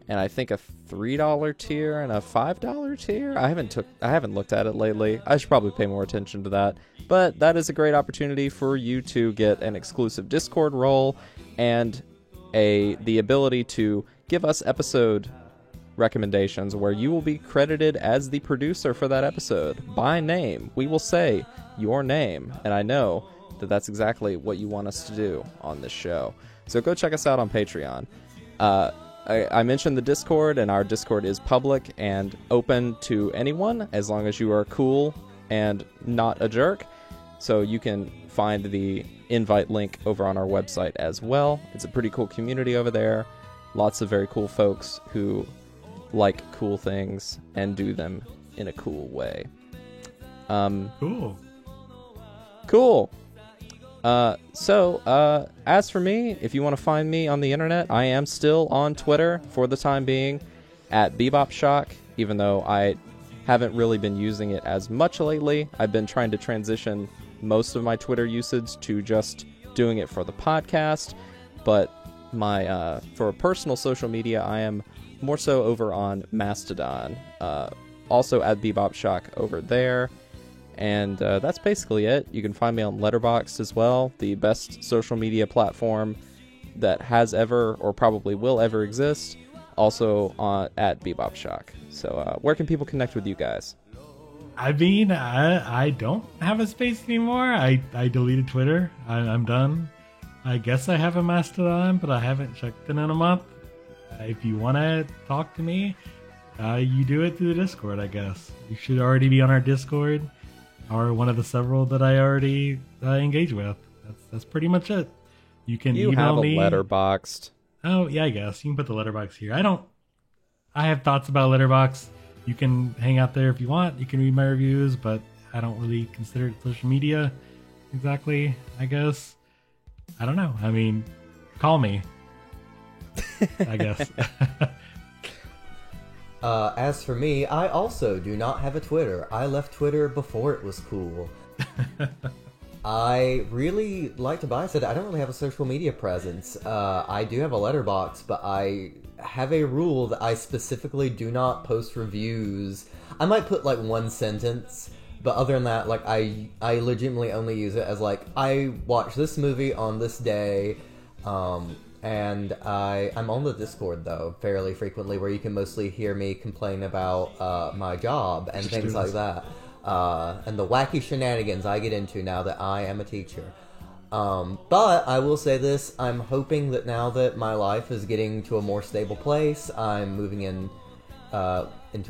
and I think a $3 tier and a $5 tier. I haven't looked at it lately. I should probably pay more attention to that. But that is a great opportunity for you to get an exclusive Discord role and the ability to give us episode recommendations where you will be credited as the producer for that episode by name. We will say your name, and I know that that's exactly what you want us to do on this show. So go check us out on Patreon. I mentioned the Discord, and our Discord is public and open to anyone as long as you are cool and not a jerk. So you can find the invite link over on our website as well. It's a pretty cool community over there. Lots of very cool folks who like cool things and do them in a cool way. Cool. So, as for me, if you want to find me on the internet, I am still on Twitter for the time being at BebopShock, even though I haven't really been using it as much lately. I've been trying to transition most of my Twitter usage to just doing it for the podcast, but my for personal social media, I am more so over on Mastodon, also at BebopShock over there. And that's basically it. You can find me on Letterboxd as well, the best social media platform that has ever or probably will ever exist, also at BebopShock. So where can people connect with you guys? I mean, I don't have a space anymore. I deleted Twitter. I'm done. I guess I have a Mastodon, but I haven't checked in a month. If you want to talk to me, you do it through the Discord, I guess. You should already be on our Discord, or one of the several that I already engage with. That's pretty much it. You can email me. You have a Letterboxd. Oh, yeah, I guess. You can put the Letterboxd here. I have thoughts about Letterboxd. You can hang out there if you want. You can read my reviews, but I don't really consider it social media exactly, I guess. I don't know. I mean, call me, I guess. As for me, I also do not have a Twitter. I left Twitter before it was cool. I really like Tobias said, I don't really have a social media presence. I do have a Letterboxd, but I have a rule that I specifically do not post reviews. I might put like one sentence, but other than that, like I legitimately only use it as like, I watched this movie on this day, and I'm on the Discord, though, fairly frequently, where you can mostly hear me complain about my job and things like that. And the wacky shenanigans I get into now that I am a teacher. But I will say this, I'm hoping that now that my life is getting to a more stable place, I'm moving into a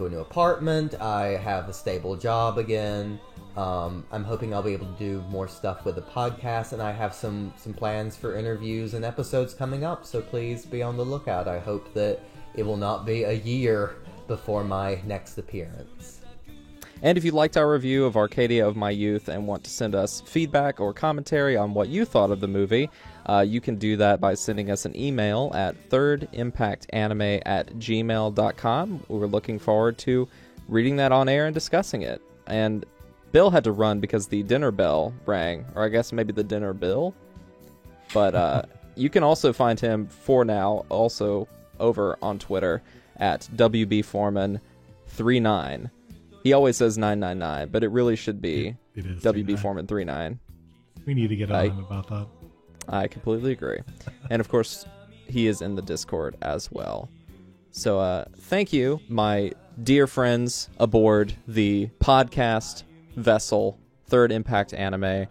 new apartment, I have a stable job again, I'm hoping I'll be able to do more stuff with the podcast, and I have some plans for interviews and episodes coming up, so please be on the lookout. I hope that it will not be a year before my next appearance. And if you liked our review of Arcadia of My Youth and want to send us feedback or commentary on what you thought of the movie, you can do that by sending us an email at thirdimpactanime@gmail.com. We're looking forward to reading that on air and discussing it. And Bill had to run because the dinner bell rang, or I guess maybe the dinner bill. But you can also find him, for now, also over on Twitter at WBForeman39. He always says 999, but it really should be WBForeman39. We need to get on him about that. I completely agree. And of course, he is in the Discord as well. So thank you, my dear friends aboard the podcast vessel, Third Impact Anime.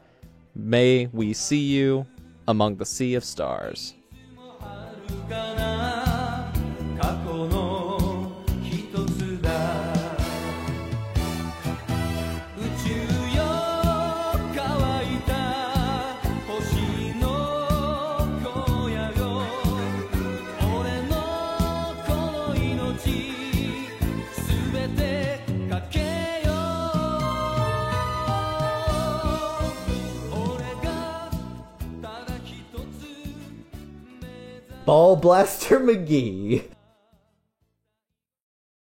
May we see you among the sea of stars. 'Ball Blaster McGee.